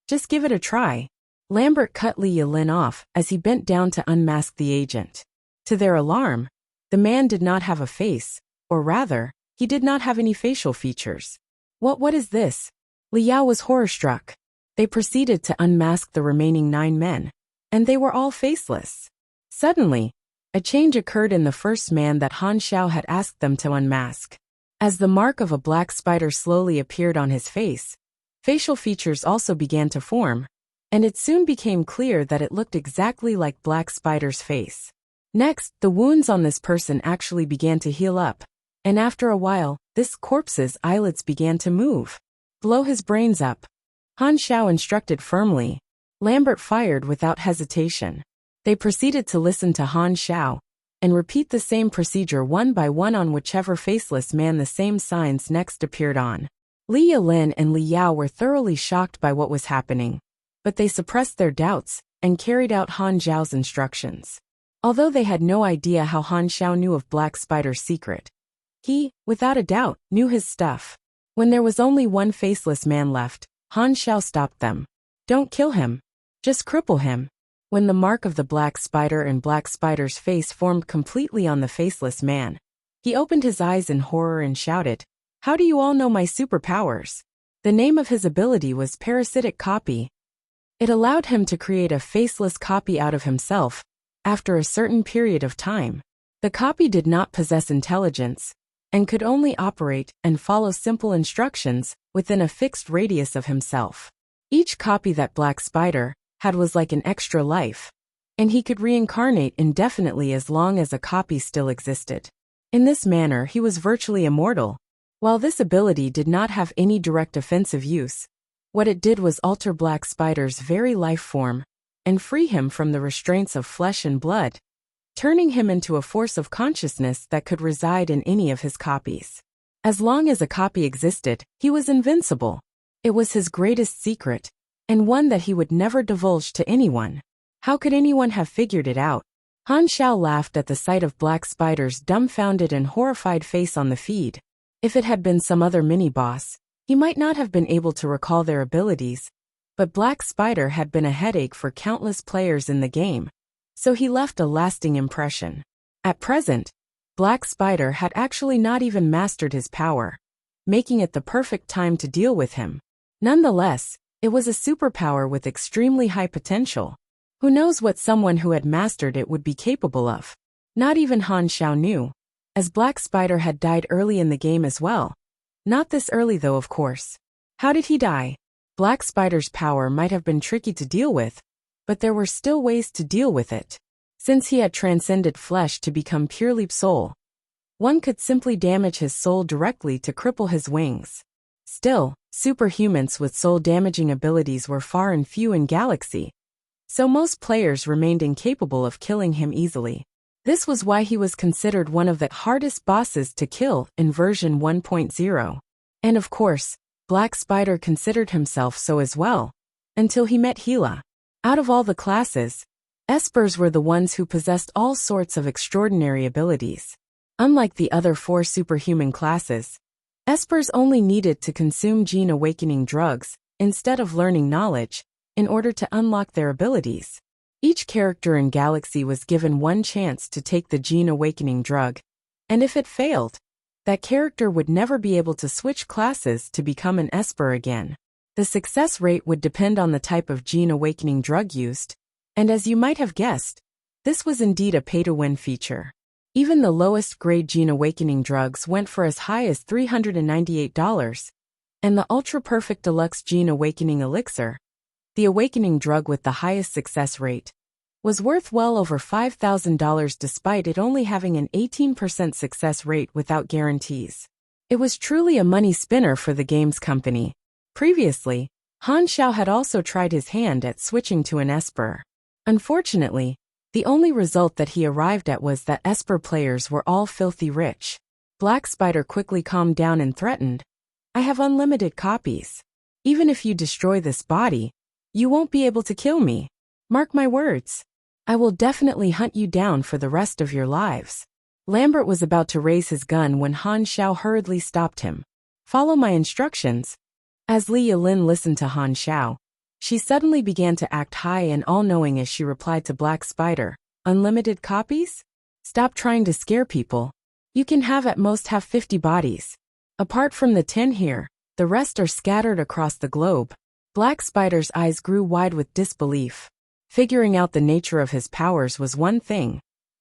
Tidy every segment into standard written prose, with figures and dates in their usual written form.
Just give it a try. Lambert cut Li Yilin off as he bent down to unmask the agent. To their alarm, the man did not have a face, or rather, he did not have any facial features. What is this? Li Yao was horror-struck. They proceeded to unmask the remaining 9 men, and they were all faceless. Suddenly, a change occurred in the first man that Han Xiao had asked them to unmask. As the mark of a black spider slowly appeared on his face, facial features also began to form, and it soon became clear that it looked exactly like Black Spider's face. Next, the wounds on this person actually began to heal up, and after a while, this corpse's eyelids began to move. Blow his brains up. Han Xiao instructed firmly. Lambert fired without hesitation. They proceeded to listen to Han Xiao and repeat the same procedure one by one on whichever faceless man the same signs next appeared on. Li Yilin and Li Yao were thoroughly shocked by what was happening, but they suppressed their doubts and carried out Han Xiao's instructions. Although they had no idea how Han Xiao knew of Black Spider's secret, he, without a doubt, knew his stuff. When there was only one faceless man left, Han Xiao stopped them. Don't kill him. Just cripple him. When the mark of the Black Spider and Black Spider's face formed completely on the faceless man, he opened his eyes in horror and shouted, "How do you all know my superpowers?" The name of his ability was Parasitic Copy. It allowed him to create a faceless copy out of himself, after a certain period of time. The copy did not possess intelligence, and could only operate and follow simple instructions within a fixed radius of himself. Each copy that Black Spider had was like an extra life, and he could reincarnate indefinitely as long as a copy still existed. In this manner he was virtually immortal. While this ability did not have any direct offensive use, what it did was alter Black Spider's very life form and free him from the restraints of flesh and blood, turning him into a force of consciousness that could reside in any of his copies. As long as a copy existed, he was invincible. It was his greatest secret, and one that he would never divulge to anyone. How could anyone have figured it out? Han Xiao laughed at the sight of Black Spider's dumbfounded and horrified face on the feed. If it had been some other mini-boss, he might not have been able to recall their abilities, but Black Spider had been a headache for countless players in the game, so he left a lasting impression. At present, Black Spider had actually not even mastered his power, making it the perfect time to deal with him. Nonetheless, it was a superpower with extremely high potential. Who knows what someone who had mastered it would be capable of? Not even Han Xiao knew, as Black Spider had died early in the game as well. Not this early though, of course. How did he die? Black Spider's power might have been tricky to deal with, but there were still ways to deal with it. Since he had transcended flesh to become purely soul, one could simply damage his soul directly to cripple his wings. Still, superhumans with soul-damaging abilities were far and few in Galaxy, so most players remained incapable of killing him easily. This was why he was considered one of the hardest bosses to kill in version 1.0. And of course, Black Spider considered himself so as well, until he met Gila. Out of all the classes, Espers were the ones who possessed all sorts of extraordinary abilities. Unlike the other 4 superhuman classes, Espers only needed to consume gene awakening drugs, instead of learning knowledge, in order to unlock their abilities. Each character in Galaxy was given one chance to take the gene awakening drug, and if it failed, that character would never be able to switch classes to become an Esper again. The success rate would depend on the type of gene awakening drug used, and as you might have guessed, this was indeed a pay-to-win feature. Even the lowest grade gene awakening drugs went for as high as $398, and the ultra-perfect deluxe gene awakening elixir, the awakening drug with the highest success rate, was worth well over $5,000 despite it only having an 18% success rate without guarantees. It was truly a money spinner for the games company. Previously, Han Xiao had also tried his hand at switching to an Esper. Unfortunately, the only result that he arrived at was that Esper players were all filthy rich. Black Spider quickly calmed down and threatened, "I have unlimited copies. Even if you destroy this body, you won't be able to kill me. Mark my words. I will definitely hunt you down for the rest of your lives." Lambert was about to raise his gun when Han Xiao hurriedly stopped him. "Follow my instructions." As Li Yilin listened to Han Xiao, She suddenly began to act high and all-knowing as she replied to Black Spider, "Unlimited copies? Stop trying to scare people. You can at most have 50 bodies. Apart from the 10 here, the rest are scattered across the globe." Black Spider's eyes grew wide with disbelief. Figuring out the nature of his powers was one thing,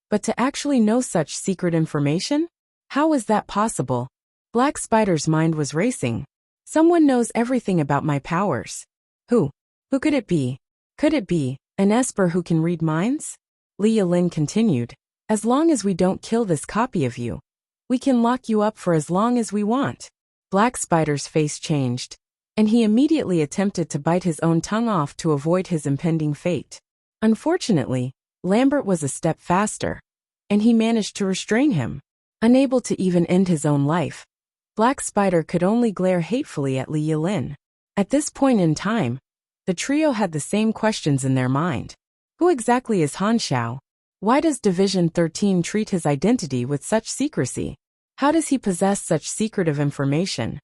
but to actually know such secret information? How was that possible? Black Spider's mind was racing. Someone knows everything about my powers. Who? Who could it be? Could it be an Esper who can read minds? Li Yilin continued. As long as we don't kill this copy of you, we can lock you up for as long as we want. Black Spider's face changed, and he immediately attempted to bite his own tongue off to avoid his impending fate. Unfortunately, Lambert was a step faster, and he managed to restrain him. Unable to even end his own life, Black Spider could only glare hatefully at Li Yilin. At this point in time, the trio had the same questions in their mind. Who exactly is Han Xiao? Why does Division 13 treat his identity with such secrecy? How does he possess such secretive information?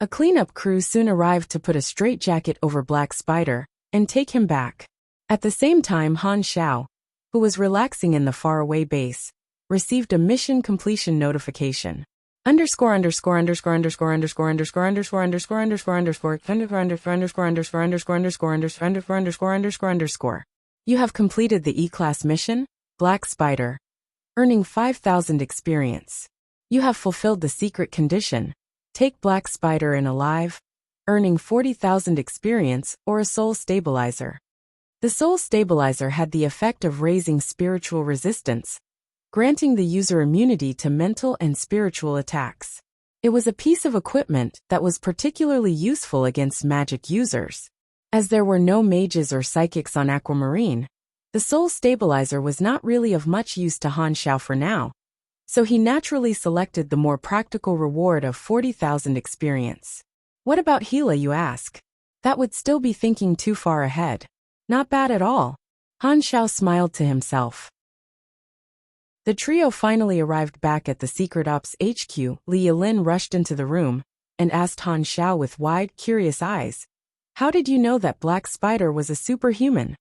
A cleanup crew soon arrived to put a straitjacket over Black Spider and take him back. At the same time, Han Xiao, who was relaxing in the faraway base, received a mission completion notification. Underscore underscore underscore underscore underscore underscore underscore underscore underscore underscore underscore underscore underscore underscore underscore underscore underscore underscore underscore underscore. You have completed the E-Class mission, Black Spider, earning 5,000 experience. You have fulfilled the secret condition. Take Black Spider in alive, earning 40,000 experience or a soul stabilizer. The soul stabilizer had the effect of raising spiritual resistance, granting the user immunity to mental and spiritual attacks. It was a piece of equipment that was particularly useful against magic users. As there were no mages or psychics on Aquamarine, the soul stabilizer was not really of much use to Han Xiao for now, so he naturally selected the more practical reward of 40,000 experience. What about Gila, you ask? That would still be thinking too far ahead. Not bad at all. Han Xiao smiled to himself. The trio finally arrived back at the Secret Ops HQ. Li Yilin rushed into the room and asked Han Xiao with wide, curious eyes, "How did you know that Black Spider was a superhuman?"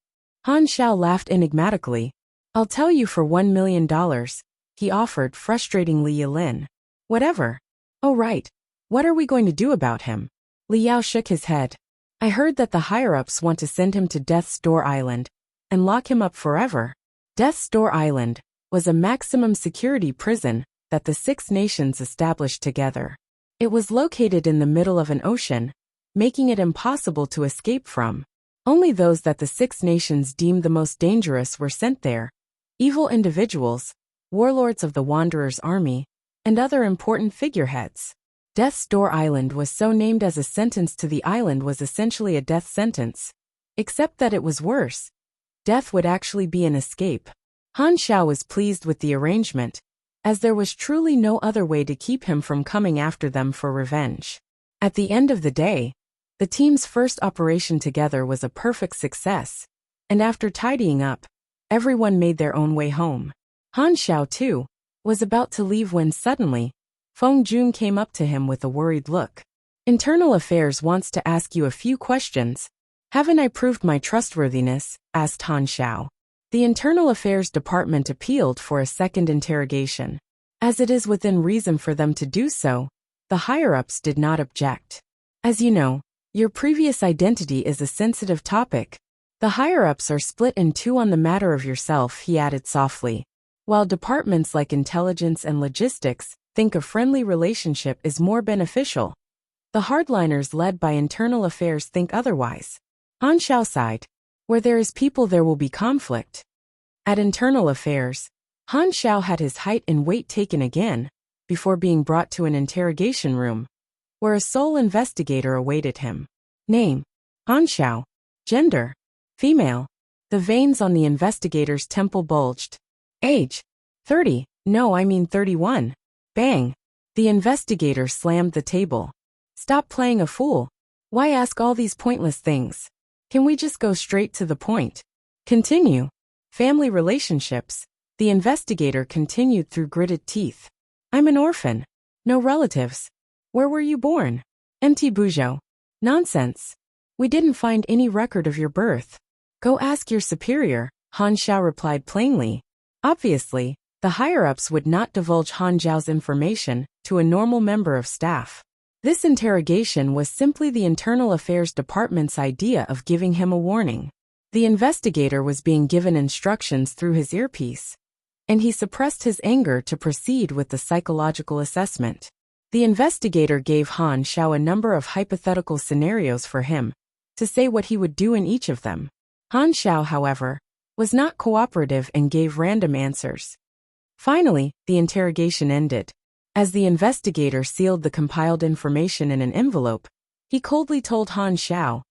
Han Xiao laughed enigmatically. "I'll tell you for $1 million, he offered, frustrating Li Yilin. "Whatever. Oh right. What are we going to do about him?" Li Yao shook his head. "I heard that the higher-ups want to send him to Death's Door Island and lock him up forever." Death's Door Island was a maximum security prison that the Six Nations established together. It was located in the middle of an ocean, making it impossible to escape from. Only those that the Six Nations deemed the most dangerous were sent there. Evil individuals, warlords of the Wanderer's army, and other important figureheads. Death's Door Island was so named as a sentence to the island was essentially a death sentence. Except that it was worse. Death would actually be an escape. Han Xiao was pleased with the arrangement, as there was truly no other way to keep him from coming after them for revenge. At the end of the day, the team's first operation together was a perfect success, and after tidying up, everyone made their own way home. Han Xiao, too, was about to leave when suddenly, Feng Jun came up to him with a worried look. "Internal Affairs wants to ask you a few questions. Haven't I proved my trustworthiness?" asked Han Xiao. The Internal Affairs Department appealed for a second interrogation. As it is within reason for them to do so, the higher-ups did not object. "As you know, your previous identity is a sensitive topic. The higher-ups are split in two on the matter of yourself," he added softly. "While departments like intelligence and logistics think a friendly relationship is more beneficial, the hardliners led by Internal Affairs think otherwise." Han Xiao sighed. "Where there is people there will be conflict." At Internal Affairs, Han Xiao had his height and weight taken again, before being brought to an interrogation room, where a sole investigator awaited him. Name: Han Xiao. Gender: female. The veins on the investigator's temple bulged. Age: 30. No, I mean 31. Bang! The investigator slammed the table. "Stop playing a fool. Why ask all these pointless things? Can we just go straight to the point?" "Continue." "Family relationships." The investigator continued through gritted teeth. "I'm an orphan. No relatives." "Where were you born?" "Empty Bujo." "Nonsense. We didn't find any record of your birth. Go ask your superior, Han Xiao replied plainly. Obviously, the higher-ups would not divulge Han Xiao's information to a normal member of staff. This interrogation was simply the Internal Affairs Department's idea of giving him a warning. The investigator was being given instructions through his earpiece, and he suppressed his anger to proceed with the psychological assessment. The investigator gave Han Xiao a number of hypothetical scenarios for him to say what he would do in each of them. Han Xiao, however, was not cooperative and gave random answers. Finally, the interrogation ended. As the investigator sealed the compiled information in an envelope, he coldly told Han Xiao,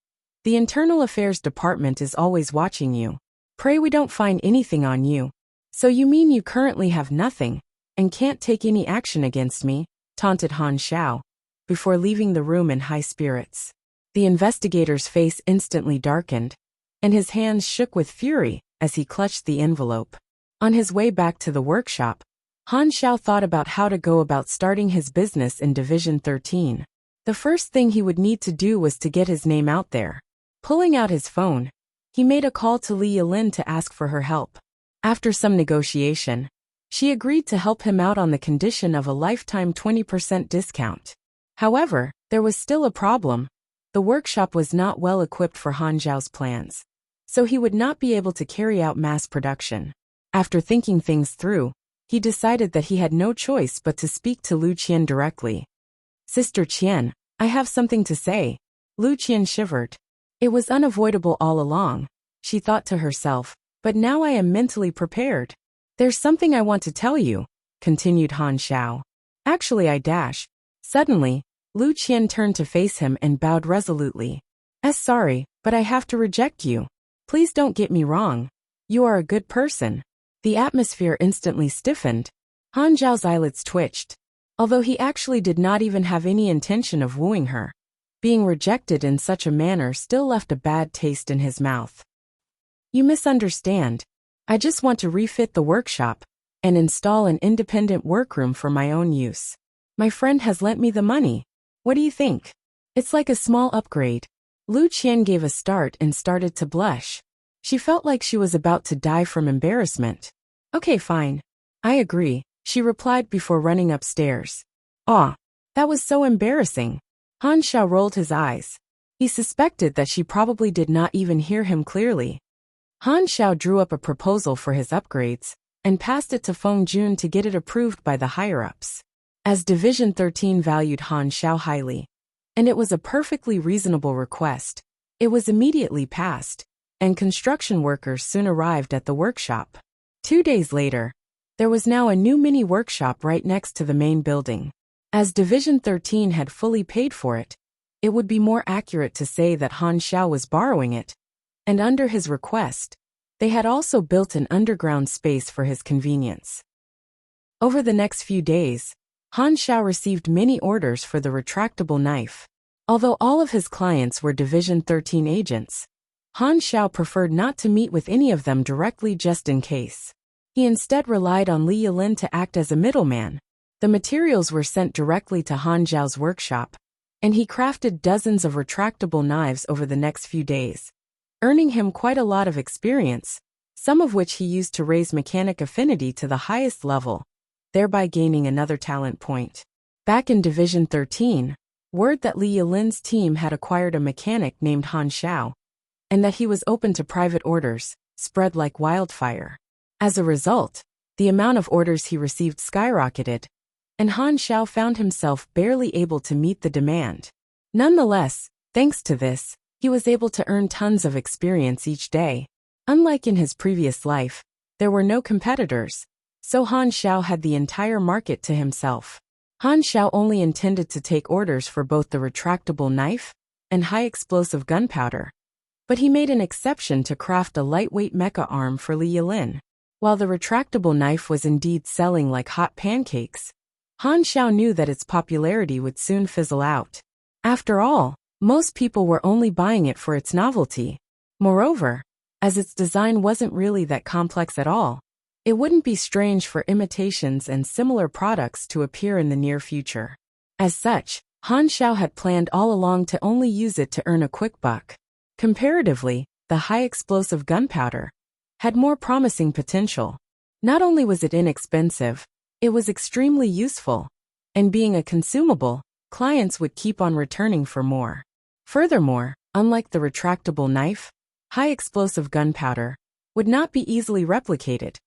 "The Internal Affairs Department is always watching you. Pray we don't find anything on you." "So you mean you currently have nothing, and can't take any action against me?" taunted Han Xiao, before leaving the room in high spirits. The investigator's face instantly darkened, and his hands shook with fury as he clutched the envelope. On his way back to the workshop, Han Xiao thought about how to go about starting his business in Division 13. The first thing he would need to do was to get his name out there. Pulling out his phone, he made a call to Li Yilin to ask for her help. After some negotiation, she agreed to help him out on the condition of a lifetime 20% discount. However, there was still a problem. The workshop was not well equipped for Han Xiao's plans, so he would not be able to carry out mass production. After thinking things through, he decided that he had no choice but to speak to Lu Qian directly. "Sister Qian, I have something to say." Lu Qian shivered. It was unavoidable all along, she thought to herself, but now I am mentally prepared. "There's something I want to tell you," continued Han Xiao. "Actually I dash." Suddenly, Lu Qian turned to face him and bowed resolutely. Sorry, but I have to reject you. Please don't get me wrong. You are a good person." The atmosphere instantly stiffened. Han Xiao's eyelids twitched. Although he actually did not even have any intention of wooing her, being rejected in such a manner still left a bad taste in his mouth. "You misunderstand. I just want to refit the workshop and install an independent workroom for my own use. My friend has lent me the money. What do you think? It's like a small upgrade." Lu Qian gave a start and started to blush. She felt like she was about to die from embarrassment. "Okay, fine. I agree," she replied before running upstairs. "Aw, that was so embarrassing." Han Xiao rolled his eyes. He suspected that she probably did not even hear him clearly. Han Xiao drew up a proposal for his upgrades and passed it to Feng Jun to get it approved by the higher-ups. As Division 13 valued Han Xiao highly, and it was a perfectly reasonable request, it was immediately passed, and construction workers soon arrived at the workshop. 2 days later, there was now a new mini-workshop right next to the main building. As Division 13 had fully paid for it, it would be more accurate to say that Han Xiao was borrowing it, and under his request, they had also built an underground space for his convenience. Over the next few days, Han Xiao received many orders for the retractable knife. Although all of his clients were Division 13 agents, Han Xiao preferred not to meet with any of them directly just in case. He instead relied on Li Yilin to act as a middleman. The materials were sent directly to Han Xiao's workshop, and he crafted dozens of retractable knives over the next few days, earning him quite a lot of experience, some of which he used to raise mechanic affinity to the highest level, thereby gaining another talent point. Back in Division 13, word that Li Yilin's team had acquired a mechanic named Han Xiao, and that he was open to private orders, spread like wildfire. As a result, the amount of orders he received skyrocketed, and Han Xiao found himself barely able to meet the demand. Nonetheless, thanks to this, he was able to earn tons of experience each day. Unlike in his previous life, there were no competitors, so Han Xiao had the entire market to himself. Han Xiao only intended to take orders for both the retractable knife and high-explosive gunpowder, but he made an exception to craft a lightweight mecha arm for Li Yilin. While the retractable knife was indeed selling like hot pancakes, Han Xiao knew that its popularity would soon fizzle out. After all, most people were only buying it for its novelty. Moreover, as its design wasn't really that complex at all, it wouldn't be strange for imitations and similar products to appear in the near future. As such, Han Xiao had planned all along to only use it to earn a quick buck. Comparatively, the high-explosive gunpowder had more promising potential. Not only was it inexpensive, it was extremely useful, and being a consumable, clients would keep on returning for more. Furthermore, unlike the retractable knife, high-explosive gunpowder would not be easily replicated.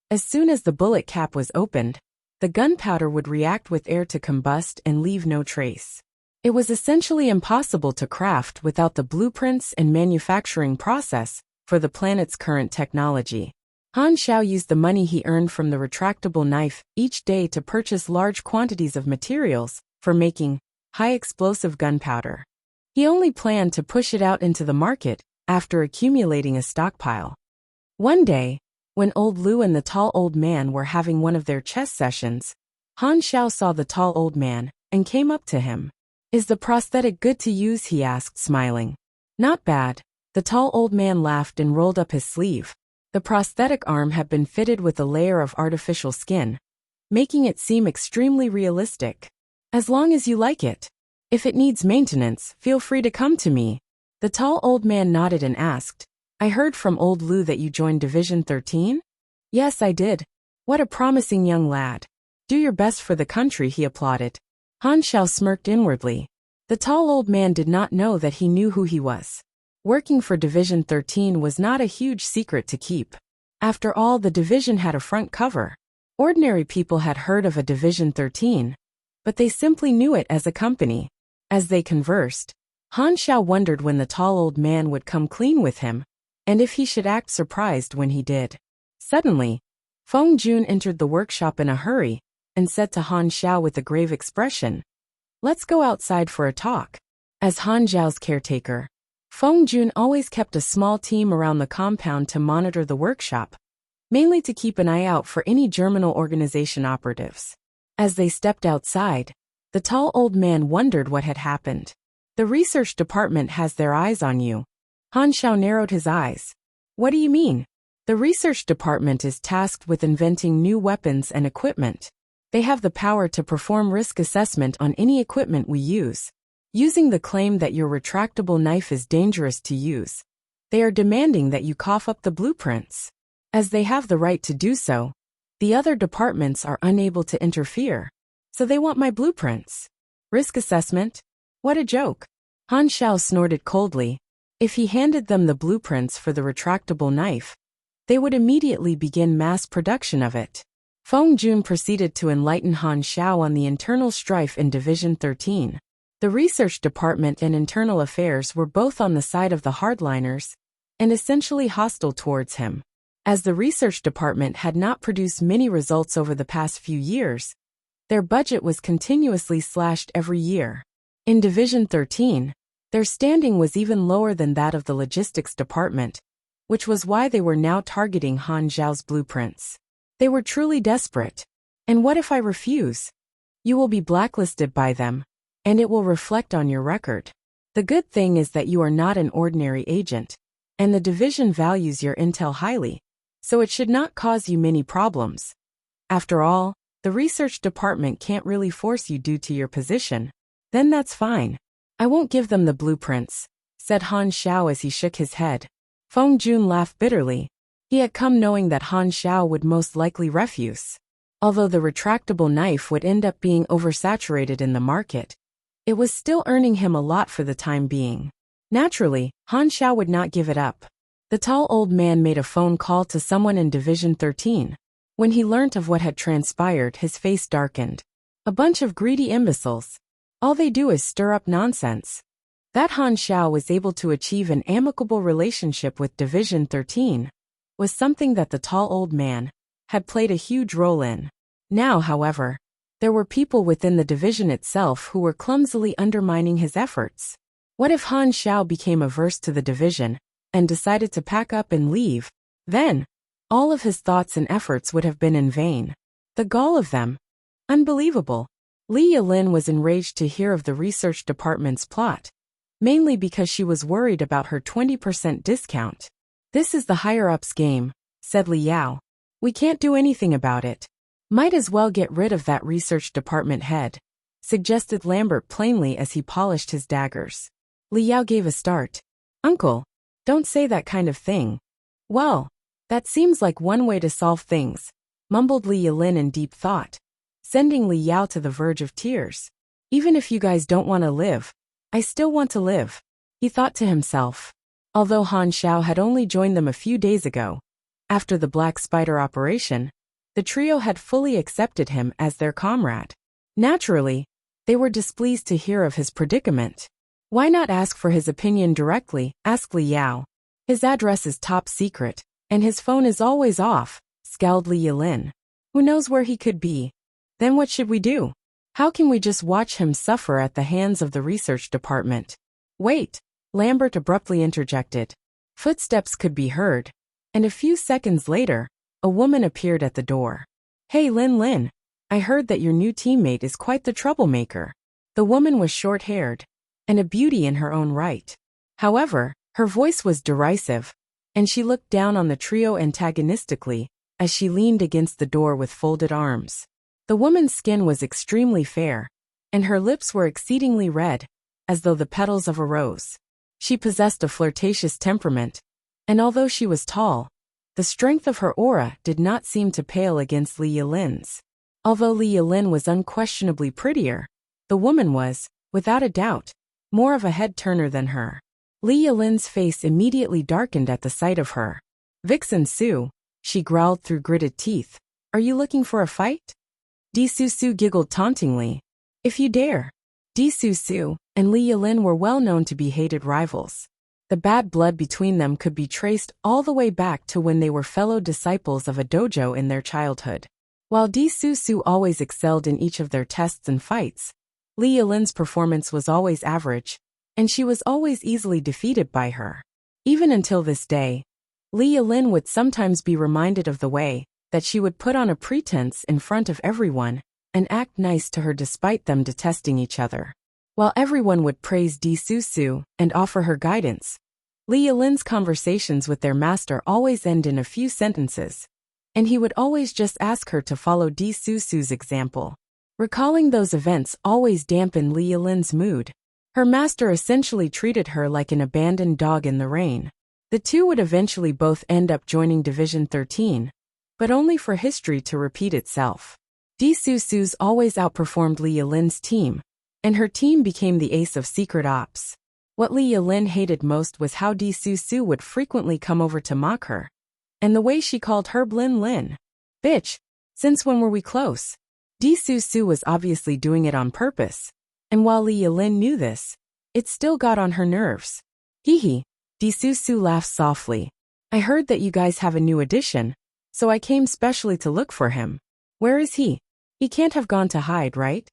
As soon as the bullet cap was opened, the gunpowder would react with air to combust and leave no trace. It was essentially impossible to craft without the blueprints and manufacturing process for the planet's current technology. Han Xiao used the money he earned from the retractable knife each day to purchase large quantities of materials for making high-explosive gunpowder. He only planned to push it out into the market after accumulating a stockpile. One day, when old Lu and the tall old man were having one of their chess sessions, Han Xiao saw the tall old man and came up to him. "Is the prosthetic good to use?" he asked, smiling. "Not bad." The tall old man laughed and rolled up his sleeve. The prosthetic arm had been fitted with a layer of artificial skin, making it seem extremely realistic. "As long as you like it. If it needs maintenance, feel free to come to me." The tall old man nodded and asked, "I heard from old Lu that you joined Division 13? "Yes, I did." "What a promising young lad. Do your best for the country," he applauded. Han Xiao smirked inwardly. The tall old man did not know that he knew who he was. Working for Division 13 was not a huge secret to keep. After all, the division had a front cover. Ordinary people had heard of a Division 13, but they simply knew it as a company. As they conversed, Han Xiao wondered when the tall old man would come clean with him, and if he should act surprised when he did. Suddenly, Feng Jun entered the workshop in a hurry and said to Han Xiao with a grave expression, "Let's go outside for a talk." As Han Xiao's caretaker, Feng Jun always kept a small team around the compound to monitor the workshop, mainly to keep an eye out for any Germinal organization operatives. As they stepped outside, the tall old man wondered what had happened. "The research department has their eyes on you." Han Xiao narrowed his eyes. "What do you mean?" "The research department is tasked with inventing new weapons and equipment. They have the power to perform risk assessment on any equipment we use. Using the claim that your retractable knife is dangerous to use, they are demanding that you cough up the blueprints. As they have the right to do so, the other departments are unable to interfere. So they want my blueprints. Risk assessment? What a joke." Han Xiao snorted coldly. If he handed them the blueprints for the retractable knife, they would immediately begin mass production of it. Feng Jun proceeded to enlighten Han Xiao on the internal strife in Division 13. The research department and internal affairs were both on the side of the hardliners and essentially hostile towards him. As the research department had not produced many results over the past few years, their budget was continuously slashed every year. In Division 13, their standing was even lower than that of the logistics department, which was why they were now targeting Han Xiao's blueprints. They were truly desperate. "And what if I refuse?" "You will be blacklisted by them, and it will reflect on your record. The good thing is that you are not an ordinary agent, and the division values your intel highly, so it should not cause you many problems. After all, the research department can't really force you due to your position. Then that's fine. I won't give them the blueprints," said Han Xiao as he shook his head. Feng Jun laughed bitterly. He had come knowing that Han Xiao would most likely refuse. Although the retractable knife would end up being oversaturated in the market, it was still earning him a lot for the time being. Naturally, Han Xiao would not give it up. The tall old man made a phone call to someone in Division 13. When he learnt of what had transpired, his face darkened. A bunch of greedy imbeciles. All they do is stir up nonsense. That Han Xiao was able to achieve an amicable relationship with Division 13 was something that the tall old man had played a huge role in. Now, however, there were people within the division itself who were clumsily undermining his efforts. What if Han Xiao became averse to the division and decided to pack up and leave? Then, all of his thoughts and efforts would have been in vain. The gall of them. Unbelievable. Li Yilin was enraged to hear of the research department's plot, mainly because she was worried about her 20% discount. "This is the higher-ups' game," said Li Yao. "We can't do anything about it." "Might as well get rid of that research department head," suggested Lambert plainly as he polished his daggers. Li Yao gave a start. "Uncle, Don't say that kind of thing. Well, that seems like one way to solve things, mumbled Li Yilin in deep thought, sending Li Yao to the verge of tears. Even if you guys don't want to live, I still want to live, he thought to himself. Although Han Xiao had only joined them a few days ago, after the Black Spider operation, the trio had fully accepted him as their comrade. Naturally, they were displeased to hear of his predicament. Why not ask for his opinion directly, asked Li Yao. His address is top secret, and his phone is always off, scowled Li Yilin. Who knows where he could be? Then what should we do? How can we just watch him suffer at the hands of the research department? Wait, Lambert abruptly interjected. Footsteps could be heard, and a few seconds later, a woman appeared at the door. Hey Lin, I heard that your new teammate is quite the troublemaker. The woman was short-haired, and a beauty in her own right. However, her voice was derisive, and she looked down on the trio antagonistically as she leaned against the door with folded arms. The woman's skin was extremely fair, and her lips were exceedingly red, as though the petals of a rose. She possessed a flirtatious temperament, and although she was tall, the strength of her aura did not seem to pale against Li Yilin's. Although Li Yilin was unquestionably prettier, the woman was, without a doubt, more of a head-turner than her. Li Yilin's face immediately darkened at the sight of her. Vixen Su, she growled through gritted teeth. Are you looking for a fight? Di Su giggled tauntingly. If you dare. Di Su and Li Yilin were well known to be hated rivals. The bad blood between them could be traced all the way back to when they were fellow disciples of a dojo in their childhood. While Di Su always excelled in each of their tests and fights, Li Yilin's performance was always average, and she was always easily defeated by her. Even until this day, Li Yilin would sometimes be reminded of the way that she would put on a pretense in front of everyone and act nice to her despite them detesting each other. While everyone would praise Di Su and offer her guidance, Li Yilin's conversations with their master always end in a few sentences, and he would always just ask her to follow Di Su's example. Recalling those events always dampened Li Yilin's mood. Her master essentially treated her like an abandoned dog in the rain. The two would eventually both end up joining Division 13, but only for history to repeat itself. Di Su's always outperformed Li Yilin's team, and her team became the ace of secret ops. What Li Yilin hated most was how Di Su would frequently come over to mock her, and the way she called her Lin. Bitch, since when were we close? Di Su was obviously doing it on purpose, and while Li Yilin knew this, it still got on her nerves. Hee. Di Su laughed softly. I heard that you guys have a new addition, so I came specially to look for him. Where is he? He can't have gone to hide, right?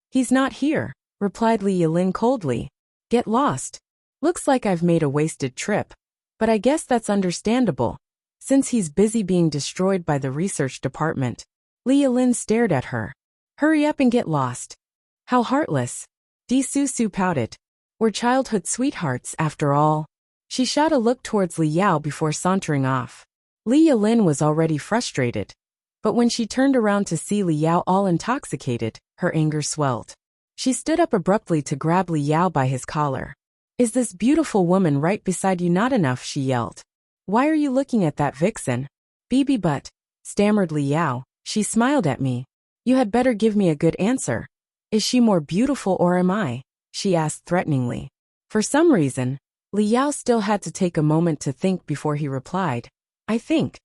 He's not here, replied Li Yilin coldly. Get lost. Looks like I've made a wasted trip, but I guess that's understandable, since he's busy being destroyed by the research department. Li Yilin stared at her. Hurry up and get lost. How heartless. Di Su pouted. We're childhood sweethearts, after all. She shot a look towards Li Yao before sauntering off. Li Yilin was already frustrated, but when she turned around to see Li Yao all intoxicated, her anger swelled. She stood up abruptly to grab Li Yao by his collar. Is this beautiful woman right beside you not enough? She yelled. Why are you looking at that vixen? Bibi butt, stammered Li Yao. She smiled at me. You had better give me a good answer. Is she more beautiful or am I? She asked threateningly. For some reason, Li Yao still had to take a moment to think before he replied. I think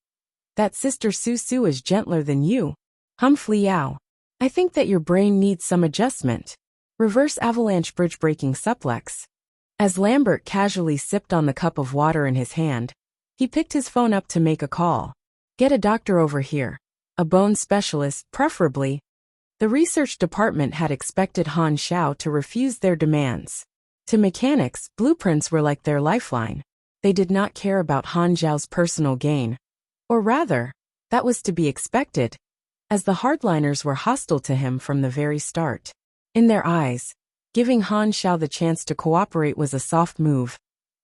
that Sister Su is gentler than you. Humph. Li Yao. I think that your brain needs some adjustment. Reverse avalanche bridge breaking suplex. As Lambert casually sipped on the cup of water in his hand, he picked his phone up to make a call. Get a doctor over here. A bone specialist, preferably. The research department had expected Han Xiao to refuse their demands. To mechanics, blueprints were like their lifeline. They did not care about Han Xiao's personal gain. Or rather, that was to be expected, as the hardliners were hostile to him from the very start. In their eyes, giving Han Xiao the chance to cooperate was a soft move,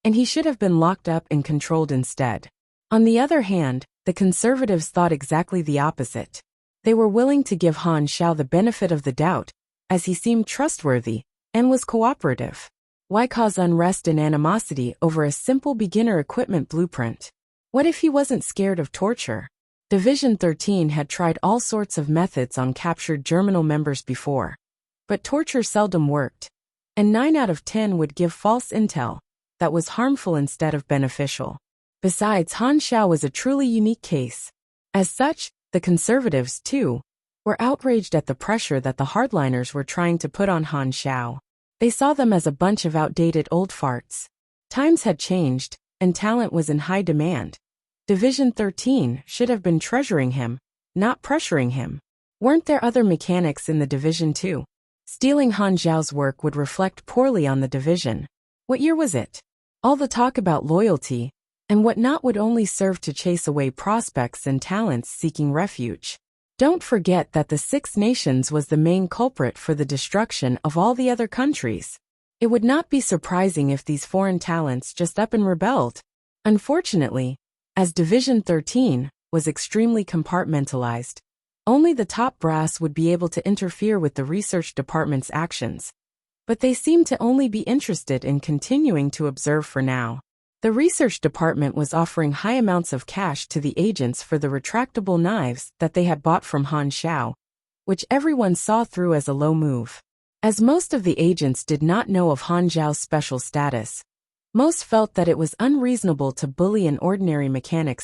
and he should have been locked up and controlled instead. On the other hand, the conservatives thought exactly the opposite. They were willing to give Han Xiao the benefit of the doubt, as he seemed trustworthy and was cooperative. Why cause unrest and animosity over a simple beginner equipment blueprint? What if he wasn't scared of torture? Division 13 had tried all sorts of methods on captured Germinal members before. But torture seldom worked. And 9 out of 10 would give false intel that was harmful instead of beneficial. Besides, Han Xiao was a truly unique case. As such, the conservatives, too, were outraged at the pressure that the hardliners were trying to put on Han Xiao. They saw them as a bunch of outdated old farts. Times had changed, and talent was in high demand. Division 13 should have been treasuring him, not pressuring him. Weren't there other mechanics in the division too? Stealing Han Xiao's work would reflect poorly on the division. What year was it? All the talk about loyalty and whatnot would only serve to chase away prospects and talents seeking refuge. Don't forget that the Six Nations was the main culprit for the destruction of all the other countries. It would not be surprising if these foreign talents just up and rebelled. Unfortunately, as Division 13 was extremely compartmentalized, only the top brass would be able to interfere with the research department's actions. But they seemed to only be interested in continuing to observe for now. The research department was offering high amounts of cash to the agents for the retractable knives that they had bought from Han Xiao, which everyone saw through as a low move. As most of the agents did not know of Han Xiao's special status, most felt that it was unreasonable to bully an ordinary mechanic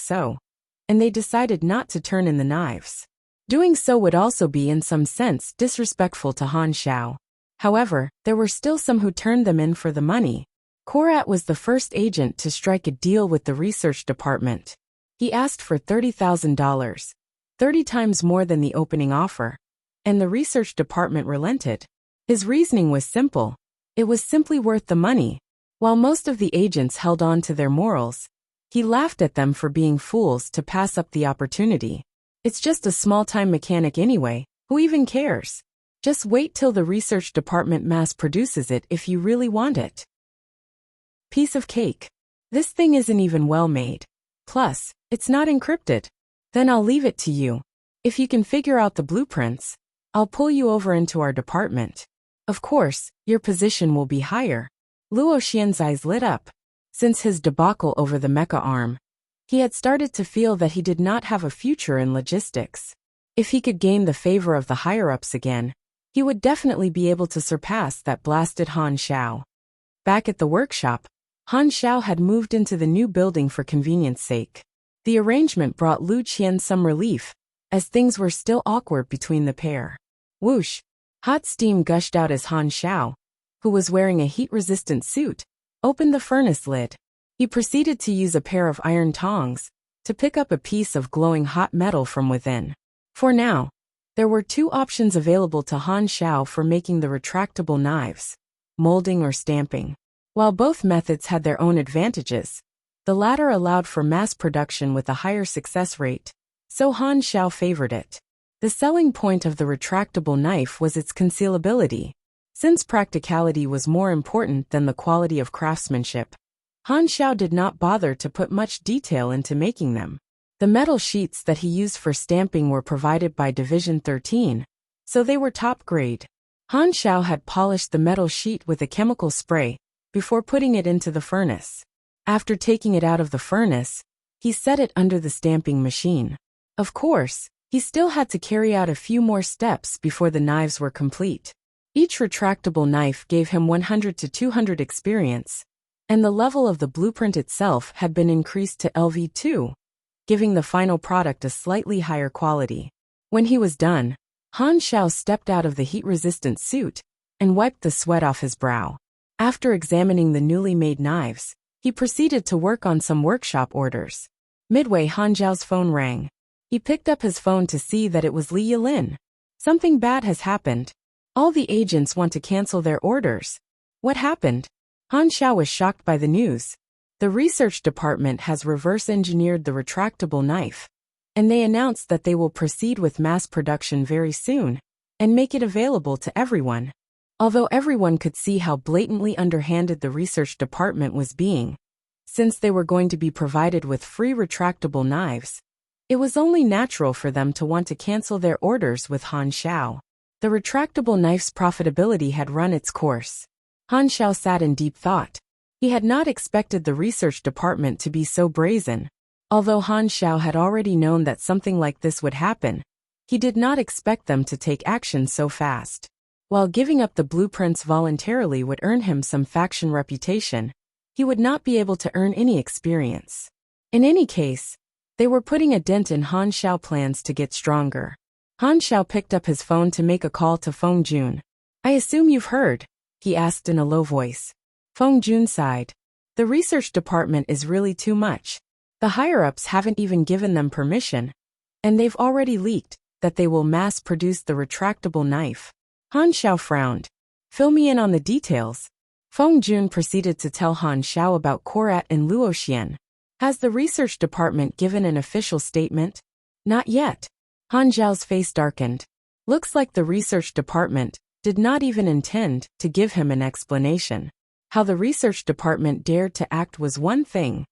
and they decided not to turn in the knives. Doing so would also be in some sense disrespectful to Han Xiao. However, there were still some who turned them in for the money. Korat was the first agent to strike a deal with the research department. He asked for $30,000, 30 times more than the opening offer, and the research department relented. His reasoning was simple. It was simply worth the money. While most of the agents held on to their morals, he laughed at them for being fools to pass up the opportunity. It's just a small-time mechanic anyway, who even cares? Just wait till the research department mass produces it if you really want it. Piece of cake. This thing isn't even well made. Plus, it's not encrypted. Then I'll leave it to you. If you can figure out the blueprints, I'll pull you over into our department. Of course, your position will be higher. Luo Xian's eyes lit up. Since his debacle over the mecha arm, he had started to feel that he did not have a future in logistics. If he could gain the favor of the higher-ups again, he would definitely be able to surpass that blasted Han Xiao. Back at the workshop, Han Xiao had moved into the new building for convenience sake. The arrangement brought Lu Qian some relief, as things were still awkward between the pair. Whoosh! Hot steam gushed out as Han Xiao, who was wearing a heat-resistant suit, opened the furnace lid. He proceeded to use a pair of iron tongs to pick up a piece of glowing hot metal from within. For now, there were 2 options available to Han Xiao for making the retractable knives: molding or stamping. While both methods had their own advantages, the latter allowed for mass production with a higher success rate, so Han Xiao favored it. The selling point of the retractable knife was its concealability. Since practicality was more important than the quality of craftsmanship, Han Xiao did not bother to put much detail into making them. The metal sheets that he used for stamping were provided by Division 13, so they were top grade. Han Xiao had polished the metal sheet with a chemical spray before putting it into the furnace. After taking it out of the furnace, he set it under the stamping machine. Of course, he still had to carry out a few more steps before the knives were complete. Each retractable knife gave him 100 to 200 experience, and the level of the blueprint itself had been increased to LV2, giving the final product a slightly higher quality. When he was done, Han Xiao stepped out of the heat-resistant suit and wiped the sweat off his brow. After examining the newly made knives, he proceeded to work on some workshop orders. Midway, Han Xiao's phone rang. He picked up his phone to see that it was Li Yilin. Something bad has happened. All the agents want to cancel their orders. What happened? Han Xiao was shocked by the news. The research department has reverse-engineered the retractable knife, and they announced that they will proceed with mass production very soon and make it available to everyone. Although everyone could see how blatantly underhanded the research department was being, since they were going to be provided with free retractable knives, it was only natural for them to want to cancel their orders with Han Xiao. The retractable knife's profitability had run its course. Han Xiao sat in deep thought. He had not expected the research department to be so brazen. Although Han Xiao had already known that something like this would happen, he did not expect them to take action so fast. While giving up the blueprints voluntarily would earn him some faction reputation, he would not be able to earn any experience. In any case, they were putting a dent in Han Xiao plans to get stronger. Han Xiao picked up his phone to make a call to Feng Jun. "I assume you've heard?" he asked in a low voice. Feng Jun sighed. "The research department is really too much. The higher-ups haven't even given them permission, and they've already leaked that they will mass-produce the retractable knife." Han Xiao frowned. "Fill me in on the details." Feng Jun proceeded to tell Han Xiao about Korat and Luoxian. "Has the research department given an official statement?" "Not yet." Han Xiao's face darkened. Looks like the research department did not even intend to give him an explanation. How the research department dared to act was one thing,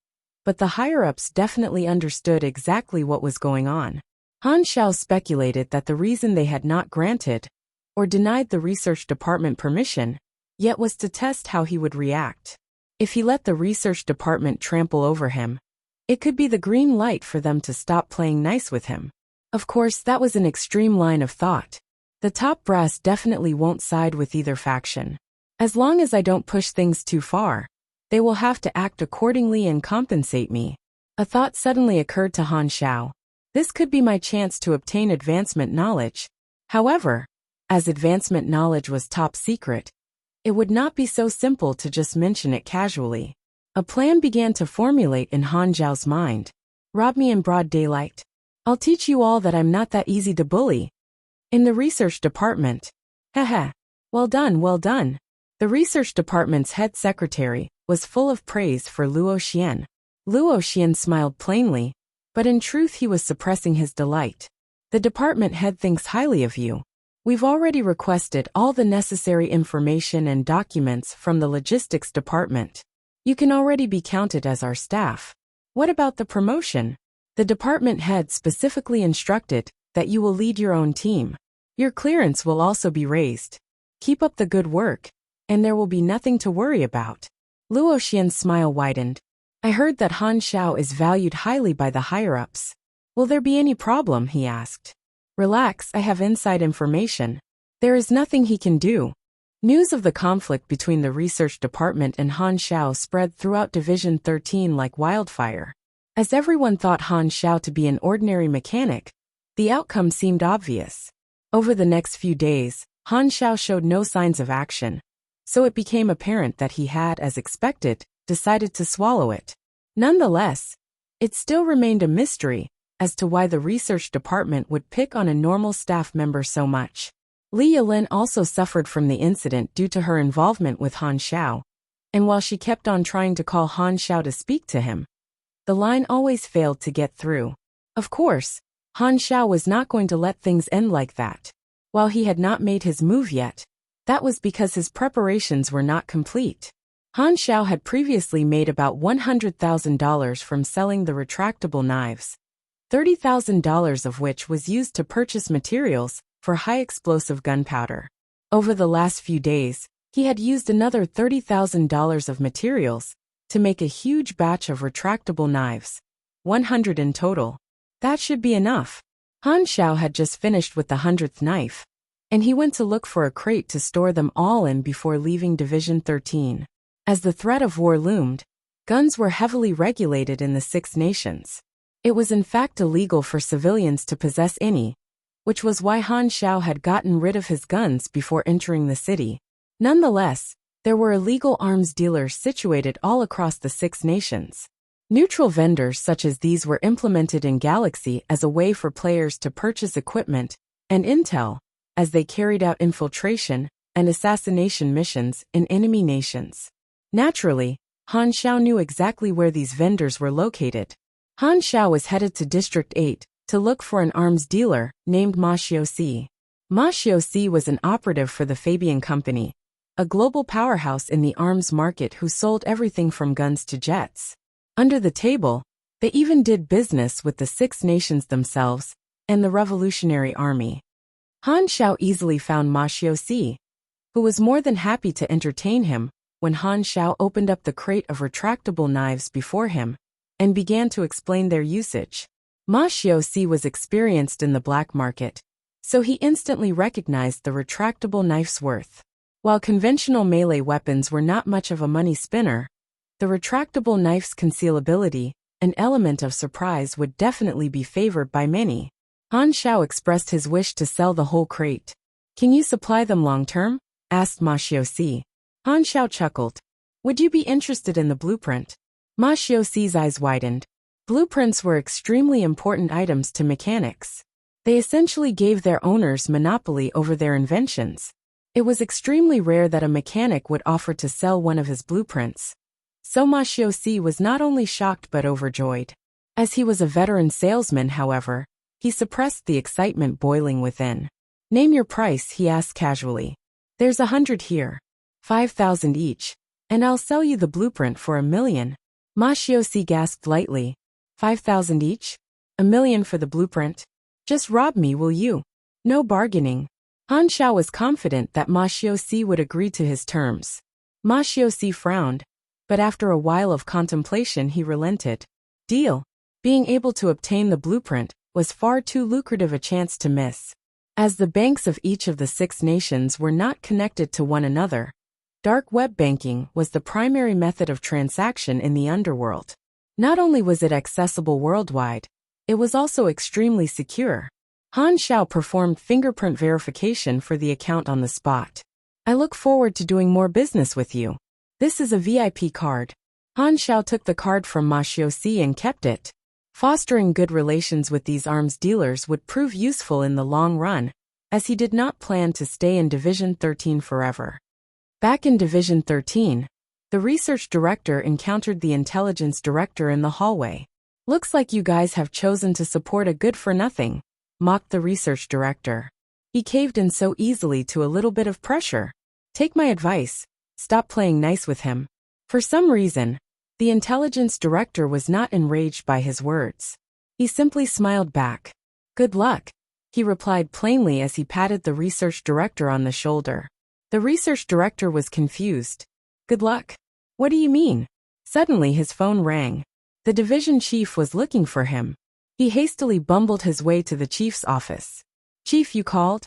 but the higher-ups definitely understood exactly what was going on. Han Xiao speculated that the reason they had not granted or denied the research department permission yet was to test how he would react. If he let the research department trample over him, it could be the green light for them to stop playing nice with him. Of course, that was an extreme line of thought. The top brass definitely won't side with either faction. As long as I don't push things too far, they will have to act accordingly and compensate me. A thought suddenly occurred to Han Xiao. This could be my chance to obtain advancement knowledge. However, as advancement knowledge was top secret, it would not be so simple to just mention it casually. A plan began to formulate in Han Xiao's mind. "Rob me in broad daylight. I'll teach you all that I'm not that easy to bully. In the research department." Heh. Well done, well done. The research department's head secretary was full of praise for Luoxian. Luoxian smiled plainly, but in truth he was suppressing his delight. "The department head thinks highly of you. We've already requested all the necessary information and documents from the logistics department. You can already be counted as our staff. What about the promotion? The department head specifically instructed that you will lead your own team. Your clearance will also be raised. Keep up the good work, and there will be nothing to worry about." Luoxian's smile widened. "I heard that Han Xiao is valued highly by the higher-ups. Will there be any problem?" he asked. "Relax, I have inside information. There is nothing he can do." News of the conflict between the research department and Han Xiao spread throughout Division 13 like wildfire. As everyone thought Han Xiao to be an ordinary mechanic, the outcome seemed obvious. Over the next few days, Han Xiao showed no signs of action, so it became apparent that he had, as expected, decided to swallow it. Nonetheless, it still remained a mystery as to why the research department would pick on a normal staff member so much. Li Yilin also suffered from the incident due to her involvement with Han Xiao, and while she kept on trying to call Han Xiao to speak to him, the line always failed to get through. Of course, Han Xiao was not going to let things end like that. While he had not made his move yet, that was because his preparations were not complete. Han Xiao had previously made about $100,000 from selling the retractable knives, $30,000 of which was used to purchase materials for high-explosive gunpowder. Over the last few days, he had used another $30,000 of materials to make a huge batch of retractable knives, 100 in total. That should be enough. Han Xiao had just finished with the 100th knife, and he went to look for a crate to store them all in before leaving Division 13. As the threat of war loomed, guns were heavily regulated in the Six Nations. It was in fact illegal for civilians to possess any, which was why Han Xiao had gotten rid of his guns before entering the city. Nonetheless, there were illegal arms dealers situated all across the Six Nations. Neutral vendors such as these were implemented in Galaxy as a way for players to purchase equipment and intel as they carried out infiltration and assassination missions in enemy nations. Naturally, Han Xiao knew exactly where these vendors were located. Han Xiao was headed to District 8 to look for an arms dealer named Ma Xiaoxi. Ma Xiaoxi was an operative for the Fabian Company, a global powerhouse in the arms market who sold everything from guns to jets. Under the table, they even did business with the Six Nations themselves and the Revolutionary Army. Han Xiao easily found Ma Xiaoxi. who was more than happy to entertain him when Han Xiao opened up the crate of retractable knives before him and began to explain their usage. Ma Xiaoxi was experienced in the black market, so he instantly recognized the retractable knife's worth. While conventional melee weapons were not much of a money spinner, the retractable knife's concealability, an element of surprise, would definitely be favored by many. Han Xiao expressed his wish to sell the whole crate. "Can you supply them long-term?" asked Ma Xiaoxi. Han Xiao chuckled. "Would you be interested in the blueprint?" Ma Xiaoxi's eyes widened. Blueprints were extremely important items to mechanics. They essentially gave their owners monopoly over their inventions. It was extremely rare that a mechanic would offer to sell one of his blueprints. So Ma Xiaoxi was not only shocked but overjoyed. As he was a veteran salesman, however, he suppressed the excitement boiling within. "Name your price," he asked casually. "There's 100 here. 5,000 each. And I'll sell you the blueprint for 1,000,000. Ma Xiaoxi gasped lightly. 5,000 each? 1,000,000 for the blueprint? Just rob me, will you? No bargaining. Han Xiao was confident that Ma Xiaoxi would agree to his terms. Ma Xiaoxi frowned, but after a while of contemplation he relented. Deal. Being able to obtain the blueprint was far too lucrative a chance to miss. As the banks of each of the 6 nations were not connected to one another, dark web banking was the primary method of transaction in the underworld. Not only was it accessible worldwide, it was also extremely secure. Han Xiao performed fingerprint verification for the account on the spot. "I look forward to doing more business with you. This is a VIP card." Han Xiao took the card from Ma Xiaoxi and kept it. Fostering good relations with these arms dealers would prove useful in the long run, as he did not plan to stay in Division 13 forever. Back in Division 13, the research director encountered the intelligence director in the hallway. "Looks like you guys have chosen to support a good-for-nothing," mocked the research director. He caved in so easily to a little bit of pressure. "Take my advice, stop playing nice with him." For some reason, the intelligence director was not enraged by his words. He simply smiled back. "Good luck," he replied plainly as he patted the research director on the shoulder. The research director was confused. "Good luck? What do you mean?" Suddenly his phone rang. The division chief was looking for him. He hastily bumbled his way to the chief's office. "Chief, you called?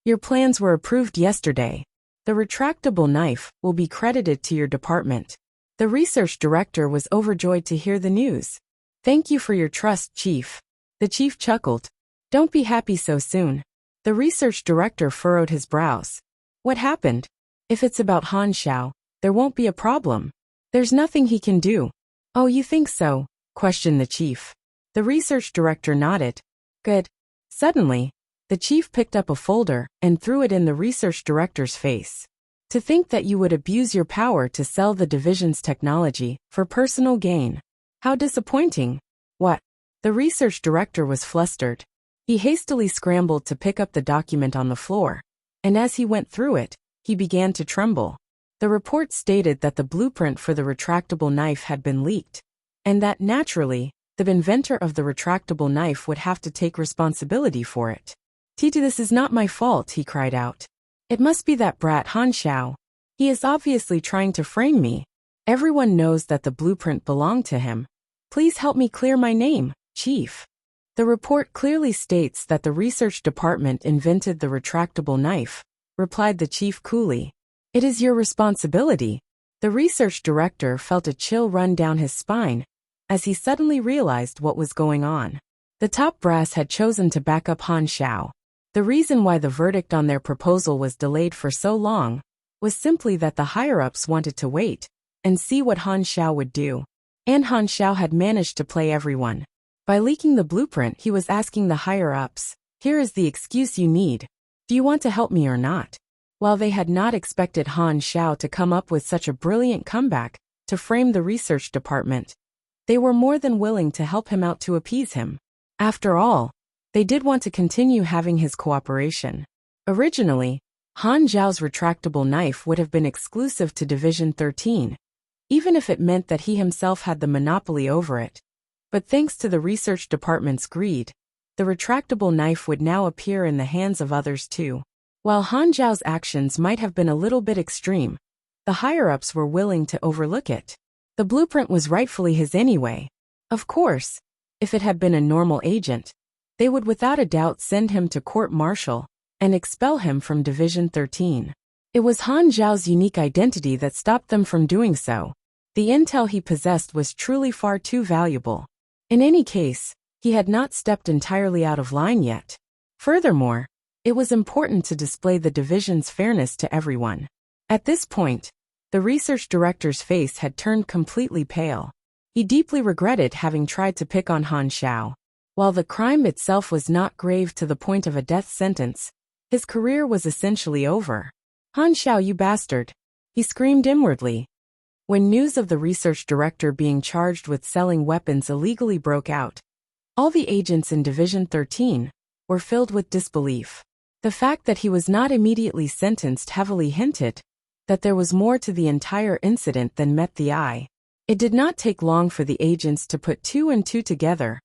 Your plans were approved yesterday. The retractable knife will be credited to your department." The research director was overjoyed to hear the news. "Thank you for your trust, Chief." The chief chuckled. "Don't be happy so soon." The research director furrowed his brows. "What happened? If it's about Han Xiao, there won't be a problem. There's nothing he can do." "Oh, you think so?" questioned the chief. The research director nodded. "Good." Suddenly, the chief picked up a folder and threw it in the research director's face. "To think that you would abuse your power to sell the division's technology for personal gain. How disappointing." "What?" The research director was flustered. He hastily scrambled to pick up the document on the floor, and as he went through it, he began to tremble. The report stated that the blueprint for the retractable knife had been leaked, and that, naturally, the inventor of the retractable knife would have to take responsibility for it. "Titi, this is not my fault," he cried out. "It must be that brat Han Xiao. He is obviously trying to frame me. Everyone knows that the blueprint belonged to him. Please help me clear my name, Chief." The report clearly states that the research department invented the retractable knife, replied the chief coolly. "It is your responsibility." The research director felt a chill run down his spine as he suddenly realized what was going on. The top brass had chosen to back up Han Xiao. The reason why the verdict on their proposal was delayed for so long was simply that the higher-ups wanted to wait and see what Han Xiao would do. And Han Xiao had managed to play everyone. By leaking the blueprint, he was asking the higher-ups, "Here is the excuse you need. Do you want to help me or not?" While they had not expected Han Xiao to come up with such a brilliant comeback to frame the research department, they were more than willing to help him out to appease him. After all, they did want to continue having his cooperation. Originally, Han Xiao's retractable knife would have been exclusive to Division 13, even if it meant that he himself had the monopoly over it. But thanks to the research department's greed, the retractable knife would now appear in the hands of others too. While Han Zhao's actions might have been a little bit extreme, the higher-ups were willing to overlook it. The blueprint was rightfully his anyway. Of course, if it had been a normal agent, they would without a doubt send him to court-martial and expel him from Division 13. It was Han Zhao's unique identity that stopped them from doing so. The intel he possessed was truly far too valuable. In any case, he had not stepped entirely out of line yet. Furthermore, it was important to display the division's fairness to everyone. At this point, the research director's face had turned completely pale. He deeply regretted having tried to pick on Han Xiao. While the crime itself was not grave to the point of a death sentence, his career was essentially over. Han Xiao, you bastard! He screamed inwardly. When news of the research director being charged with selling weapons illegally broke out, all the agents in Division 13 were filled with disbelief. The fact that he was not immediately sentenced heavily hinted that there was more to the entire incident than met the eye. It did not take long for the agents to put two and two together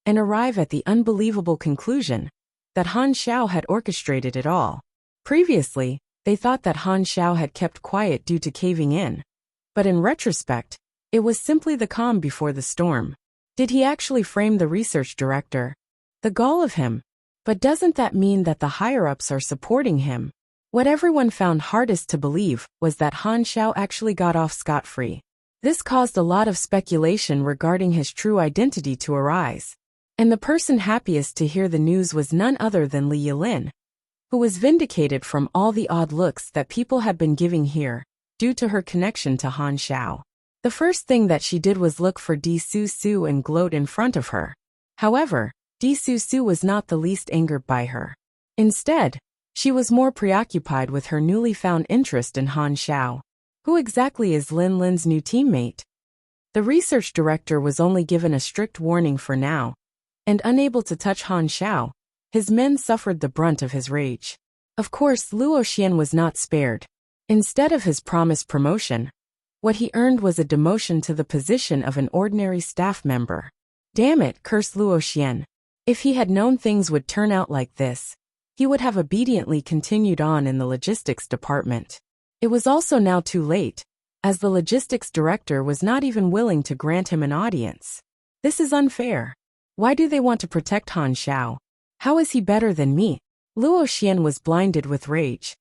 and arrive at the unbelievable conclusion that Han Xiao had orchestrated it all. Previously, they thought that Han Xiao had kept quiet due to caving in, but in retrospect, it was simply the calm before the storm. Did he actually frame the research director? The gall of him. But doesn't that mean that the higher-ups are supporting him? What everyone found hardest to believe was that Han Xiao actually got off scot-free. This caused a lot of speculation regarding his true identity to arise. And the person happiest to hear the news was none other than Li Yilin, who was vindicated from all the odd looks that people had been giving here, due to her connection to Han Xiao. The first thing that she did was look for Di Su Su and gloat in front of her. However, Di Su Su was not the least angered by her. Instead, she was more preoccupied with her newly found interest in Han Xiao. Who exactly is Lin Lin's new teammate? The research director was only given a strict warning for now, and unable to touch Han Xiao, his men suffered the brunt of his rage. Of course, Luo Xian was not spared. Instead of his promised promotion, what he earned was a demotion to the position of an ordinary staff member. Damn it, cursed Luo Xian. If he had known things would turn out like this, he would have obediently continued on in the logistics department. It was also now too late, as the logistics director was not even willing to grant him an audience. This is unfair. Why do they want to protect Han Xiao? How is he better than me? Luo Xian was blinded with rage.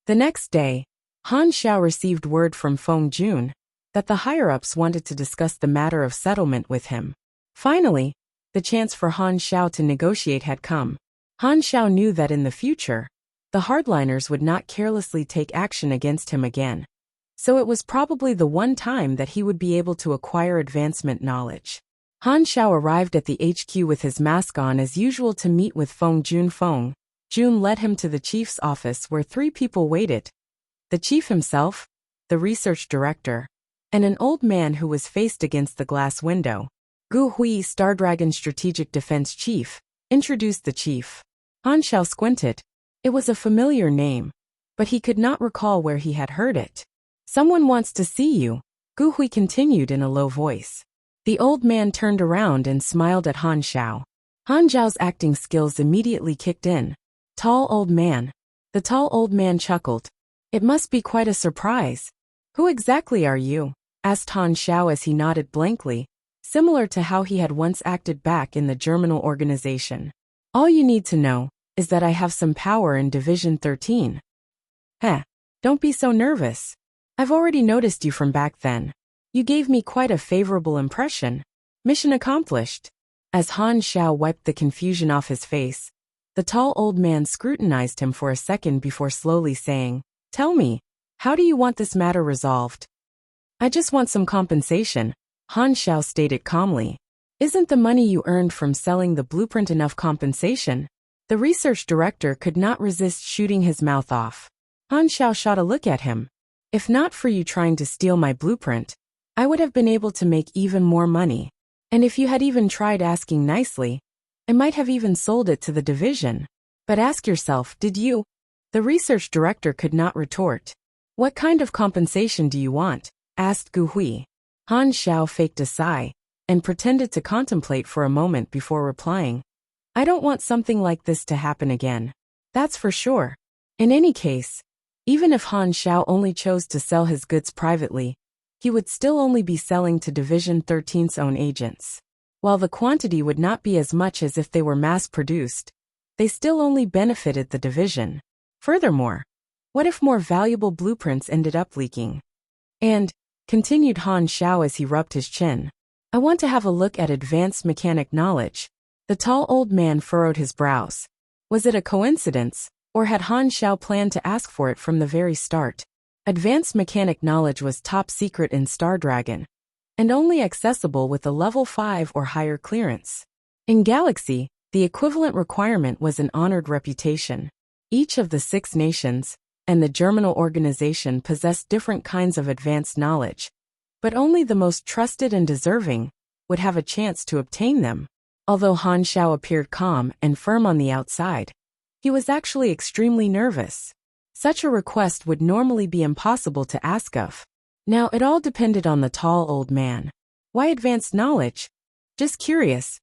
The next day, Han Xiao received word from Feng Jun that the higher-ups wanted to discuss the matter of settlement with him. Finally, the chance for Han Xiao to negotiate had come. Han Xiao knew that in the future, the hardliners would not carelessly take action against him again. So it was probably the one time that he would be able to acquire advancement knowledge. Han Xiao arrived at the HQ with his mask on as usual to meet with Feng Jun. Feng Jun led him to the chief's office where three people waited. The chief himself, the research director, and an old man who was faced against the glass window. Gu Hui, Stardragon Strategic Defense Chief, introduced the chief. Han Xiao squinted. It was a familiar name, but he could not recall where he had heard it. Someone wants to see you, Gu Hui continued in a low voice. The old man turned around and smiled at Han Xiao. Han Xiao's acting skills immediately kicked in. Tall old man. The tall old man chuckled. It must be quite a surprise. Who exactly are you? Asked Han Xiao as he nodded blankly, similar to how he had once acted back in the Germinal organization. All you need to know is that I have some power in Division 13. Don't be so nervous. I've already noticed you from back then. You gave me quite a favorable impression. Mission accomplished. As Han Xiao wiped the confusion off his face, the tall old man scrutinized him for a second before slowly saying, Tell me, how do you want this matter resolved? I just want some compensation, Han Xiao stated calmly. Isn't the money you earned from selling the blueprint enough compensation? The research director could not resist shooting his mouth off. Han Xiao shot a look at him. If not for you trying to steal my blueprint, I would have been able to make even more money. And if you had even tried asking nicely, I might have even sold it to the division. But ask yourself, did you? The research director could not retort. What kind of compensation do you want? Asked Gu Hui. Han Xiao faked a sigh and pretended to contemplate for a moment before replying. I don't want something like this to happen again. That's for sure. In any case, even if Han Xiao only chose to sell his goods privately, he would still only be selling to Division 13's own agents. While the quantity would not be as much as if they were mass-produced, they still only benefited the division. Furthermore, what if more valuable blueprints ended up leaking? And, continued Han Xiao as he rubbed his chin, I want to have a look at advanced mechanic knowledge. The tall old man furrowed his brows. Was it a coincidence, or had Han Xiao planned to ask for it from the very start? Advanced mechanic knowledge was top secret in Star Dragon, and only accessible with a level 5 or higher clearance. In Galaxy, the equivalent requirement was an honored reputation. Each of the 6 nations, and the Germinal organization possessed different kinds of advanced knowledge, but only the most trusted and deserving would have a chance to obtain them. Although Han Xiao appeared calm and firm on the outside, he was actually extremely nervous. Such a request would normally be impossible to ask of. Now it all depended on the tall old man. Why advanced knowledge? Just curious.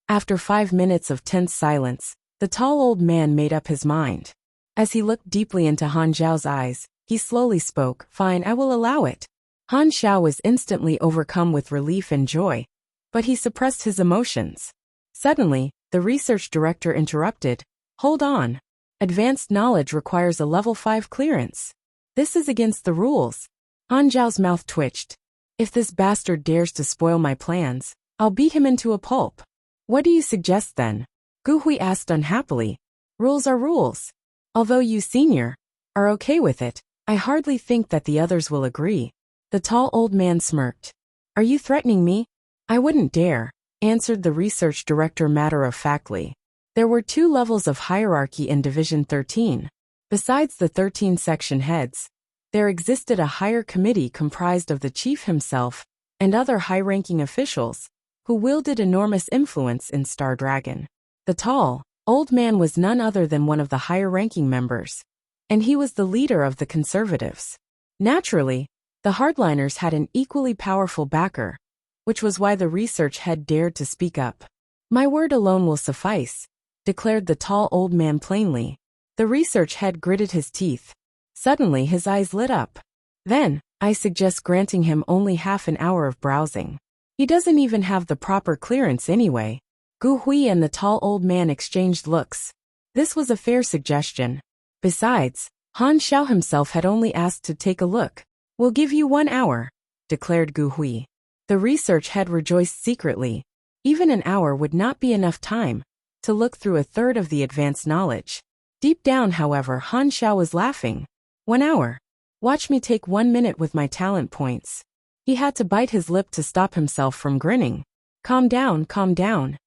After 5 minutes of tense silence, the tall old man made up his mind. As he looked deeply into Han Xiao's eyes, he slowly spoke, Fine, I will allow it. Han Xiao was instantly overcome with relief and joy, but he suppressed his emotions. Suddenly, the research director interrupted, Hold on. Advanced knowledge requires a level 5 clearance. This is against the rules. Han Xiao's mouth twitched. If this bastard dares to spoil my plans, I'll beat him into a pulp. What do you suggest then? Gu Hui asked unhappily. Rules are rules. Although you, senior, are okay with it, I hardly think that the others will agree. The tall old man smirked. Are you threatening me? I wouldn't dare, answered the research director matter-of-factly. There were 2 levels of hierarchy in Division 13. Besides the 13 section heads, there existed a higher committee comprised of the chief himself and other high-ranking officials who wielded enormous influence in Star Dragon. The tall, old man was none other than one of the higher-ranking members, and he was the leader of the conservatives. Naturally, the hardliners had an equally powerful backer, which was why the research head dared to speak up. My word alone will suffice, declared the tall old man plainly. The research head gritted his teeth. Suddenly his eyes lit up. Then, I suggest granting him only half an hour of browsing. He doesn't even have the proper clearance anyway. Gu Hui and the tall old man exchanged looks. This was a fair suggestion. Besides, Han Xiao himself had only asked to take a look. We'll give you 1 hour, declared Gu Hui. The research head rejoiced secretly. Even an hour would not be enough time to look through a third of the advanced knowledge. Deep down, however, Han Xiao was laughing. 1 hour. Watch me take 1 minute with my talent points. He had to bite his lip to stop himself from grinning. Calm down, calm down.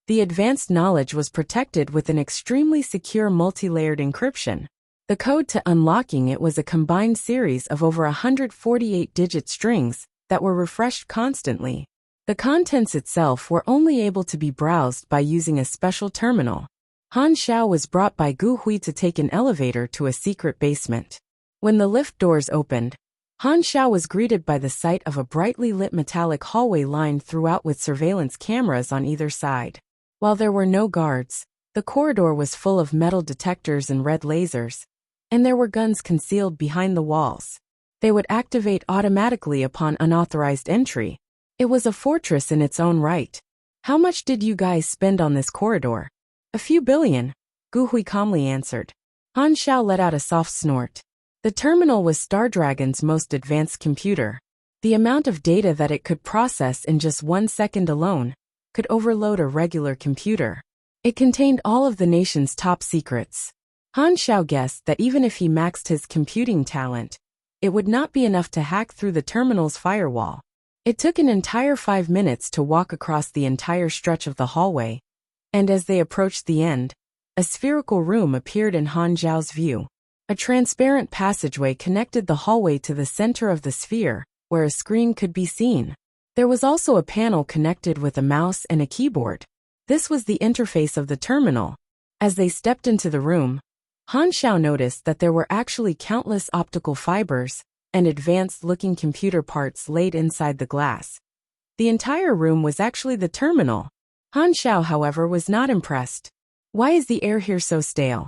The advanced knowledge was protected with an extremely secure multi-layered encryption. The code to unlocking it was a combined series of over 148-digit strings that were refreshed constantly. The contents itself were only able to be browsed by using a special terminal. Han Xiao was brought by Gu Hui to take an elevator to a secret basement. When the lift doors opened, Han Xiao was greeted by the sight of a brightly lit metallic hallway lined throughout with surveillance cameras on either side. While there were no guards, the corridor was full of metal detectors and red lasers, and there were guns concealed behind the walls. They would activate automatically upon unauthorized entry. It was a fortress in its own right. How much did you guys spend on this corridor? A few billion, Gu Hui calmly answered. Han Xiao let out a soft snort. The terminal was Star Dragon's most advanced computer. The amount of data that it could process in just 1 second alone could overload a regular computer. It contained all of the nation's top secrets. Han Xiao guessed that even if he maxed his computing talent, it would not be enough to hack through the terminal's firewall. It took an entire 5 minutes to walk across the entire stretch of the hallway, and as they approached the end, a spherical room appeared in Han Xiao's view. A transparent passageway connected the hallway to the center of the sphere, where a screen could be seen. There was also a panel connected with a mouse and a keyboard. This was the interface of the terminal. As they stepped into the room, Han Xiao noticed that there were actually countless optical fibers and advanced-looking computer parts laid inside the glass. The entire room was actually the terminal. Han Xiao, however, was not impressed. Why is the air here so stale?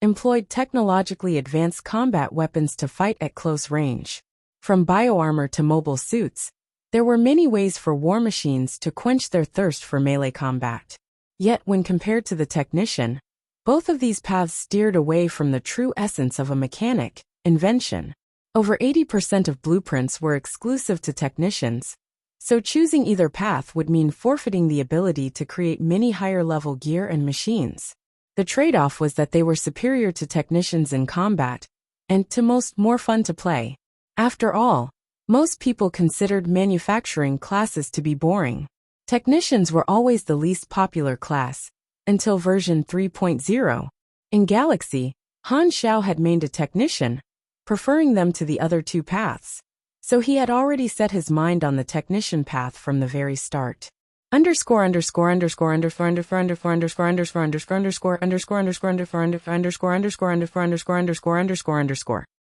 employed technologically advanced combat weapons to fight at close range. From bioarmor to mobile suits, there were many ways for war machines to quench their thirst for melee combat. Yet when compared to the technician, both of these paths steered away from the true essence of a mechanic, invention. Over 80% of blueprints were exclusive to technicians, so choosing either path would mean forfeiting the ability to create many higher-level gear and machines. The trade-off was that they were superior to technicians in combat, and to most more fun to play. After all, most people considered manufacturing classes to be boring. Technicians were always the least popular class, until version 3.0. In Galaxy, Han Xiao had made a technician, preferring them to the other two paths. So he had already set his mind on the technician path from the very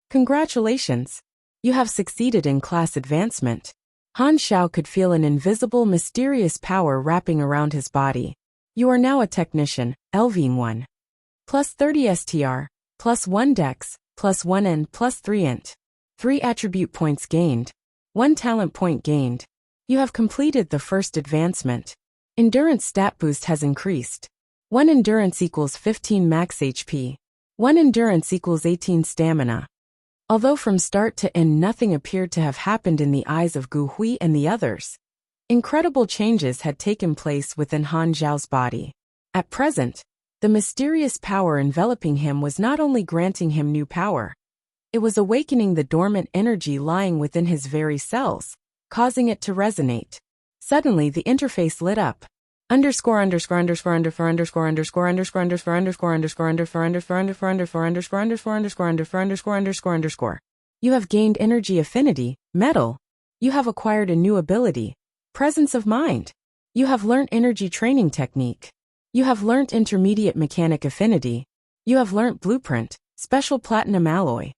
Congratulations! You have succeeded in class advancement. Han Xiao could feel an invisible, mysterious power wrapping around his body. You are now a technician, LV1. Plus 30 STR, plus 1 Dex, plus 1 N, plus 3 Int. 3 attribute points gained. 1 talent point gained. You have completed the first advancement. Endurance stat boost has increased. 1 endurance equals 15 max HP. 1 endurance equals 18 stamina. Although from start to end nothing appeared to have happened in the eyes of Gu Hui and the others, incredible changes had taken place within Han Xiao's body. At present, the mysterious power enveloping him was not only granting him new power, it was awakening the dormant energy lying within his very cells, causing it to resonate. Suddenly the interface lit up. You have gained energy affinity, metal. You have acquired a new ability, presence of mind. You have learnt energy training technique. You have learnt intermediate mechanic affinity. You have learnt blueprint, special platinum alloy.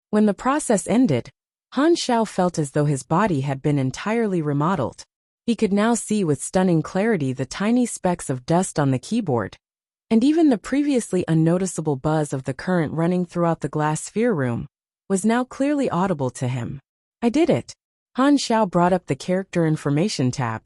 When the process ended, Han Xiao felt as though his body had been entirely remodeled. He could now see with stunning clarity the tiny specks of dust on the keyboard, and even the previously unnoticeable buzz of the current running throughout the glass sphere room was now clearly audible to him. I did it. Han Xiao brought up the character information tab.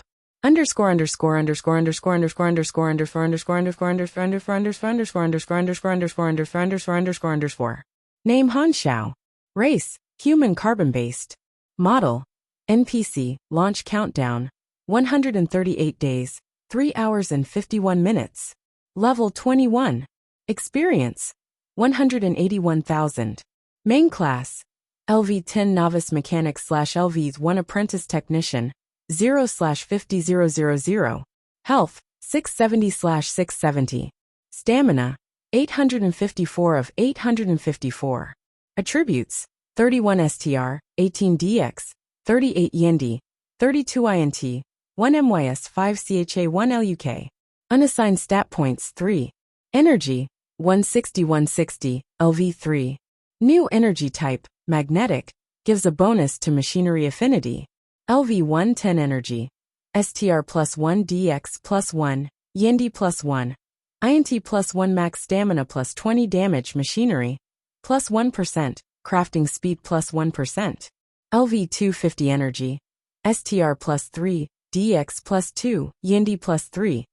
Name Han Xiao. Race, human carbon-based. Model, NPC, launch countdown, 138 days, 3 hours and 51 minutes. Level 21. Experience, 181,000. Main class, LV10 Novice Mechanic / LV1 Apprentice Technician, 0/50000. Health, 670/670. Stamina, 854 of 854. Attributes, 31 STR, 18 DX, 38 YND, 32 INT, 1 MYS 5 CHA 1 LUK. Unassigned stat points 3. Energy, 160/160, LV3. New energy type, magnetic, gives a bonus to machinery affinity. LV1 10 energy. STR plus 1 DX plus 1, YND plus 1. INT plus 1 max stamina plus 20 damage machinery, plus 1%, crafting speed plus 1%. LV2 50 energy. STR plus 3, DX plus 2, YND plus 3.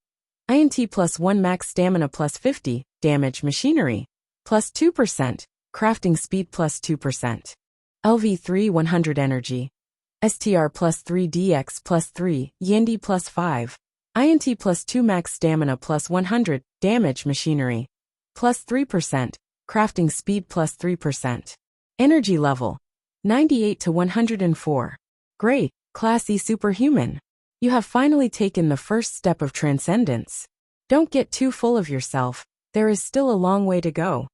INT plus 1 max stamina plus 50, damage machinery, plus 2%, crafting speed plus 2%. LV3 100 energy. STR plus 3 DX plus 3, YND plus 5. INT plus 2 max stamina plus 100, damage machinery, plus 3%, crafting speed plus 3%. Energy level, 98 to 104. Great, Class E Superhuman. You have finally taken the first step of transcendence. Don't get too full of yourself, there is still a long way to go.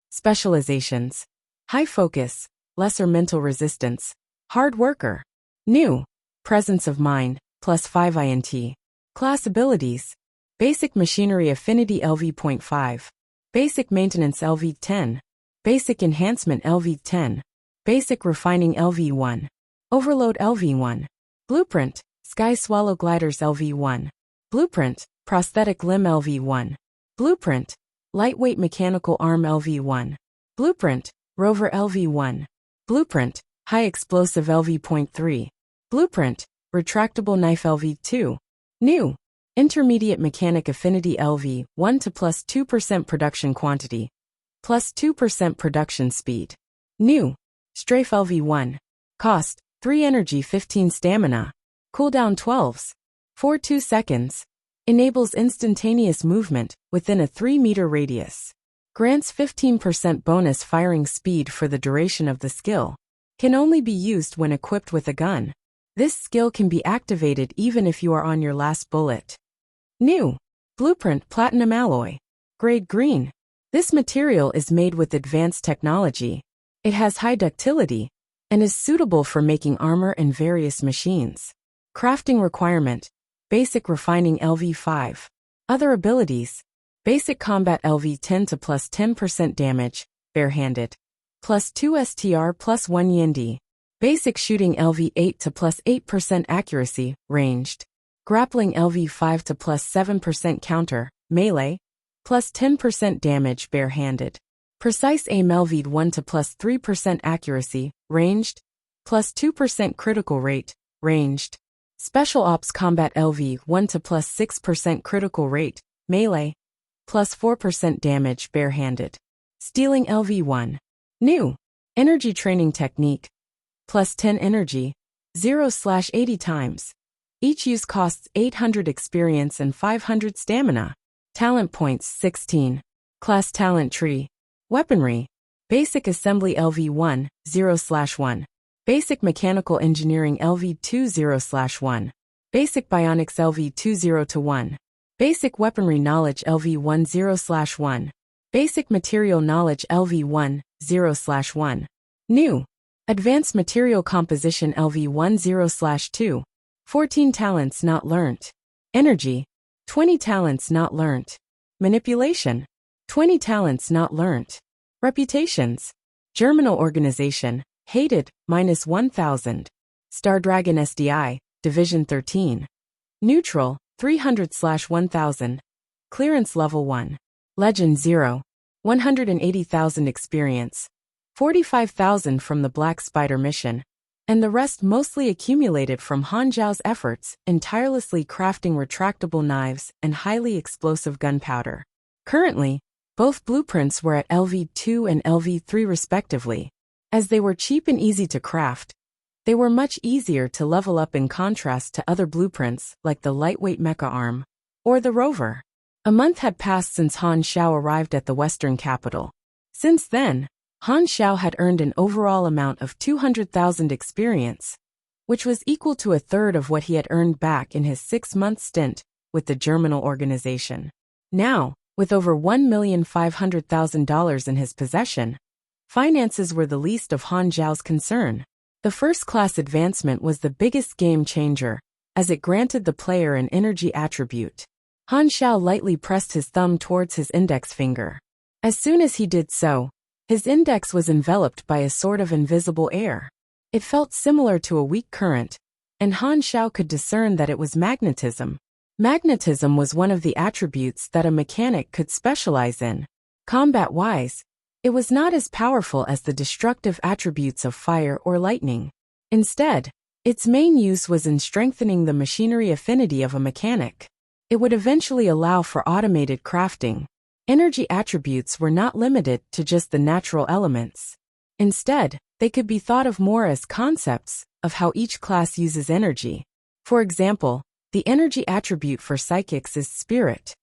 Specializations. High focus, lesser mental resistance, hard worker. New, presence of mind, plus 5 INT. Class abilities. Basic machinery affinity LV.5. Basic maintenance LV10. Basic enhancement LV10. Basic refining LV1. Overload LV1. Blueprint, Sky Swallow Gliders LV1. Blueprint, prosthetic limb LV1. Blueprint, Lightweight mechanical arm LV1. Blueprint, rover LV1. Blueprint, high explosive LV.3. Blueprint, retractable knife LV2. New, intermediate mechanic affinity LV1 to plus 2% production quantity, plus 2% production speed. New, strafe LV1. Cost, 3 energy 15 stamina. Cooldown 12s. 4-2 seconds. Enables instantaneous movement within a 3-meter radius. Grants 15% bonus firing speed for the duration of the skill. Can only be used when equipped with a gun. This skill can be activated even if you are on your last bullet. New, Blueprint Platinum Alloy. Grade Green. This material is made with advanced technology. It has high ductility and is suitable for making armor and various machines. Crafting requirement, basic refining LV5. Other abilities, basic combat LV10 to plus 10% damage, barehanded. Plus 2 STR plus 1 Yendi. Basic shooting LV8 to plus 8% accuracy, ranged. Grappling LV5 to plus 7% counter, melee. Plus 10% damage, barehanded. Precise aim LV1 to plus 3% accuracy, ranged. Plus 2% critical rate, ranged. Special Ops Combat LV1 to plus 6% critical rate, melee. Plus 4% damage, barehanded. Stealing LV1. New, energy training technique. Plus 10 energy, 0/80 times. Each use costs 800 experience and 500 stamina. Talent points 16. Class talent tree. Weaponry. Basic assembly LV1, 0/1. Basic mechanical engineering LV2, 0/1. Basic bionics LV2, 0-1. Basic weaponry knowledge LV1, 0/1. Basic material knowledge LV1, 0/1. New, advanced material composition LV1, 0/2. 14 talents not learnt. Energy, 20 talents not learnt. Manipulation, 20 talents not learnt. Reputations, Germinal organization, hated, -1000. Star Dragon SDI, Division 13. Neutral, 300/1000. Clearance level 1. Legend 0. 180,000 experience. 45,000 from the Black Spider mission. And the rest mostly accumulated from Han Zhao's efforts in tirelessly crafting retractable knives and highly explosive gunpowder. Currently, both blueprints were at LV2 and LV3 respectively. As they were cheap and easy to craft, they were much easier to level up in contrast to other blueprints like the lightweight mecha arm or the rover. A month had passed since Han Xiao arrived at the western capital. Since then, Han Xiao had earned an overall amount of 200,000 experience, which was equal to a third of what he had earned back in his 6-month stint with the Germinal organization. Now, with over $1,500,000 in his possession, finances were the least of Han Zhao's concern. The first-class advancement was the biggest game changer, as it granted the player an energy attribute. Han Xiao lightly pressed his thumb towards his index finger. As soon as he did so, his index was enveloped by a sort of invisible air. It felt similar to a weak current, and Han Xiao could discern that it was magnetism. Magnetism was one of the attributes that a mechanic could specialize in. Combat-wise, it was not as powerful as the destructive attributes of fire or lightning. Instead, its main use was in strengthening the machinery affinity of a mechanic. It would eventually allow for automated crafting. Energy attributes were not limited to just the natural elements. Instead, they could be thought of more as concepts of how each class uses energy. For example, the energy attribute for psychics is spirit.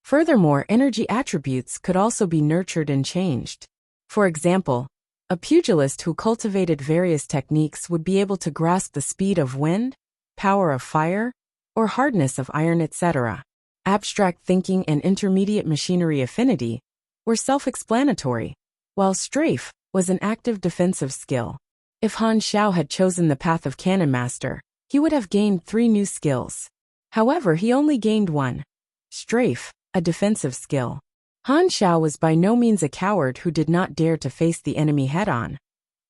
Furthermore, energy attributes could also be nurtured and changed. For example, a pugilist who cultivated various techniques would be able to grasp the speed of wind, power of fire, or hardness of iron, etc. Abstract thinking and intermediate machinery affinity were self-explanatory, while strafe was an active defensive skill. If Han Xiao had chosen the path of Cannon Master, he would have gained 3 new skills. However, he only gained 1. Strafe, a defensive skill. Han Xiao was by no means a coward who did not dare to face the enemy head-on.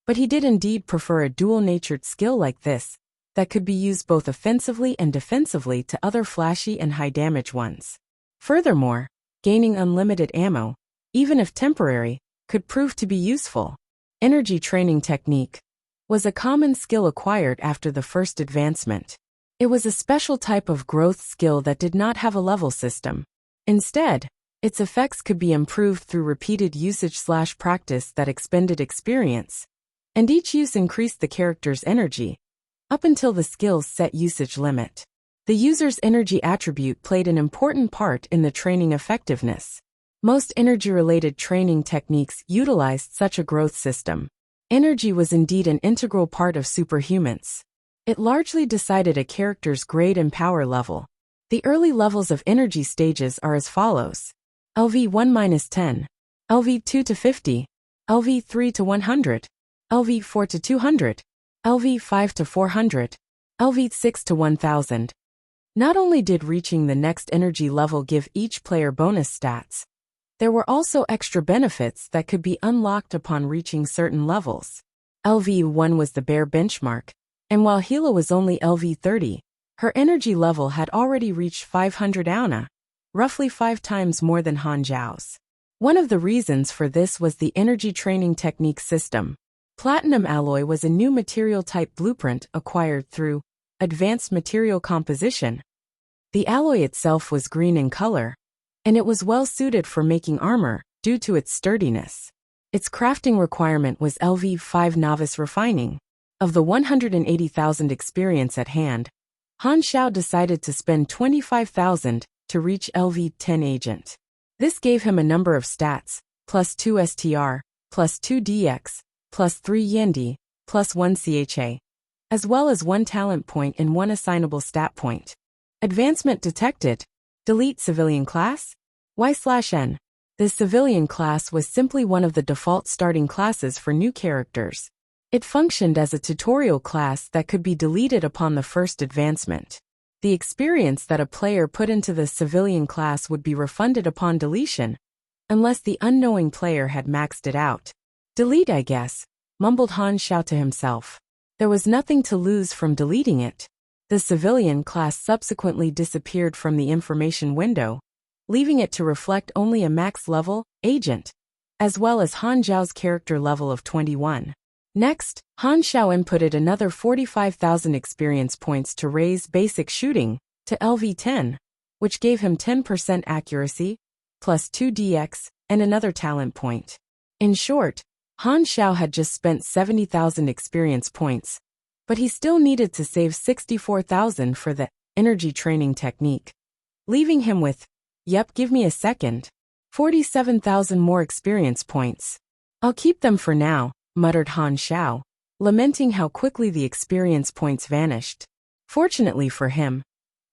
But he did indeed prefer a dual-natured skill like this, that could be used both offensively and defensively to other flashy and high-damage ones. Furthermore, gaining unlimited ammo even if temporary, could prove to be useful. Energy training technique was a common skill acquired after the first advancement. It was a special type of growth skill that did not have a level system. Instead, its effects could be improved through repeated usage/practice that expended experience, and each use increased the character's energy, up until the skill's set usage limit. The user's energy attribute played an important part in the training effectiveness. Most energy-related training techniques utilized such a growth system. Energy was indeed an integral part of superhumans. It largely decided a character's grade and power level. The early levels of energy stages are as follows: LV1-10, LV2 to 50, LV3 to 100, LV4 to 200, LV5 to 400, LV6 to 1000. Not only did reaching the next energy level give each player bonus stats, there were also extra benefits that could be unlocked upon reaching certain levels. LV1 was the bare benchmark, and while Hila was only LV30, her energy level had already reached 500 auna, roughly 5 times more than Han Zhao's. One of the reasons for this was the energy training technique system. Platinum alloy was a new material type blueprint acquired through advanced material composition. The alloy itself was green in color, and it was well suited for making armor due to its sturdiness. Its crafting requirement was LV5 novice refining. Of the 180,000 experience at hand, Han Xiao decided to spend 25,000 to reach LV10 agent. This gave him a number of stats, plus 2 STR, plus 2 DX, plus 3 Yendi, plus 1 CHA, as well as 1 talent point and 1 assignable stat point. Advancement detected. Delete civilian class? Y/N. The civilian class was simply one of the default starting classes for new characters. It functioned as a tutorial class that could be deleted upon the first advancement. The experience that a player put into the civilian class would be refunded upon deletion, unless the unknowing player had maxed it out. Delete, I guess, mumbled Han Xiao to himself. There was nothing to lose from deleting it. The civilian class subsequently disappeared from the information window, leaving it to reflect only a max level, agent, as well as Han Zhao's character level of 21. Next, Han Xiao inputted another 45,000 experience points to raise basic shooting to LV10, which gave him 10% accuracy, plus 2 DX, and another talent point. In short, Han Xiao had just spent 70,000 experience points, but he still needed to save 64,000 for the energy training technique, leaving him with, yep, give me a second, 47,000 more experience points. I'll keep them for now, muttered Han Xiao, lamenting how quickly the experience points vanished. Fortunately for him,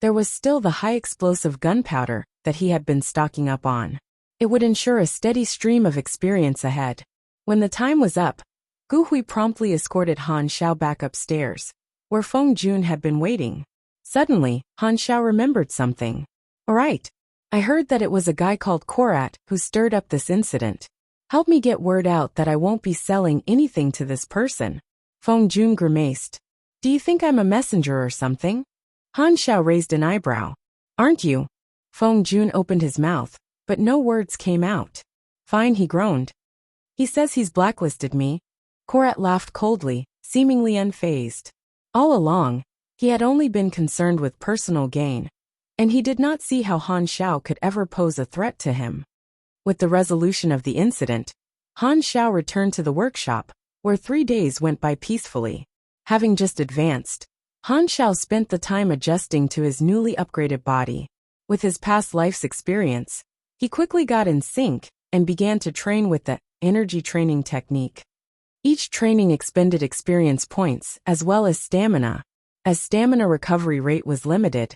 there was still the high explosive gunpowder that he had been stocking up on. It would ensure a steady stream of experience ahead. When the time was up, Gu Hui promptly escorted Han Xiao back upstairs, where Feng Jun had been waiting. Suddenly, Han Xiao remembered something. Alright, I heard that it was a guy called Korat who stirred up this incident. Help me get word out that I won't be selling anything to this person. Feng Jun grimaced. Do you think I'm a messenger or something? Han Xiao raised an eyebrow. Aren't you? Feng Jun opened his mouth, but no words came out. Fine, he groaned. He says he's blacklisted me. Korat laughed coldly, seemingly unfazed. All along, he had only been concerned with personal gain, and he did not see how Han Xiao could ever pose a threat to him. With the resolution of the incident, Han Xiao returned to the workshop, where 3 days went by peacefully. Having just advanced, Han Xiao spent the time adjusting to his newly upgraded body. With his past life's experience, he quickly got in sync and began to train with the energy training technique. Each training expended experience points as well as stamina, as stamina recovery rate was limited,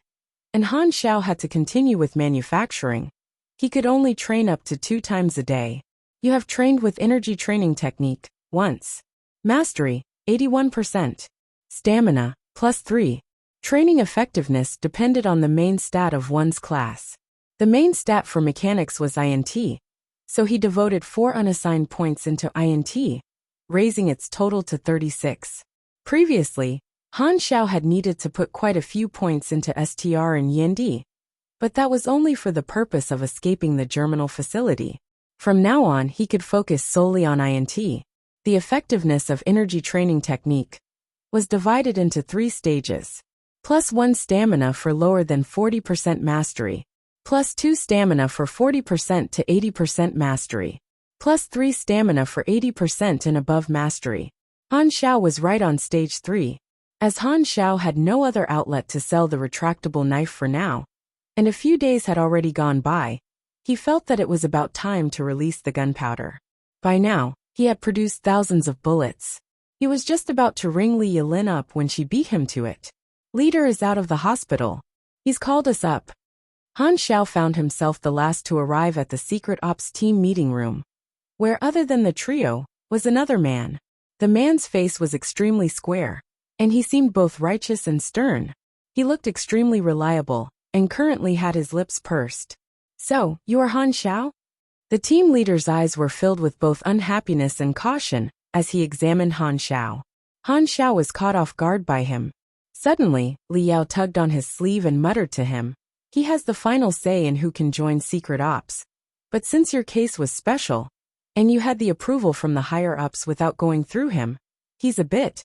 and Han Xiao had to continue with manufacturing. He could only train up to 2 times a day. You have trained with energy training technique once. Mastery, 81%. Stamina, +3. Training effectiveness depended on the main stat of one's class. The main stat for mechanics was INT, so he devoted 4 unassigned points into INT, raising its total to 36. Previously, Han Xiao had needed to put quite a few points into STR and Yendi, but that was only for the purpose of escaping the germinal facility. From now on, he could focus solely on INT. The effectiveness of energy training technique was divided into 3 stages. +1 stamina for lower than 40% mastery. +2 stamina for 40% to 80% mastery. +3 stamina for 80% and above mastery. Han Xiao was right on stage 3. As Han Xiao had no other outlet to sell the retractable knife for now, and a few days had already gone by, he felt that it was about time to release the gunpowder. By now, he had produced thousands of bullets. He was just about to ring Li Yilin up when she beat him to it. "Leader is out of the hospital. He's called us up." Han Xiao found himself the last to arrive at the secret ops team meeting room, where other than the trio, was another man. The man's face was extremely square, and he seemed both righteous and stern. He looked extremely reliable, and currently had his lips pursed. "So, you are Han Xiao?" The team leader's eyes were filled with both unhappiness and caution as he examined Han Xiao. Han Xiao was caught off guard by him. Suddenly, Li Yao tugged on his sleeve and muttered to him, "He has the final say in who can join secret ops. But since your case was special, and you had the approval from the higher-ups without going through him, he's a bit,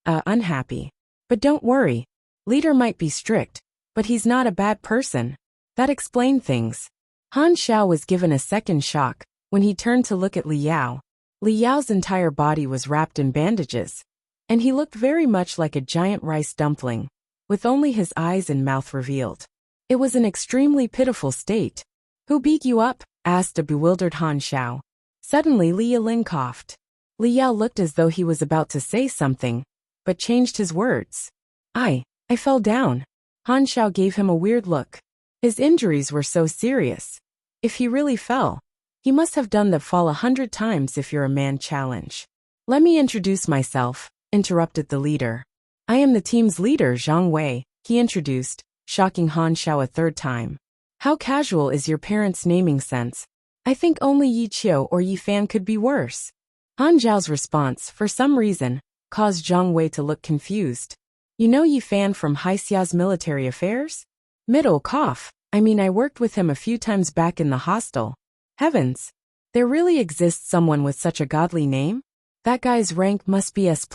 unhappy. But don't worry. Leader might be strict, but he's not a bad person." That explained things. Han Xiao was given a second shock when he turned to look at Li Yao. Li Yao's entire body was wrapped in bandages, and he looked very much like a giant rice dumpling, with only his eyes and mouth revealed. It was an extremely pitiful state. "Who beat you up?" asked a bewildered Han Xiao. Suddenly Li Yilin coughed. Li Yao looked as though he was about to say something, but changed his words. I fell down." Han Xiao gave him a weird look. His injuries were so serious. If he really fell, he must have done that fall 100 times if you're a man challenge. "Let me introduce myself," interrupted the leader. "I am the team's leader, Zhang Wei," he introduced, shocking Han Xiao a 3rd time. "How casual is your parents' naming sense? I think only Yi Qiu or Yi Fan could be worse." Han Zhao's response, for some reason, caused Zhang Wei to look confused. "You know Yi Fan from Xiao's military affairs?" Middle cough. "I mean, I worked with him a few times back in the hostel." Heavens! There really exists someone with such a godly name? That guy's rank must be S+.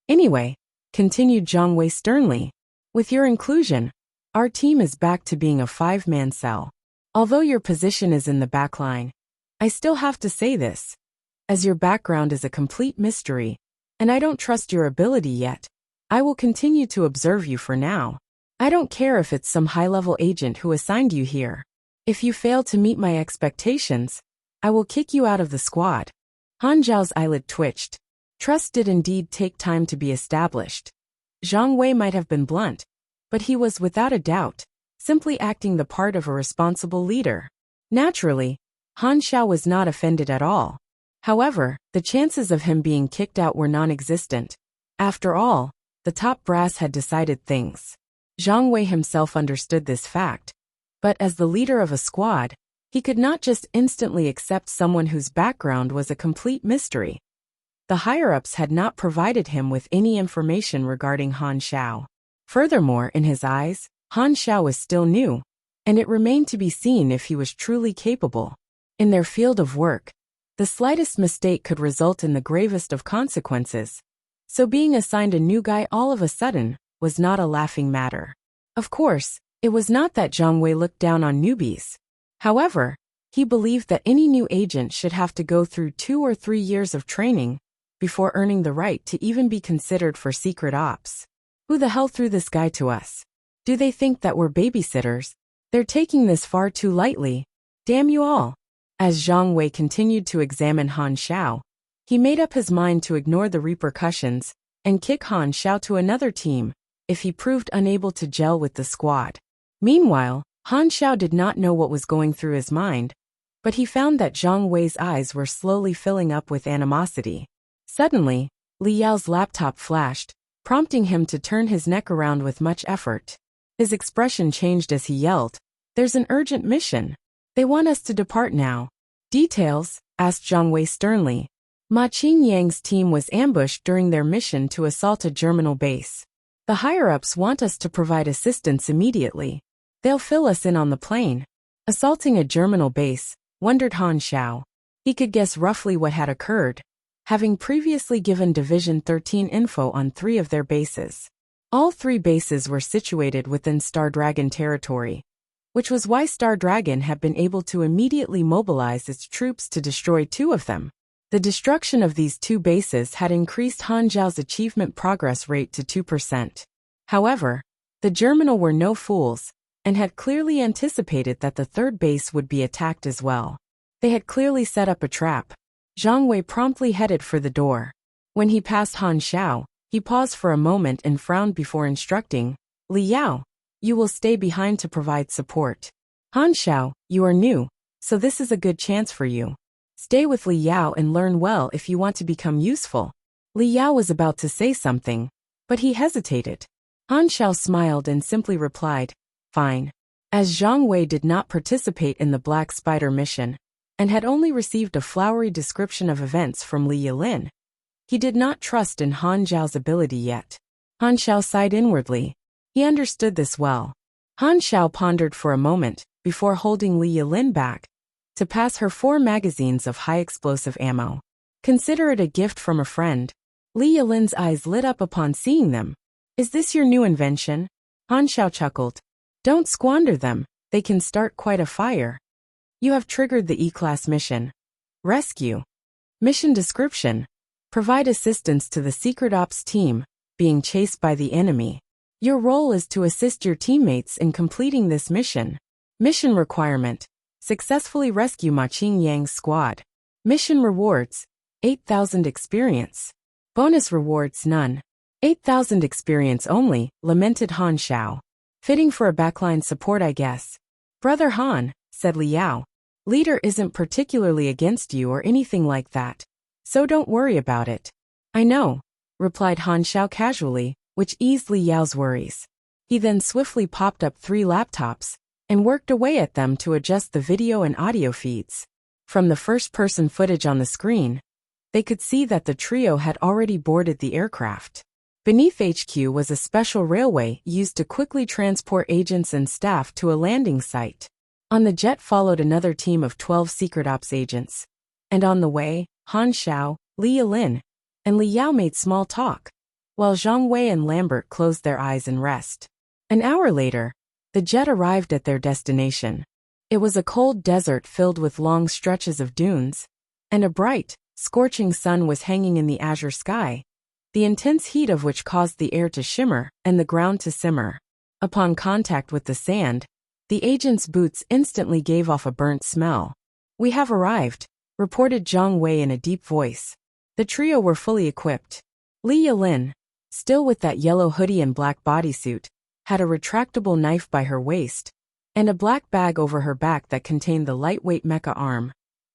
Anyway, continued Zhang Wei sternly, with your inclusion, our team is back to being a 5-man cell. Although your position is in the back line, I still have to say this. As your background is a complete mystery, and I don't trust your ability yet, I will continue to observe you for now. I don't care if it's some high-level agent who assigned you here. If you fail to meet my expectations, I will kick you out of the squad." Han Zhao's eyelid twitched. Trust did indeed take time to be established. Zhang Wei might have been blunt, but he was without a doubt simply acting the part of a responsible leader. Naturally, Han Xiao was not offended at all. However, the chances of him being kicked out were non-existent. After all, the top brass had decided things. Zhang Wei himself understood this fact, but as the leader of a squad, he could not just instantly accept someone whose background was a complete mystery. The higher-ups had not provided him with any information regarding Han Xiao. Furthermore, in his eyes, Han Xiao was still new, and it remained to be seen if he was truly capable. In their field of work, the slightest mistake could result in the gravest of consequences, so being assigned a new guy all of a sudden was not a laughing matter. Of course, it was not that Zhang Wei looked down on newbies. However, he believed that any new agent should have to go through 2 or 3 years of training before earning the right to even be considered for secret ops. Who the hell threw this guy to us? Do they think that we're babysitters? They're taking this far too lightly. Damn you all. As Zhang Wei continued to examine Han Xiao, he made up his mind to ignore the repercussions and kick Han Xiao to another team if he proved unable to gel with the squad. Meanwhile, Han Xiao did not know what was going through his mind, but he found that Zhang Wei's eyes were slowly filling up with animosity. Suddenly, Li Yao's laptop flashed, prompting him to turn his neck around with much effort. His expression changed as he yelled, "There's an urgent mission. They want us to depart now." "Details?" asked Zhang Wei sternly. Ma Qingyang's team was ambushed during their mission to assault a Germinal base. The higher-ups want us to provide assistance immediately. They'll fill us in on the plane. Assaulting a Germinal base wondered Han Xiao. He could guess roughly what had occurred, having previously given Division 13 info on 3 of their bases. All 3 bases were situated within Star Dragon territory, which was why Star Dragon had been able to immediately mobilize its troops to destroy 2 of them. The destruction of these 2 bases had increased Han Xiao's achievement progress rate to 2%. However, the Germinal were no fools, and had clearly anticipated that the 3rd base would be attacked as well. They had clearly set up a trap. Zhang Wei promptly headed for the door. When he passed Han Xiao, he paused for a moment and frowned before instructing, "Li Yao, you will stay behind to provide support. Han Xiao, you are new, so this is a good chance for you. Stay with Li Yao and learn well if you want to become useful." Li Yao was about to say something, but he hesitated. Han Xiao smiled and simply replied, "Fine." As Zhang Wei did not participate in the Black Spider mission, and had only received a flowery description of events from Li Yilin, he did not trust in Han Xiao's ability yet. Han Xiao sighed inwardly. He understood this well. Han Xiao pondered for a moment, before holding Li Yilin back, to pass her 4 magazines of high-explosive ammo. "Consider it a gift from a friend." Li Yilin's eyes lit up upon seeing them. "Is this your new invention?" Han Xiao chuckled. "Don't squander them, they can start quite a fire." You have triggered the E-Class mission. Rescue. Mission description. Provide assistance to the Secret Ops team, being chased by the enemy. Your role is to assist your teammates in completing this mission. Mission requirement. Successfully rescue Ma Qingyang's squad. Mission rewards. 8,000 experience. Bonus rewards none. 8,000 experience only, lamented Han Xiao. Fitting for a backline support, I guess. Brother Han, said Li Yao. Leader isn't particularly against you or anything like that, so don't worry about it. I know, replied Han Xiao casually, which eased Li Yao's worries. He then swiftly popped up 3 laptops, and worked away at them to adjust the video and audio feeds. From the first-person footage on the screen, they could see that the trio had already boarded the aircraft. Beneath HQ was a special railway used to quickly transport agents and staff to a landing site. On the jet followed another team of 12 Secret Ops agents. And on the way, Han Xiao, Li Yilin, and Li Yao made small talk, while Zhang Wei and Lambert closed their eyes in rest. An hour later, the jet arrived at their destination. It was a cold desert filled with long stretches of dunes, and a bright, scorching sun was hanging in the azure sky, the intense heat of which caused the air to shimmer and the ground to simmer. Upon contact with the sand, the agent's boots instantly gave off a burnt smell. We have arrived, reported Zhang Wei in a deep voice. The trio were fully equipped. Li Yilin, still with that yellow hoodie and black bodysuit, had a retractable knife by her waist, and a black bag over her back that contained the lightweight mecha arm.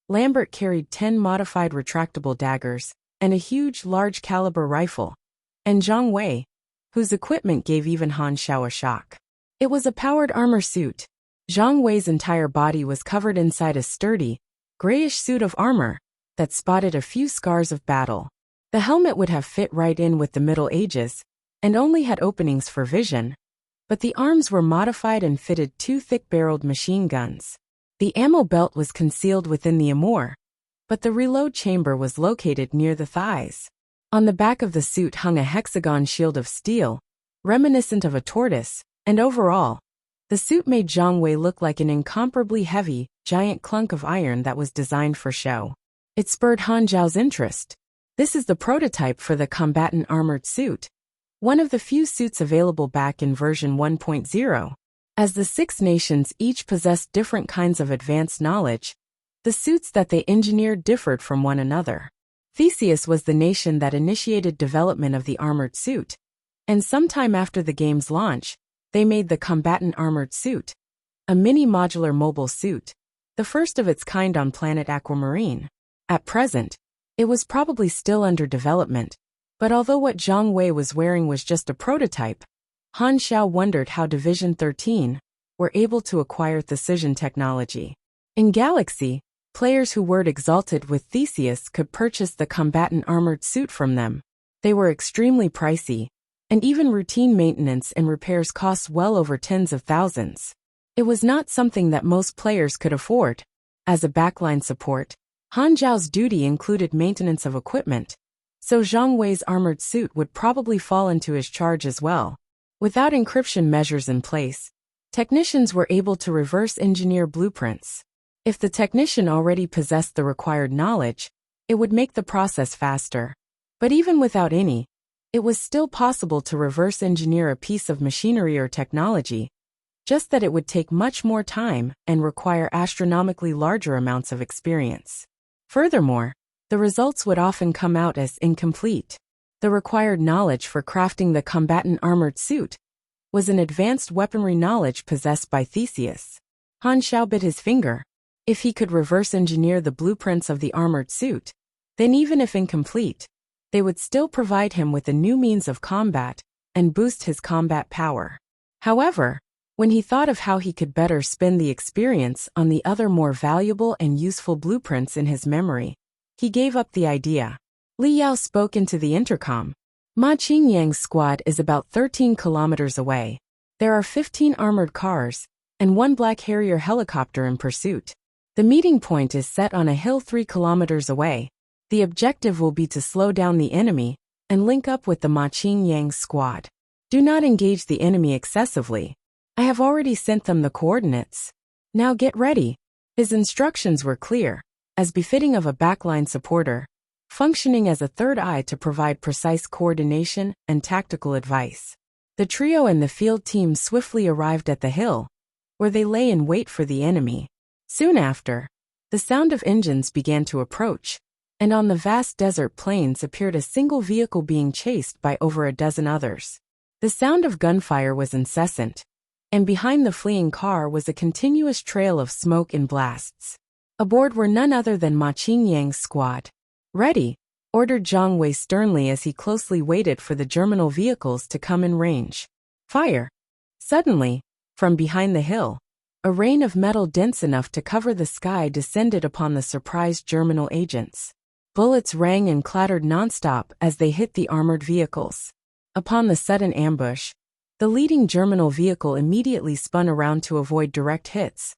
Lambert carried 10 modified retractable daggers, and a huge large-caliber rifle. And Zhang Wei, whose equipment gave even Han Xiao a shock. It was a powered armor suit. Zhang Wei's entire body was covered inside a sturdy, grayish suit of armor that spotted a few scars of battle. The helmet would have fit right in with the Middle Ages, and only had openings for vision, but the arms were modified and fitted 2 thick-barreled machine guns. The ammo belt was concealed within the armor, but the reload chamber was located near the thighs. On the back of the suit hung a hexagon shield of steel, reminiscent of a tortoise, and overall, the suit made Zhang Wei look like an incomparably heavy, giant clunk of iron that was designed for show. It spurred Han Zhao's interest. This is the prototype for the combatant armored suit, one of the few suits available back in version 1.0. As the 6 nations each possessed different kinds of advanced knowledge, the suits that they engineered differed from one another. Theseus was the nation that initiated development of the armored suit, and sometime after the game's launch, they made the combatant armored suit, a mini-modular mobile suit, the first of its kind on planet Aquamarine. At present, it was probably still under development, but although what Zhang Wei was wearing was just a prototype, Han Xiao wondered how Division 13 were able to acquire Theseus technology. In Galaxy, players who were exalted with Theseus could purchase the combatant armored suit from them. They were extremely pricey, and even routine maintenance and repairs cost well over tens of thousands. It was not something that most players could afford. As a backline support, Han Zhao's duty included maintenance of equipment, so Zhang Wei's armored suit would probably fall into his charge as well. Without encryption measures in place, technicians were able to reverse engineer blueprints. If the technician already possessed the required knowledge, it would make the process faster. But even without any, it was still possible to reverse engineer a piece of machinery or technology, just that it would take much more time and require astronomically larger amounts of experience. Furthermore, the results would often come out as incomplete. The required knowledge for crafting the combatant armored suit was an advanced weaponry knowledge possessed by Theseus. Han Xiao bit his finger. If he could reverse engineer the blueprints of the armored suit, then even if incomplete, they would still provide him with a new means of combat and boost his combat power. However, when he thought of how he could better spend the experience on the other more valuable and useful blueprints in his memory, he gave up the idea. Li Yao spoke into the intercom. Ma Qingyang's squad is about 13 kilometers away. There are 15 armored cars and 1 Black Harrier helicopter in pursuit. The meeting point is set on a hill 3 kilometers away. The objective will be to slow down the enemy and link up with the Ma Qingyang's squad. Do not engage the enemy excessively. I have already sent them the coordinates. Now get ready. His instructions were clear, as befitting of a backline supporter, functioning as a third eye to provide precise coordination and tactical advice. The trio and the field team swiftly arrived at the hill, where they lay in wait for the enemy. Soon after, the sound of engines began to approach, and on the vast desert plains appeared a single vehicle being chased by over a dozen others. The sound of gunfire was incessant, and behind the fleeing car was a continuous trail of smoke and blasts. Aboard were none other than Ma Qingyang's squad. "Ready," ordered Zhang Wei sternly as he closely waited for the germinal vehicles to come in range. "Fire!" Suddenly, from behind the hill, a rain of metal dense enough to cover the sky descended upon the surprised germinal agents. Bullets rang and clattered nonstop as they hit the armored vehicles. Upon the sudden ambush, the leading germinal vehicle immediately spun around to avoid direct hits,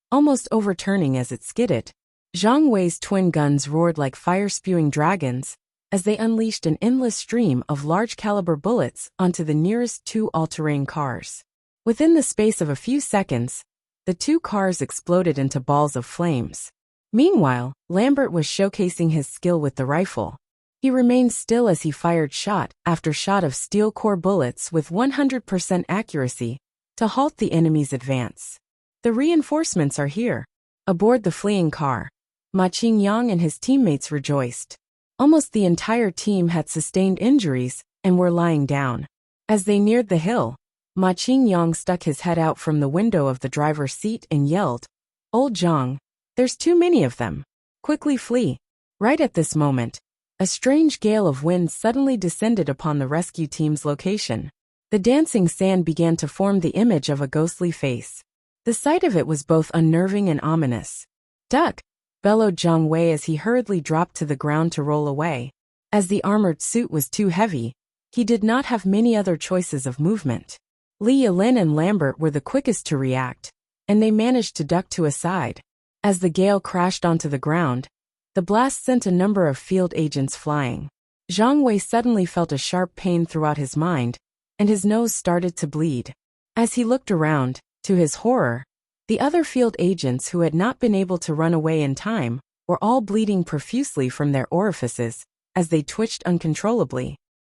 almost overturning as it skidded. Zhang Wei's twin guns roared like fire-spewing dragons as they unleashed an endless stream of large-caliber bullets onto the nearest 2 all-terrain cars. Within the space of a few seconds, the 2 cars exploded into balls of flames. Meanwhile, Lambert was showcasing his skill with the rifle. He remained still as he fired shot after shot of steel core bullets with 100% accuracy to halt the enemy's advance. The reinforcements are here. Aboard the fleeing car, Ma Qingyang and his teammates rejoiced. Almost the entire team had sustained injuries and were lying down. As they neared the hill, Ma Qingyang stuck his head out from the window of the driver's seat and yelled, "Old Zhang, there's too many of them. Quickly flee." Right at this moment, a strange gale of wind suddenly descended upon the rescue team's location. The dancing sand began to form the image of a ghostly face. The sight of it was both unnerving and ominous. "Duck!" bellowed Zhang Wei as he hurriedly dropped to the ground to roll away. As the armored suit was too heavy, he did not have many other choices of movement. Li Yilin and Lambert were the quickest to react, and they managed to duck to a side. As the gale crashed onto the ground, the blast sent a number of field agents flying. Zhang Wei suddenly felt a sharp pain throughout his mind, and his nose started to bleed. As he looked around, to his horror, the other field agents who had not been able to run away in time were all bleeding profusely from their orifices as they twitched uncontrollably.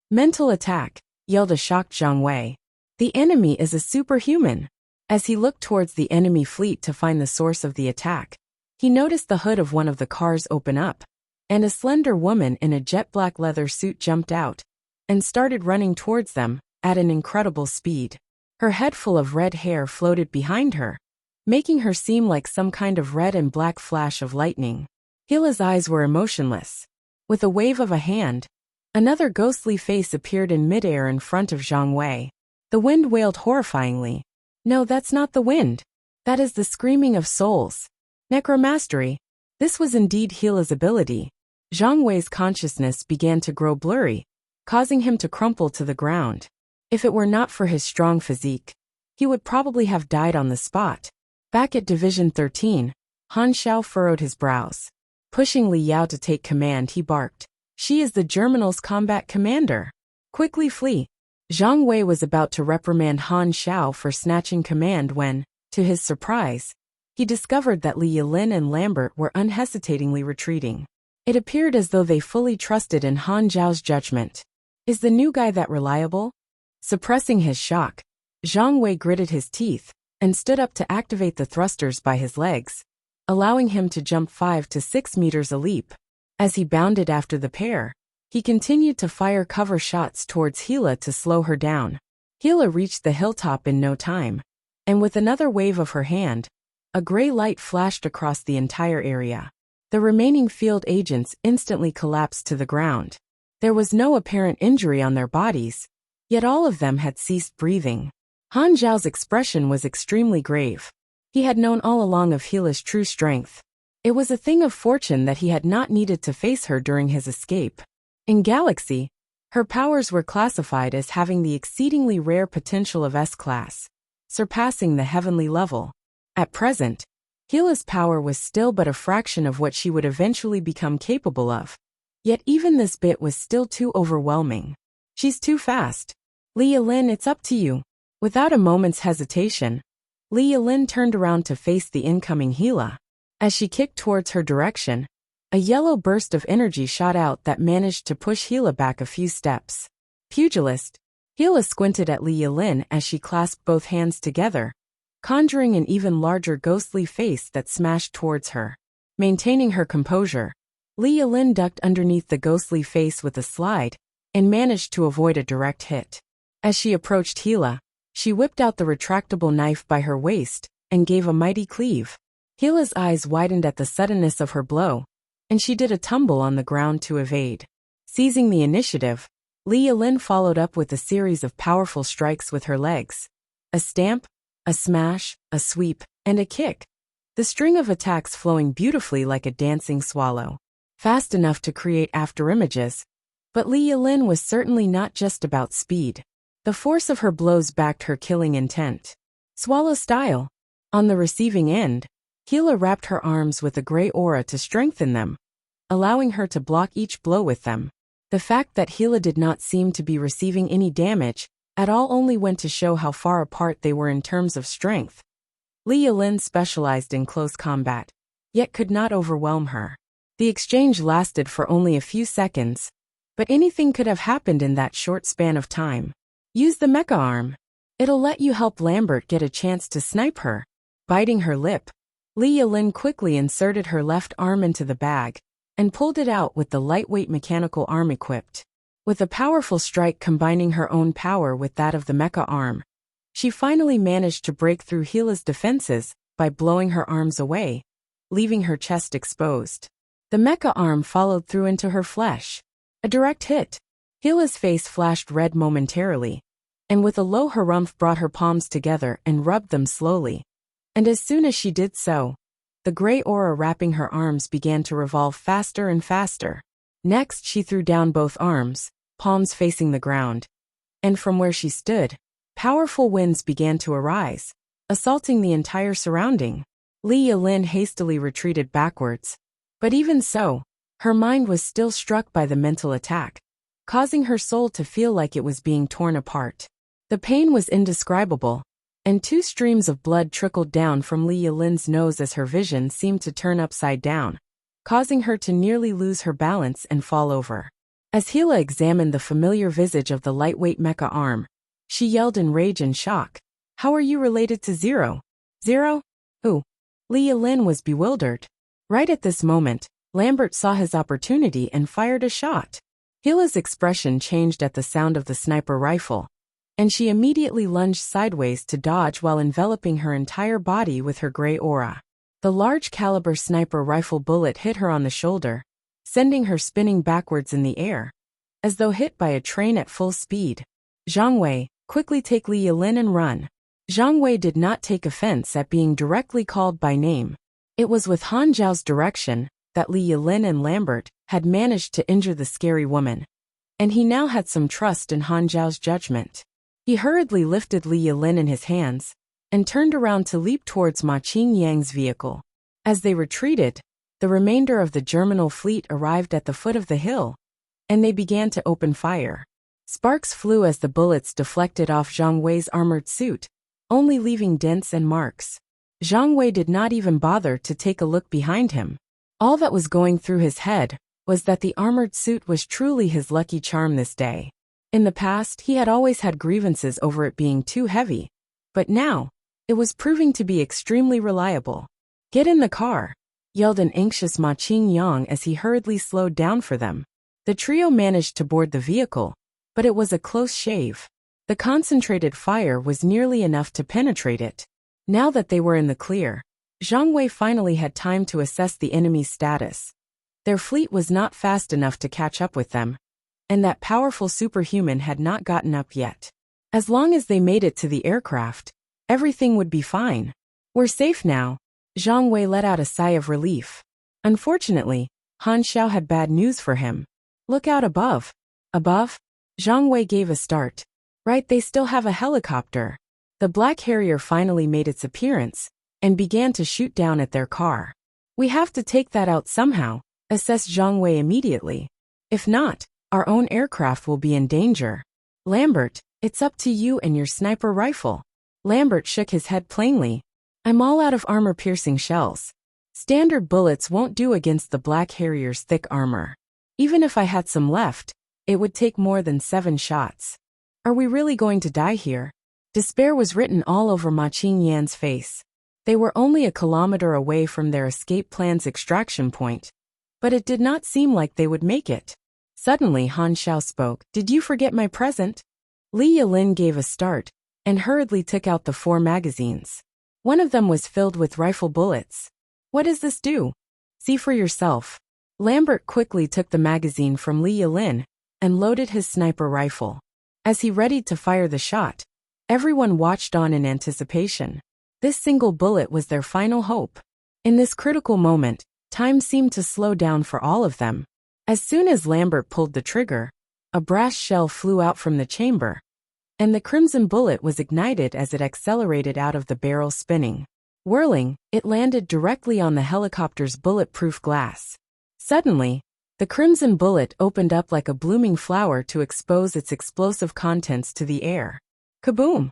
"Mental attack," yelled a shocked Zhang Wei. "The enemy is a superhuman." As he looked towards the enemy fleet to find the source of the attack, he noticed the hood of one of the cars open up, and a slender woman in a jet-black leather suit jumped out and started running towards them at an incredible speed. Her head full of red hair floated behind her, making her seem like some kind of red and black flash of lightning. Hila's eyes were emotionless. With a wave of a hand, another ghostly face appeared in midair in front of Zhang Wei. The wind wailed horrifyingly. "No, that's not the wind. That is the screaming of souls." Necromastery. This was indeed Hila's ability. Zhang Wei's consciousness began to grow blurry, causing him to crumple to the ground. If it were not for his strong physique, he would probably have died on the spot. Back at Division 13, Han Xiao furrowed his brows. Pushing Li Yao to take command, he barked, "She is the Germinal's combat commander. Quickly flee." Zhang Wei was about to reprimand Han Xiao for snatching command when, to his surprise, he discovered that Li Yilin and Lambert were unhesitatingly retreating. It appeared as though they fully trusted in Han Zhao's judgment. Is the new guy that reliable? Suppressing his shock, Zhang Wei gritted his teeth and stood up to activate the thrusters by his legs, allowing him to jump 5 to 6 meters a leap. As he bounded after the pair, he continued to fire cover shots towards Hila to slow her down. Hila reached the hilltop in no time, and with another wave of her hand, a gray light flashed across the entire area. The remaining field agents instantly collapsed to the ground. There was no apparent injury on their bodies, yet all of them had ceased breathing. Han Zhao's expression was extremely grave. He had known all along of Hila's true strength. It was a thing of fortune that he had not needed to face her during his escape. In Galaxy, her powers were classified as having the exceedingly rare potential of S-class, surpassing the heavenly level. At present, Hila's power was still but a fraction of what she would eventually become capable of. Yet even this bit was still too overwhelming. She's too fast. Li Yilin, it's up to you. Without a moment's hesitation, Li Yilin turned around to face the incoming Hila. As she kicked towards her direction, a yellow burst of energy shot out that managed to push Hila back a few steps. Pugilist. Hila squinted at Li Yilin as she clasped both hands together, conjuring an even larger ghostly face that smashed towards her. Maintaining her composure, Li Yilin ducked underneath the ghostly face with a slide and managed to avoid a direct hit. As she approached Hila, she whipped out the retractable knife by her waist and gave a mighty cleave. Hila's eyes widened at the suddenness of her blow, and she did a tumble on the ground to evade. Seizing the initiative, Li Yilin followed up with a series of powerful strikes with her legs. A stamp, a smash, a sweep, and a kick. The string of attacks flowing beautifully like a dancing swallow. Fast enough to create afterimages, but Li Yilin was certainly not just about speed. The force of her blows backed her killing intent. Swallow style. On the receiving end, Hila wrapped her arms with a gray aura to strengthen them, allowing her to block each blow with them. The fact that Hila did not seem to be receiving any damage at all only went to show how far apart they were in terms of strength. Li Yilin specialized in close combat, yet could not overwhelm her. The exchange lasted for only a few seconds, but anything could have happened in that short span of time. Use the mecha arm. It'll let you help Lambert get a chance to snipe her. Biting her lip, Li Yilin quickly inserted her left arm into the bag and pulled it out with the lightweight mechanical arm equipped. With a powerful strike combining her own power with that of the mecha arm, she finally managed to break through Hila's defenses by blowing her arms away, leaving her chest exposed. The mecha arm followed through into her flesh. A direct hit. Hila's face flashed red momentarily, and with a low harumph brought her palms together and rubbed them slowly. And as soon as she did so, the gray aura wrapping her arms began to revolve faster and faster. Next she threw down both arms, palms facing the ground. And from where she stood, powerful winds began to arise, assaulting the entire surrounding. Li Yilin hastily retreated backwards. But even so, her mind was still struck by the mental attack, causing her soul to feel like it was being torn apart. The pain was indescribable, and 2 streams of blood trickled down from Li Yilin's nose as her vision seemed to turn upside down, causing her to nearly lose her balance and fall over. As Hila examined the familiar visage of the lightweight mecha arm, she yelled in rage and shock. "How are you related to Zero?" "Zero? Who?" Li Yilin was bewildered. Right at this moment, Lambert saw his opportunity and fired a shot. Hila's expression changed at the sound of the sniper rifle, and she immediately lunged sideways to dodge while enveloping her entire body with her gray aura. The large caliber sniper rifle bullet hit her on the shoulder, sending her spinning backwards in the air, as though hit by a train at full speed. "Zhang Wei, quickly take Li Yilin and run." Zhang Wei did not take offense at being directly called by name. It was with Han Zhao's direction that Li Yilin and Lambert had managed to injure the scary woman, and he now had some trust in Han Zhao's judgment. He hurriedly lifted Li Yilin in his hands and turned around to leap towards Ma Qingyang's vehicle. As they retreated, the remainder of the Germinal fleet arrived at the foot of the hill, and they began to open fire. Sparks flew as the bullets deflected off Zhang Wei's armored suit, only leaving dents and marks. Zhang Wei did not even bother to take a look behind him. All that was going through his head was that the armored suit was truly his lucky charm this day. In the past, he had always had grievances over it being too heavy, but now, it was proving to be extremely reliable. "Get in the car," yelled an anxious Ma Qingyang as he hurriedly slowed down for them. The trio managed to board the vehicle, but it was a close shave. The concentrated fire was nearly enough to penetrate it. Now that they were in the clear, Zhang Wei finally had time to assess the enemy's status. Their fleet was not fast enough to catch up with them, and that powerful superhuman had not gotten up yet. As long as they made it to the aircraft, everything would be fine. "We're safe now." Zhang Wei let out a sigh of relief. Unfortunately, Han Xiao had bad news for him. "Look out above." "Above?" Zhang Wei gave a start. "Right, they still have a helicopter." The Black Harrier finally made its appearance and began to shoot down at their car. "We have to take that out somehow," assessed Zhang Wei immediately. "If not, our own aircraft will be in danger." "Lambert, it's up to you and your sniper rifle." Lambert shook his head plainly. "I'm all out of armor-piercing shells. Standard bullets won't do against the Black Harrier's thick armor. Even if I had some left, it would take more than 7 shots. Are we really going to die here?" Despair was written all over Ma Qingyan's face. They were only a kilometer away from their escape plan's extraction point, but it did not seem like they would make it. Suddenly Han Xiao spoke. "Did you forget my present?" Li Yilin gave a start and hurriedly took out the 4 magazines. One of them was filled with rifle bullets. "What does this do?" "See for yourself." Lambert quickly took the magazine from Li Yilin and loaded his sniper rifle. As he readied to fire the shot, everyone watched on in anticipation. This single bullet was their final hope. In this critical moment, time seemed to slow down for all of them. As soon as Lambert pulled the trigger, a brass shell flew out from the chamber, and the crimson bullet was ignited as it accelerated out of the barrel, spinning. Whirling, it landed directly on the helicopter's bulletproof glass. Suddenly, the crimson bullet opened up like a blooming flower to expose its explosive contents to the air. Kaboom!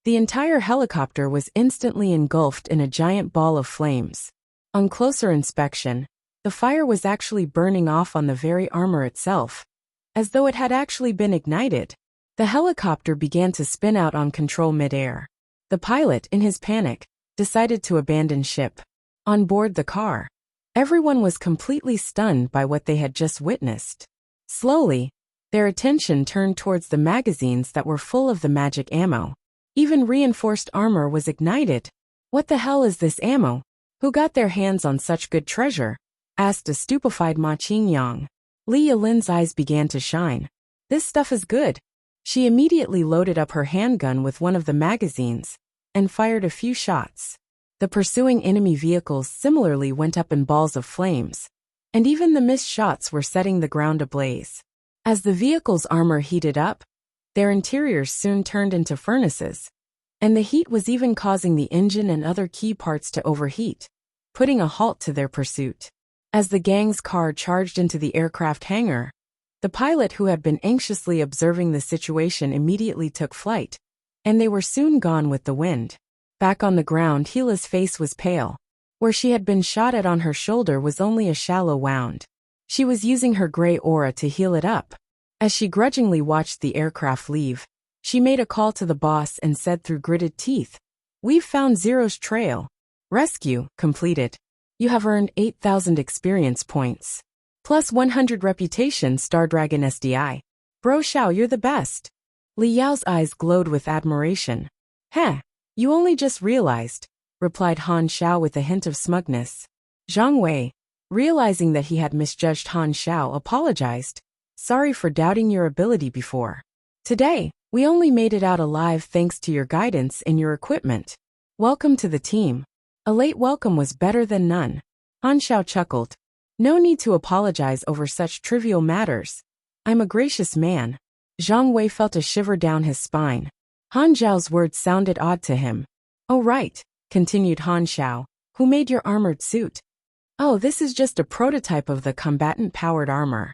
The entire helicopter was instantly engulfed in a giant ball of flames. On closer inspection, the fire was actually burning off on the very armor itself, as though it had actually been ignited. The helicopter began to spin out on control mid-air. The pilot, in his panic, decided to abandon ship. On board the car, everyone was completely stunned by what they had just witnessed. Slowly, their attention turned towards the magazines that were full of the magic ammo. Even reinforced armor was ignited. "What the hell is this ammo? Who got their hands on such good treasure?" asked a stupefied Ma Qingyang. Li Yilin's eyes began to shine. "This stuff is good." She immediately loaded up her handgun with one of the magazines and fired a few shots. The pursuing enemy vehicles similarly went up in balls of flames, and even the missed shots were setting the ground ablaze. As the vehicle's armor heated up, their interiors soon turned into furnaces, and the heat was even causing the engine and other key parts to overheat, putting a halt to their pursuit. As the gang's car charged into the aircraft hangar, the pilot who had been anxiously observing the situation immediately took flight, and they were soon gone with the wind. Back on the ground, Gila's face was pale. Where she had been shot at on her shoulder was only a shallow wound. She was using her gray aura to heal it up. As she grudgingly watched the aircraft leave, she made a call to the boss and said through gritted teeth, "We've found Zero's trail. Rescue completed. You have earned 8,000 experience points. Plus 100 reputation, Star Dragon SDI. Bro Xiao, you're the best." Li Yao's eyes glowed with admiration. "Heh, you only just realized," replied Han Xiao with a hint of smugness. Zhang Wei, realizing that he had misjudged Han Xiao, apologized. "Sorry for doubting your ability before. Today, we only made it out alive thanks to your guidance and your equipment. Welcome to the team." A late welcome was better than none. Han Xiao chuckled. "No need to apologize over such trivial matters. I'm a gracious man." Zhang Wei felt a shiver down his spine. Han Xiao's words sounded odd to him. "Oh right," continued Han Xiao, Who made your armored suit? Oh, this is just a prototype of the combatant-powered armor.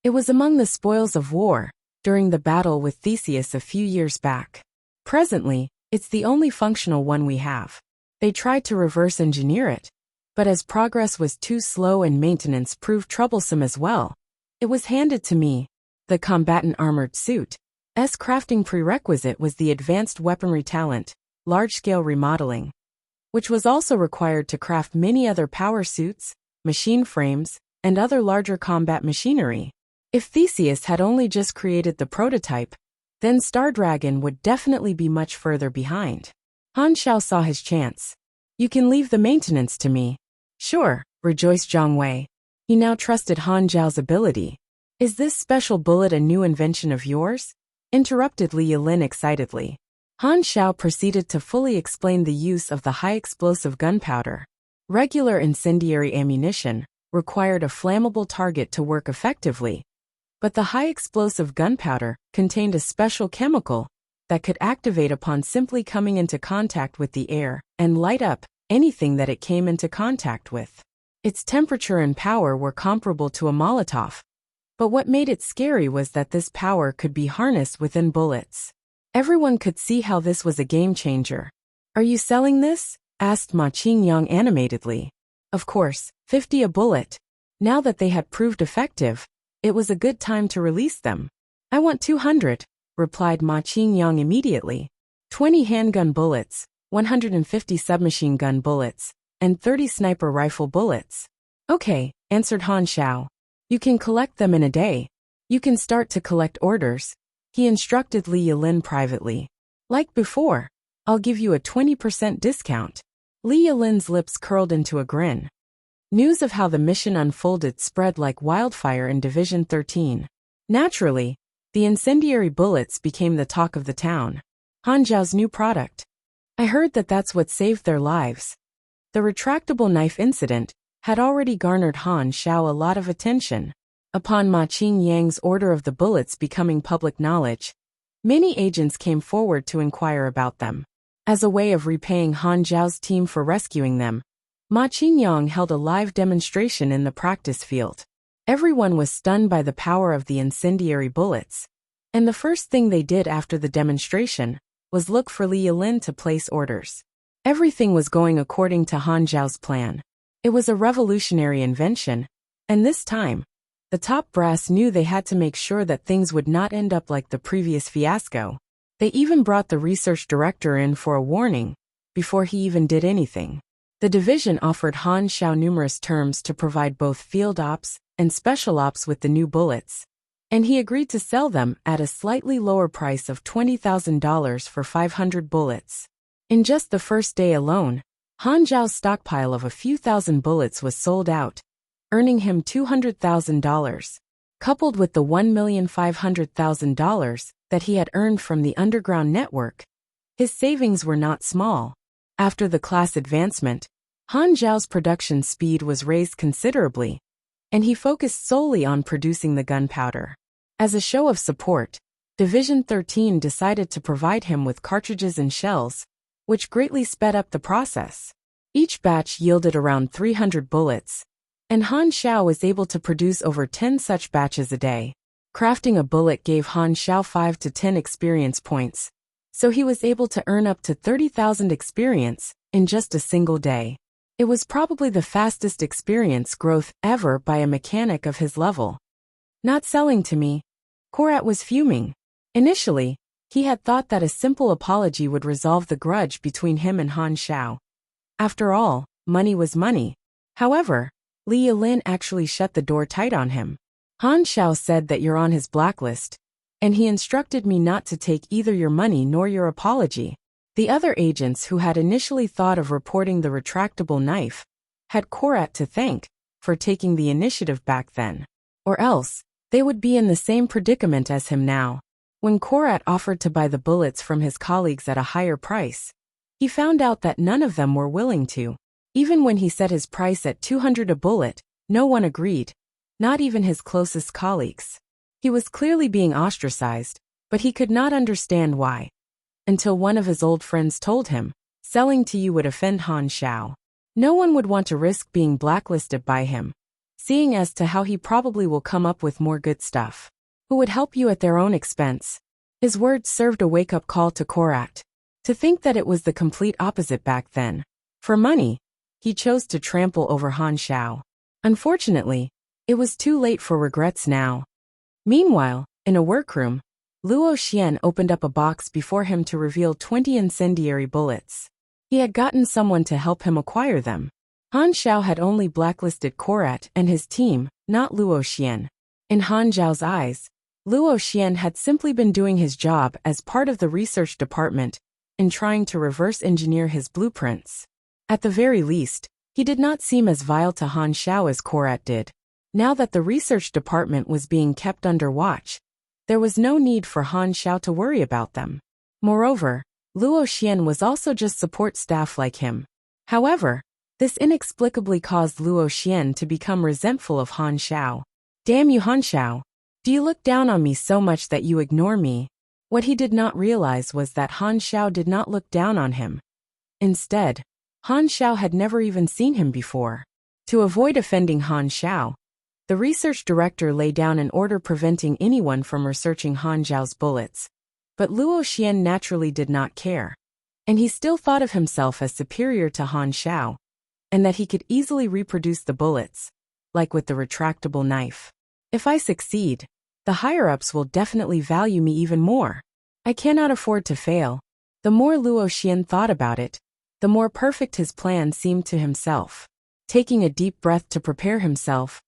It was among the spoils of war, during the battle with Theseus a few years back. Presently, it's the only functional one we have. They tried to reverse engineer it, but as progress was too slow and maintenance proved troublesome as well, it was handed to me. The combatant armored suit's crafting prerequisite was the advanced weaponry talent, large-scale remodeling, which was also required to craft many other power suits, machine frames, and other larger combat machinery. If Theseus had only just created the prototype, then Stardragon would definitely be much further behind. Han Xiao saw his chance. You can leave the maintenance to me. Sure, rejoiced Zhang Wei. He now trusted Han Zhao's ability. Is this special bullet a new invention of yours? Interrupted Li Yilin excitedly. Han Xiao proceeded to fully explain the use of the high-explosive gunpowder. Regular incendiary ammunition required a flammable target to work effectively, but the high-explosive gunpowder contained a special chemical that could activate upon simply coming into contact with the air and light up anything that it came into contact with. Its temperature and power were comparable to a Molotov, but what made it scary was that this power could be harnessed within bullets. Everyone could see how this was a game-changer. Are you selling this? Asked Ma Qingyang animatedly. Of course, 50 a bullet. Now that they had proved effective, it was a good time to release them. I want 200, replied Ma Qingyang immediately. 20 handgun bullets, 150 submachine gun bullets, and 30 sniper rifle bullets. Okay, answered Han Xiao. You can collect them in a day. You can start to collect orders. He instructed Li Yilin privately. Like before, I'll give you a 20% discount. Li Yilin's lips curled into a grin. News of how the mission unfolded spread like wildfire in Division 13. Naturally, the incendiary bullets became the talk of the town. Han Zhao's new product. I heard that that's what saved their lives. The retractable knife incident had already garnered Han Xiao a lot of attention. Upon Ma Qingyang's order of the bullets becoming public knowledge, many agents came forward to inquire about them. As a way of repaying Han Zhao's team for rescuing them, Ma Qingyang held a live demonstration in the practice field. Everyone was stunned by the power of the incendiary bullets, and the first thing they did after the demonstration was look for Li Yilin to place orders. Everything was going according to Han Zhao's plan. It was a revolutionary invention, and this time, the top brass knew they had to make sure that things would not end up like the previous fiasco. They even brought the research director in for a warning before he even did anything. The division offered Han Xiao numerous terms to provide both field ops and special ops with the new bullets, and he agreed to sell them at a slightly lower price of $20,000 for 500 bullets. In just the first day alone, Han Zhao's stockpile of a few thousand bullets was sold out, earning him $200,000. Coupled with the $1,500,000 that he had earned from the underground network, his savings were not small. After the class advancement, Han Zhao's production speed was raised considerably, and he focused solely on producing the gunpowder. As a show of support, Division 13 decided to provide him with cartridges and shells, which greatly sped up the process. Each batch yielded around 300 bullets, and Han Xiao was able to produce over 10 such batches a day. Crafting a bullet gave Han Xiao 5 to 10 experience points, so he was able to earn up to 30,000 experience in just a single day. It was probably the fastest experience growth ever by a mechanic of his level. Not selling to me. Korat was fuming. Initially, he had thought that a simple apology would resolve the grudge between him and Han Xiao. After all, money was money. However, Li Yilin actually shut the door tight on him. Han Xiao said that you're on his blacklist, and he instructed me not to take either your money nor your apology. The other agents who had initially thought of reporting the retractable knife had Korat to thank for taking the initiative back then. Or else, they would be in the same predicament as him now. When Korat offered to buy the bullets from his colleagues at a higher price, he found out that none of them were willing to. Even when he set his price at 200 a bullet, no one agreed, not even his closest colleagues. He was clearly being ostracized, but he could not understand why. Until one of his old friends told him, selling to you would offend Han Xiao. No one would want to risk being blacklisted by him, seeing as to how he probably will come up with more good stuff. Who would help you at their own expense? His words served a wake-up call to Korat. To think that it was the complete opposite back then. For money, he chose to trample over Han Xiao. Unfortunately, it was too late for regrets now. Meanwhile, in a workroom, Luo Xian opened up a box before him to reveal 20 incendiary bullets. He had gotten someone to help him acquire them. Han Xiao had only blacklisted Korat and his team, not Luo Xian. In Han Zhao's eyes, Luo Xian had simply been doing his job as part of the research department in trying to reverse engineer his blueprints. At the very least, he did not seem as vile to Han Xiao as Korat did. Now that the research department was being kept under watch, there was no need for Han Xiao to worry about them. Moreover, Luo Xian was also just support staff like him. However, this inexplicably caused Luo Xian to become resentful of Han Xiao. Damn you, Han Xiao! Do you look down on me so much that you ignore me? What he did not realize was that Han Xiao did not look down on him. Instead, Han Xiao had never even seen him before. To avoid offending Han Xiao, the research director laid down an order preventing anyone from researching Han Zhao's bullets. But Luo Xian naturally did not care. And he still thought of himself as superior to Han Xiao, and that he could easily reproduce the bullets, like with the retractable knife. If I succeed, the higher-ups will definitely value me even more. I cannot afford to fail. The more Luo Xian thought about it, the more perfect his plan seemed to himself. Taking a deep breath to prepare himself,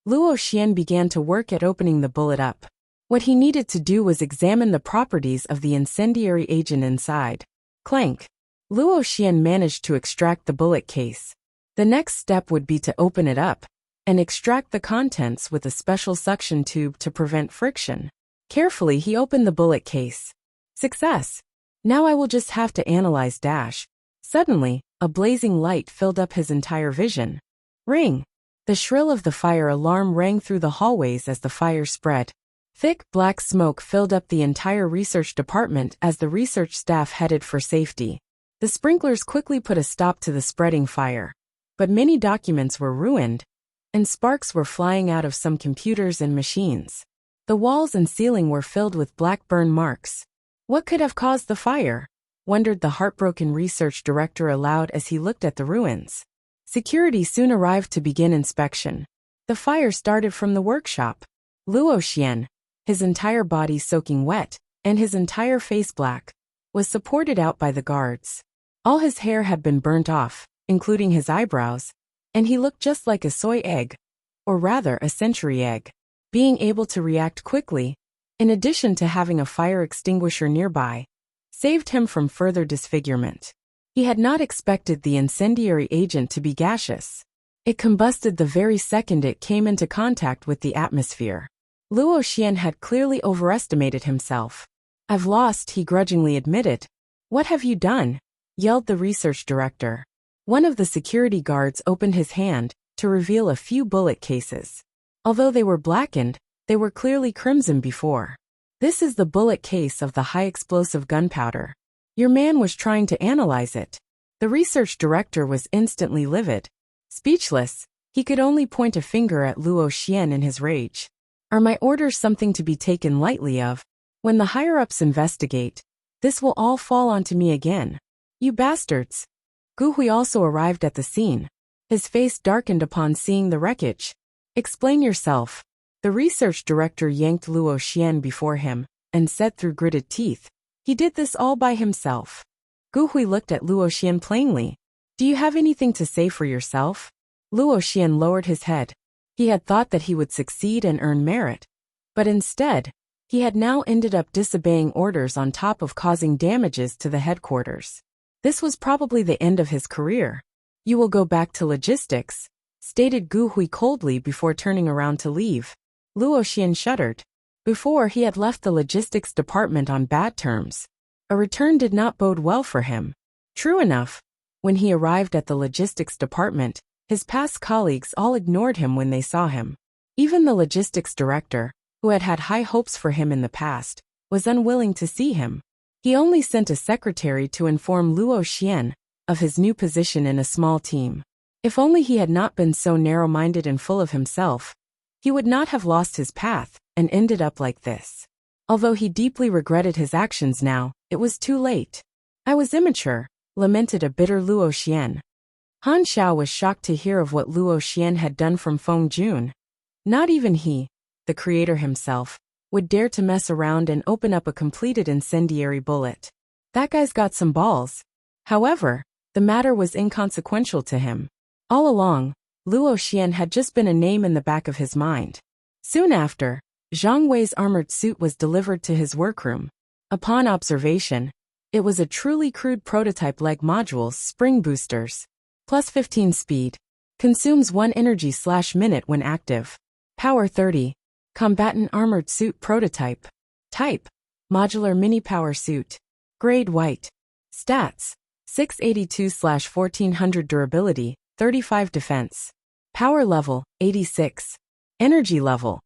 Luo Xian began to work at opening the bullet up. What he needed to do was examine the properties of the incendiary agent inside. Clank! Luo Xian managed to extract the bullet case. The next step would be to open it up and extract the contents with a special suction tube to prevent friction. Carefully, he opened the bullet case. Success! Now I will just have to analyze dash. Suddenly, a blazing light filled up his entire vision. Ring! The shrill of the fire alarm rang through the hallways as the fire spread. Thick, black smoke filled up the entire research department as the research staff headed for safety. The sprinklers quickly put a stop to the spreading fire. But many documents were ruined, and sparks were flying out of some computers and machines. The walls and ceiling were filled with black burn marks. What could have caused the fire? Wondered the heartbroken research director aloud as he looked at the ruins. Security soon arrived to begin inspection. The fire started from the workshop. Luo Xian, his entire body soaking wet, and his entire face black, was supported out by the guards. All his hair had been burnt off, including his eyebrows, and he looked just like a soy egg, or rather a century egg. Being able to react quickly, in addition to having a fire extinguisher nearby, saved him from further disfigurement. He had not expected the incendiary agent to be gaseous. It combusted the very second it came into contact with the atmosphere. Luo Xian had clearly overestimated himself. I've lost, he grudgingly admitted. What have you done? Yelled the research director. One of the security guards opened his hand to reveal a few bullet cases. Although they were blackened, they were clearly crimson before. This is the bullet case of the high-explosive gunpowder. Your man was trying to analyze it. The research director was instantly livid. Speechless, he could only point a finger at Luo Xian in his rage. Are my orders something to be taken lightly of? When the higher-ups investigate, this will all fall onto me again. You bastards! Gu Hui also arrived at the scene. His face darkened upon seeing the wreckage. Explain yourself. The research director yanked Luo Xian before him, and said through gritted teeth, he did this all by himself. Gu Hui looked at Luo Xian plainly. Do you have anything to say for yourself? Luo Xian lowered his head. He had thought that he would succeed and earn merit. But instead, he had now ended up disobeying orders on top of causing damages to the headquarters. This was probably the end of his career. You will go back to logistics, stated Gu Hui coldly before turning around to leave. Luo Xian shuddered. Before, he had left the logistics department on bad terms. A return did not bode well for him. True enough, when he arrived at the logistics department, his past colleagues all ignored him when they saw him. Even the logistics director, who had had high hopes for him in the past, was unwilling to see him. He only sent a secretary to inform Luo Xian of his new position in a small team. If only he had not been so narrow-minded and full of himself, he would not have lost his path and ended up like this. Although he deeply regretted his actions now, it was too late. I was immature, lamented a bitter Luo Xian. Han Xiao was shocked to hear of what Luo Xian had done from Feng Jun. Not even he, the creator himself, would dare to mess around and open up a completed incendiary bullet. That guy's got some balls. However, the matter was inconsequential to him. All along, Luo Xian had just been a name in the back of his mind. Soon after, Zhang Wei's armored suit was delivered to his workroom. Upon observation, it was a truly crude prototype leg module's spring boosters. Plus 15 speed. Consumes 1 energy/minute when active. Power 30. Combatant armored suit prototype. Type: modular mini power suit. Grade white. Stats: 682/1400 durability, 35 defense. Power level: 86. Energy level: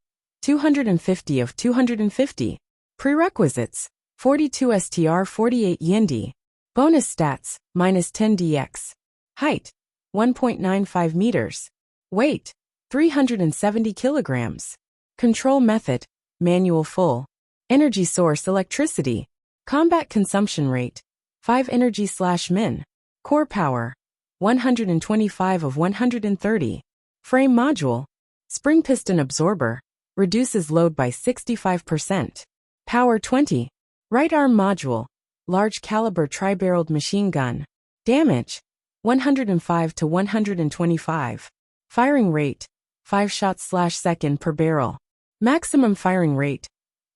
250 of 250. Prerequisites: 42 STR 48 Yindi. Bonus stats: -10 DX. Height: 1.95 meters. Weight: 370 kilograms. Control method: manual full. Energy source: electricity. Combat consumption rate: 5 energy/min. Core power: 125 of 130. Frame module: spring piston absorber. Reduces load by 65%. Power 20. Right arm module. Large caliber tri-barreled machine gun. Damage: 105 to 125. Firing rate: 5 shots/second per barrel. Maximum firing rate: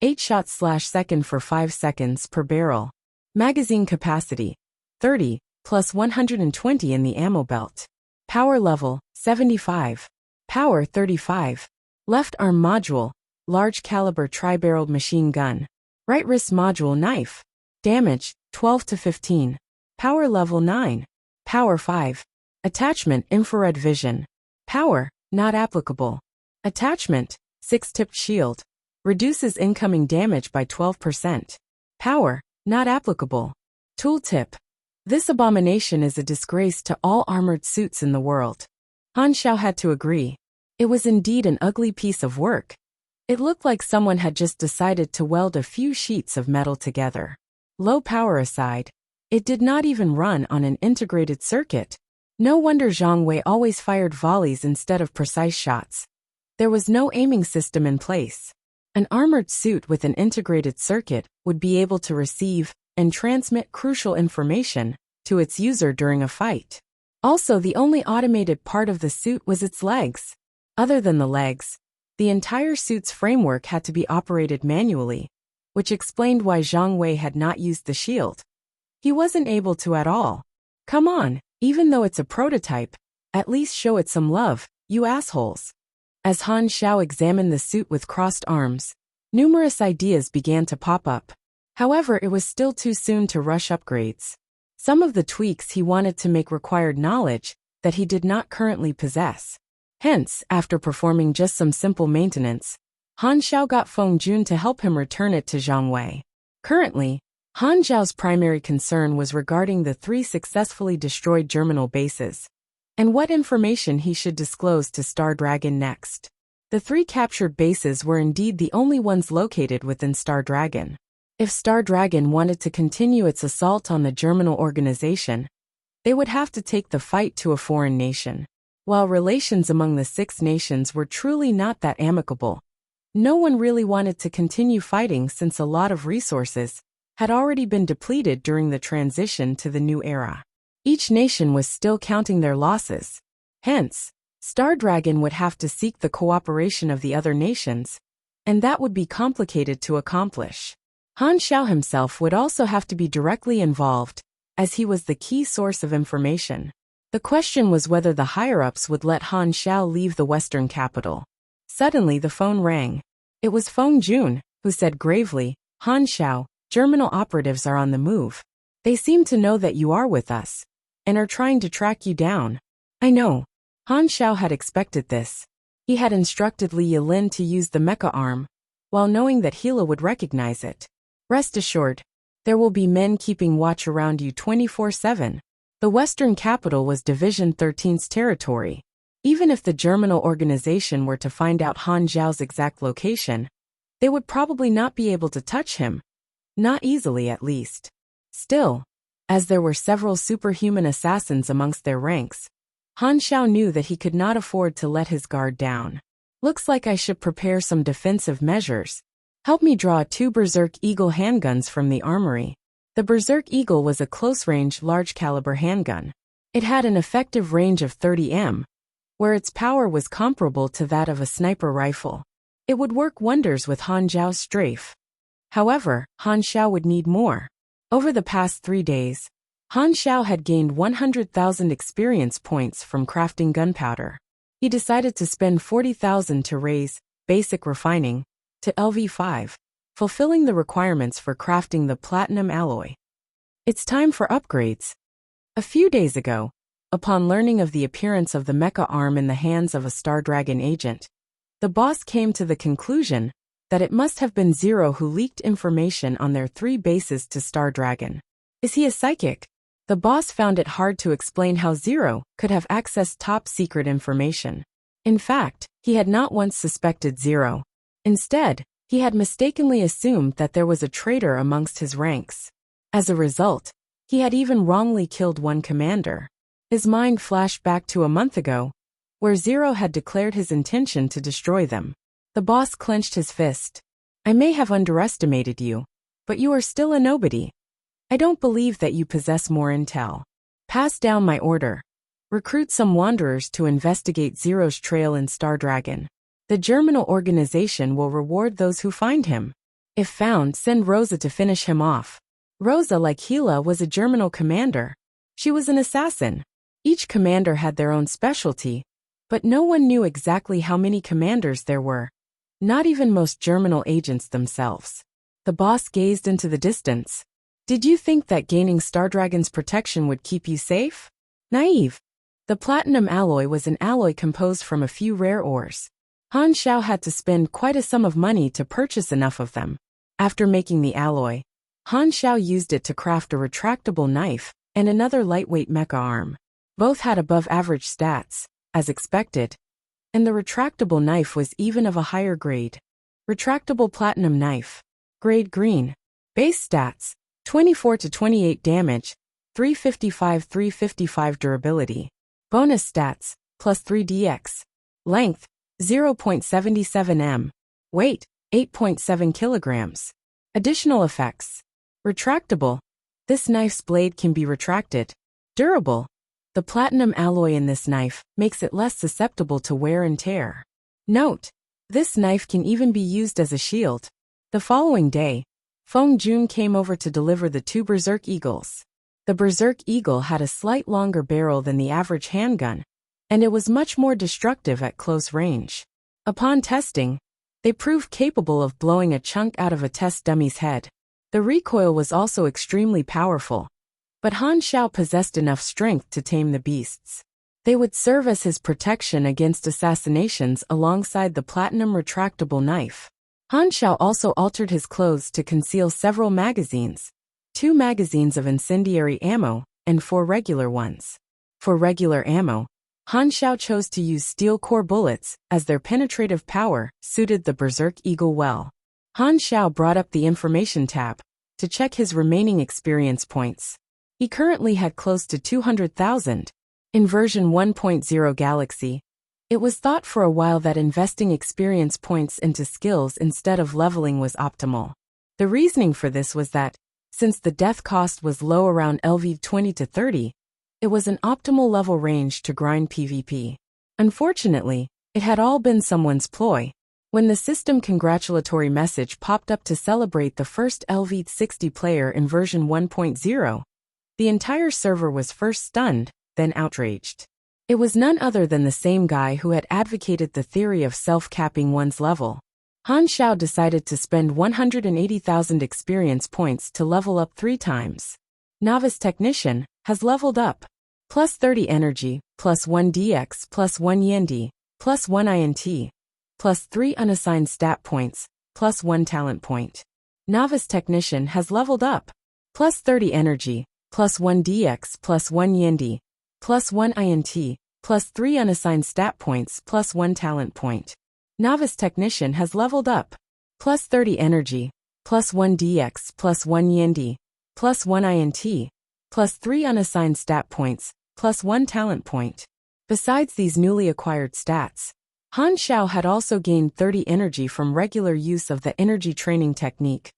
8 shots/second for 5 seconds per barrel. Magazine capacity: 30, plus 120 in the ammo belt. Power level: 75. Power 35. Left arm module, large caliber tri-barreled machine gun. Right wrist module knife. Damage: 12 to 15. Power level 9. Power 5. Attachment: infrared vision. Power: not applicable. Attachment: 6-tipped shield. Reduces incoming damage by 12%. Power: not applicable. Tooltip: this abomination is a disgrace to all armored suits in the world. Han Xiao had to agree. It was indeed an ugly piece of work. It looked like someone had just decided to weld a few sheets of metal together. Low power aside, it did not even run on an integrated circuit. No wonder Zhang Wei always fired volleys instead of precise shots. There was no aiming system in place. An armored suit with an integrated circuit would be able to receive and transmit crucial information to its user during a fight. Also, the only automated part of the suit was its legs. Other than the legs, the entire suit's framework had to be operated manually, which explained why Zhang Wei had not used the shield. He wasn't able to at all. Come on, even though it's a prototype, at least show it some love, you assholes. As Han Xiao examined the suit with crossed arms, numerous ideas began to pop up. However, it was still too soon to rush upgrades. Some of the tweaks he wanted to make required knowledge that he did not currently possess. Hence, after performing just some simple maintenance, Han Xiao got Feng Jun to help him return it to Zhang Wei. Currently, Han Xiao's primary concern was regarding the 3 successfully destroyed germinal bases, and what information he should disclose to Star Dragon next. The 3 captured bases were indeed the only ones located within Star Dragon. If Star Dragon wanted to continue its assault on the germinal organization, they would have to take the fight to a foreign nation. While relations among the 6 nations were truly not that amicable, no one really wanted to continue fighting since a lot of resources had already been depleted during the transition to the new era. Each nation was still counting their losses. Hence, Star Dragon would have to seek the cooperation of the other nations, and that would be complicated to accomplish. Han Xiao himself would also have to be directly involved, as he was the key source of information. The question was whether the higher-ups would let Han Xiao leave the western capital. Suddenly the phone rang. It was Feng Jun, who said gravely, "Han Xiao, germinal operatives are on the move. They seem to know that you are with us, and are trying to track you down." I know. Han Xiao had expected this. He had instructed Li Yilin to use the mecha arm, while knowing that Hila would recognize it. Rest assured, there will be men keeping watch around you 24/7. The western capital was Division 13's territory. Even if the Germinal organization were to find out Han Xiao's exact location, they would probably not be able to touch him. Not easily, at least. Still, as there were several superhuman assassins amongst their ranks, Han Xiao knew that he could not afford to let his guard down. Looks like I should prepare some defensive measures. Help me draw 2 Berserk Eagle handguns from the armory. The Berserk Eagle was a close-range, large-caliber handgun. It had an effective range of 30 m, where its power was comparable to that of a sniper rifle. It would work wonders with Han Xiao's strafe. However, Han Xiao would need more. Over the past 3 days, Han Xiao had gained 100,000 experience points from crafting gunpowder. He decided to spend 40,000 to raise basic refining to LV5, fulfilling the requirements for crafting the platinum alloy. It's time for upgrades. A few days ago, upon learning of the appearance of the mecha arm in the hands of a Star Dragon agent, the boss came to the conclusion that it must have been Zero who leaked information on their 3 bases to Star Dragon. Is he a psychic? The boss found it hard to explain how Zero could have accessed top-secret information. In fact, he had not once suspected Zero. Instead, he had mistakenly assumed that there was a traitor amongst his ranks. As a result, he had even wrongly killed one commander. His mind flashed back to a month ago, where Zero had declared his intention to destroy them. The boss clenched his fist. I may have underestimated you, but you are still a nobody. I don't believe that you possess more intel. Pass down my order. Recruit some wanderers to investigate Zero's trail in Star Dragon. The Germinal organization will reward those who find him. If found, send Rosa to finish him off. Rosa, like Gila, was a Germinal commander. She was an assassin. Each commander had their own specialty, but no one knew exactly how many commanders there were. Not even most Germinal agents themselves. The boss gazed into the distance. Did you think that gaining Star Dragon's protection would keep you safe? Naive. The platinum alloy was an alloy composed from a few rare ores. Han Xiao had to spend quite a sum of money to purchase enough of them. After making the alloy, Han Xiao used it to craft a retractable knife and another lightweight mecha arm. Both had above-average stats, as expected, and the retractable knife was even of a higher grade. Retractable platinum knife. Grade green. Base stats: 24 to 28 damage, 355 durability. Bonus stats: plus 3 dx. Length: 0.77 m. Weight: 8.7 kilograms. Additional effects. Retractable. This knife's blade can be retracted. Durable. The platinum alloy in this knife makes it less susceptible to wear and tear. Note: this knife can even be used as a shield. The following day, Feng Jun came over to deliver the 2 Berserk Eagles. The Berserk Eagle had a slight longer barrel than the average handgun, and it was much more destructive at close range. Upon testing, they proved capable of blowing a chunk out of a test dummy's head. The recoil was also extremely powerful, but Han Xiao possessed enough strength to tame the beasts. They would serve as his protection against assassinations alongside the platinum retractable knife. Han Xiao also altered his clothes to conceal several magazines, 2 magazines of incendiary ammo and 4 regular ones. For regular ammo, Han Xiao chose to use steel core bullets, as their penetrative power suited the Berserk Eagle well. Han Xiao brought up the information tab to check his remaining experience points. He currently had close to 200,000. In version 1.0 Galaxy, it was thought for a while that investing experience points into skills instead of leveling was optimal. The reasoning for this was that, since the death cost was low around LV 20 to 30, it was an optimal level range to grind PvP. Unfortunately, it had all been someone's ploy. When the system congratulatory message popped up to celebrate the first LV 60 player in version 1.0, the entire server was first stunned, then outraged. It was none other than the same guy who had advocated the theory of self-capping one's level. Han Xiao decided to spend 180,000 experience points to level up 3 times. Novice Technician has leveled up. Plus 30 energy, plus 1 DX, plus 1 Yendi, plus 1 INT, plus 3 unassigned stat points, plus 1 talent point. Novice Technician has leveled up. Plus 30 energy, plus 1 DX, plus 1 Yendi, plus 1 INT, plus 3 unassigned stat points, plus 1 talent point. Novice Technician has leveled up. Plus 30 energy, plus 1 DX, plus 1 Yendi, plus 1 INT, plus 3 unassigned stat points, plus 1 talent point. Besides these newly acquired stats, Han Xiao had also gained 30 energy from regular use of the energy training technique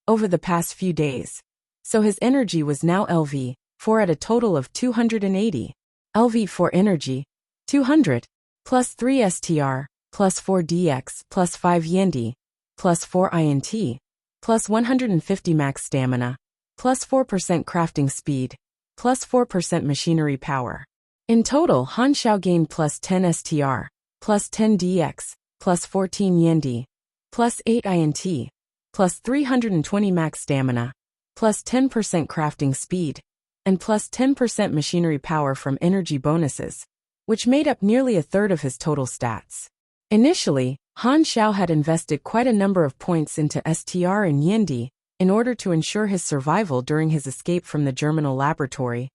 over the past few days. So his energy was now LV4 at a total of 280. LV4 energy, 200, plus 3 STR, plus 4 DX, plus 5 Yendi, plus 4 INT, plus 150 max stamina, plus 4% crafting speed, plus 4% machinery power. In total, Han Xiao gained plus 10 STR, plus 10 DX, plus 14 Yendi, plus 8 INT, plus 320 max stamina, plus 10% crafting speed, and plus 10% machinery power from energy bonuses, which made up nearly a third of his total stats. Initially, Han Xiao had invested quite a number of points into STR and Yendi in order to ensure his survival during his escape from the Germinal laboratory.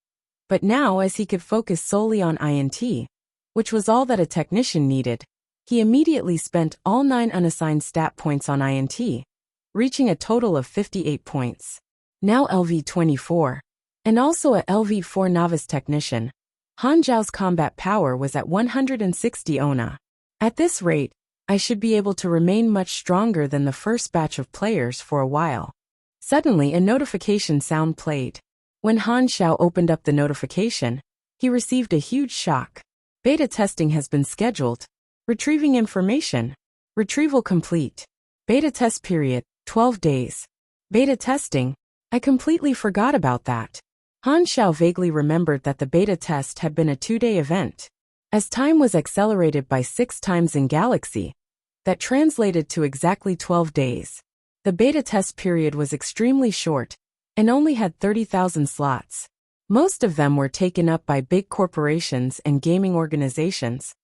But now, as he could focus solely on INT, which was all that a technician needed, he immediately spent all 9 unassigned stat points on INT, reaching a total of 58 points. Now LV24, and also a LV4 Novice Technician, Han Xiao's combat power was at 160 ONA. At this rate, I should be able to remain much stronger than the first batch of players for a while. Suddenly, a notification sound played. When Han Xiao opened up the notification, he received a huge shock. Beta testing has been scheduled. Retrieving information. Retrieval complete. Beta test period, 12 days. Beta testing? I completely forgot about that. Han Xiao vaguely remembered that the beta test had been a 2-day event. As time was accelerated by 6 times in Galaxy, that translated to exactly 12 days. The beta test period was extremely short, and only had 30,000 slots. Most of them were taken up by big corporations and gaming organizations,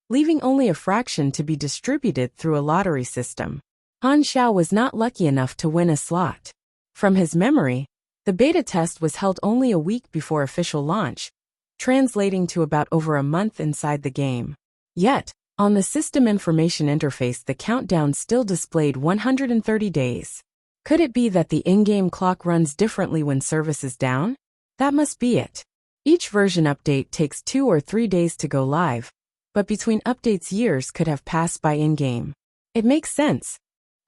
leaving only a fraction to be distributed through a lottery system. Han Xiao was not lucky enough to win a slot. From his memory, the beta test was held only a week before official launch, translating to about over a month inside the game. Yet, on the system information interface, the countdown still displayed 130 days. Could it be that the in-game clock runs differently when service is down? That must be it. Each version update takes 2 or 3 days to go live, but between updates years could have passed by in-game. It makes sense.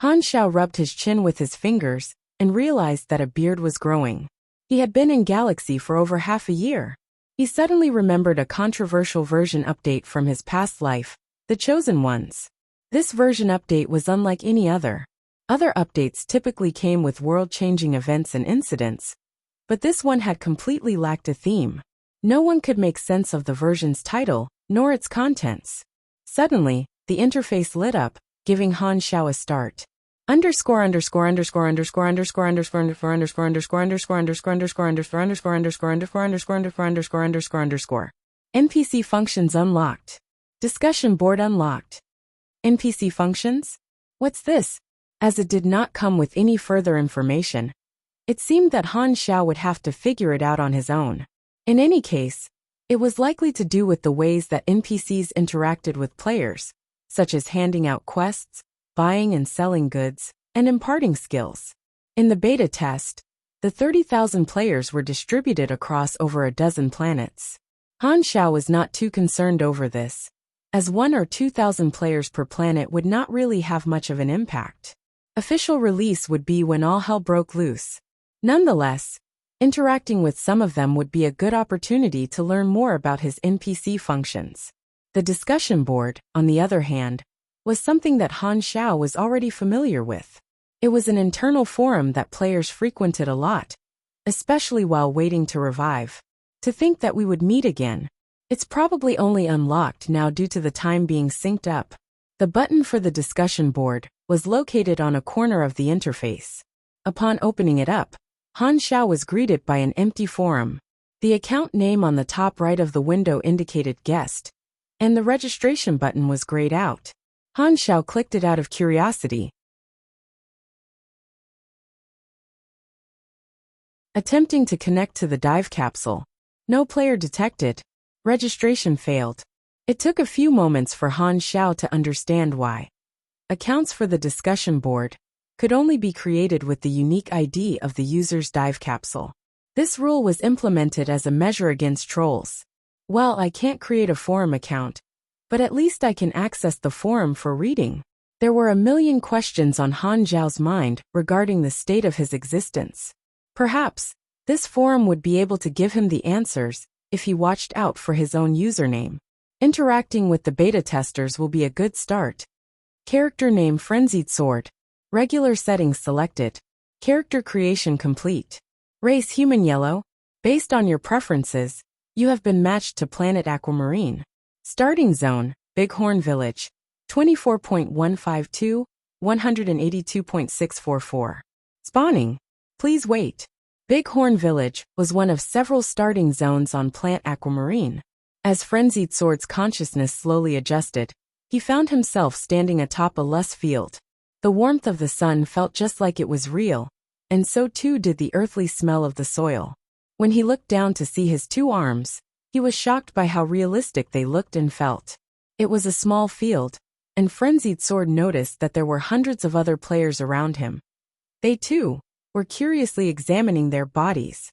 Han Xiao rubbed his chin with his fingers and realized that a beard was growing. He had been in Galaxy for over half a year. He suddenly remembered a controversial version update from his past life, the Chosen Ones. This version update was unlike any other. Other updates typically came with world-changing events and incidents, but this one had completely lacked a theme. No one could make sense of the version's title, nor its contents. Suddenly, the interface lit up, giving Han Xiao a start. Underscore underscore underscore underscore underscore underscore underscore underscore underscore underscore underscore underscore underscore underscore underscore underscore underscore underscore underscore underscore. NPC functions unlocked. Discussion board unlocked. NPC functions? What's this? As it did not come with any further information, it seemed that Han Xiao would have to figure it out on his own. In any case, it was likely to do with the ways that NPCs interacted with players, such as handing out quests, buying and selling goods, and imparting skills. In the beta test, the 30,000 players were distributed across over a dozen planets. Han Xiao was not too concerned over this, as 1,000 or 2,000 players per planet would not really have much of an impact. Official release would be when all hell broke loose. Nonetheless, interacting with some of them would be a good opportunity to learn more about his NPC functions. The discussion board, on the other hand, was something that Han Xiao was already familiar with. It was an internal forum that players frequented a lot, especially while waiting to revive. To think that we would meet again. It's probably only unlocked now due to the time being synced up. The button for the discussion board was located on a corner of the interface. Upon opening it up, Han Xiao was greeted by an empty forum. The account name on the top right of the window indicated guest, and the registration button was grayed out. Han Xiao clicked it out of curiosity. Attempting to connect to the dive capsule. No player detected. Registration failed. It took a few moments for Han Xiao to understand why. Accounts for the discussion board could only be created with the unique ID of the user's dive capsule. This rule was implemented as a measure against trolls. Well, I can't create a forum account, but at least I can access the forum for reading. There were a million questions on Han Xiao's mind regarding the state of his existence. Perhaps this forum would be able to give him the answers if he watched out for his own username. Interacting with the beta testers will be a good start. Character name Frenzied Sword. Regular settings selected. Character creation complete. Race Human Yellow. Based on your preferences, you have been matched to Planet Aquamarine. Starting Zone, Bighorn Village. 24.152, 182.644. Spawning. Please wait. Bighorn Village was one of several starting zones on Planet Aquamarine. As Frenzied Sword's consciousness slowly adjusted, he found himself standing atop a lush field. The warmth of the sun felt just like it was real, and so too did the earthly smell of the soil. When he looked down to see his two arms, he was shocked by how realistic they looked and felt. It was a small field, and Frenzied Sword noticed that there were hundreds of other players around him. They, too, were curiously examining their bodies.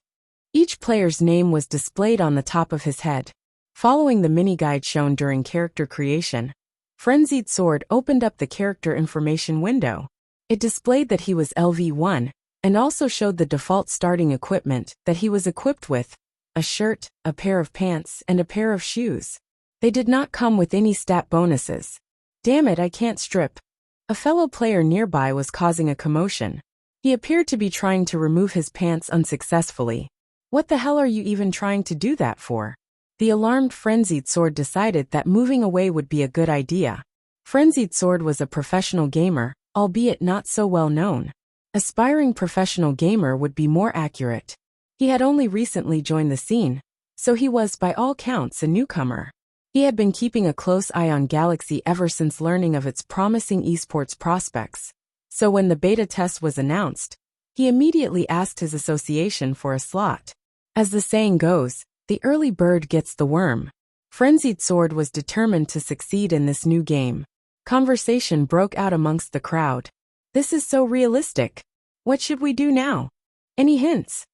Each player's name was displayed on the top of his head. Following the mini-guide shown during character creation, Frenzied Sword opened up the character information window. It displayed that he was LV1, and also showed the default starting equipment that he was equipped with: a shirt, a pair of pants, and a pair of shoes. They did not come with any stat bonuses. Damn it, I can't strip. A fellow player nearby was causing a commotion. He appeared to be trying to remove his pants unsuccessfully. What the hell are you even trying to do that for? The alarmed Frenzied Sword decided that moving away would be a good idea. Frenzied Sword was a professional gamer, albeit not so well known. Aspiring professional gamer would be more accurate. He had only recently joined the scene, so he was by all counts a newcomer. He had been keeping a close eye on Galaxy ever since learning of its promising esports prospects. So when the beta test was announced, he immediately asked his association for a slot. As the saying goes, the early bird gets the worm. Frenzied Sword was determined to succeed in this new game. Conversation broke out amongst the crowd. This is so realistic. What should we do now? Any hints?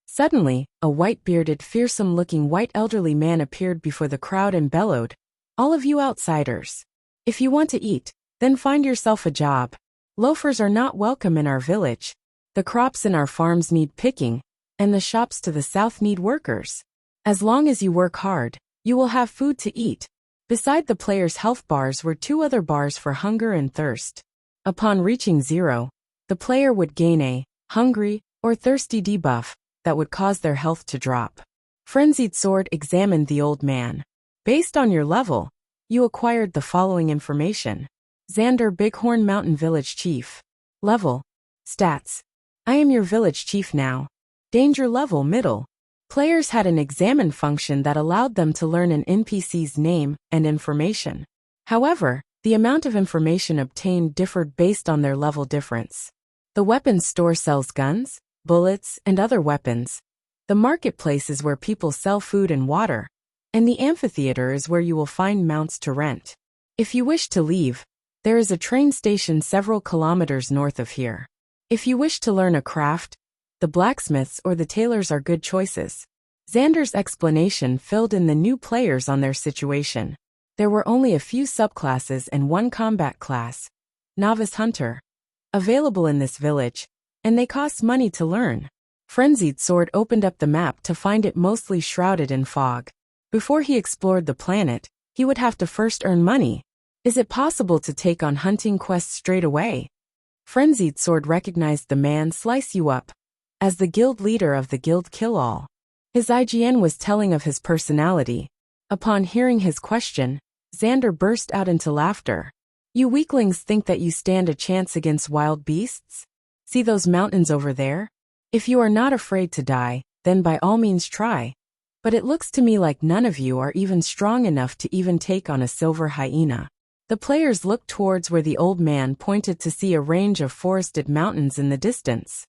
Suddenly, a white-bearded, fearsome-looking white elderly man appeared before the crowd and bellowed, "All of you outsiders. If you want to eat, then find yourself a job. Loafers are not welcome in our village. The crops in our farms need picking, and the shops to the south need workers. As long as you work hard, you will have food to eat." Beside the players' health bars were two other bars for hunger and thirst. Upon reaching 0, the player would gain a hungry or thirsty debuff that would cause their health to drop. Frenzied Sword examined the old man. Based on your level, you acquired the following information. Xander Bighorn Mountain Village Chief. Level. Stats. I am your village chief now. Danger level middle. Players had an examine function that allowed them to learn an NPC's name and information. However, the amount of information obtained differed based on their level difference. The weapons store sells guns, bullets, and other weapons. The marketplace is where people sell food and water. And the amphitheater is where you will find mounts to rent. If you wish to leave, there is a train station several kilometers north of here. If you wish to learn a craft, the blacksmiths or the tailors are good choices. Xander's explanation filled in the new players on their situation. There were only a few subclasses and one combat class, Novice Hunter, available in this village, and they cost money to learn. Frenzied Sword opened up the map to find it mostly shrouded in fog. Before he explored the planet, he would have to first earn money. Is it possible to take on hunting quests straight away? Frenzied Sword recognized the man Slice You Up as the guild leader of the guild Kill All. His IGN was telling of his personality. Upon hearing his question, Xander burst out into laughter. You weaklings think that you stand a chance against wild beasts? See those mountains over there? If you are not afraid to die, then by all means try. But it looks to me like none of you are even strong enough to even take on a silver hyena. The players looked towards where the old man pointed to see a range of forested mountains in the distance.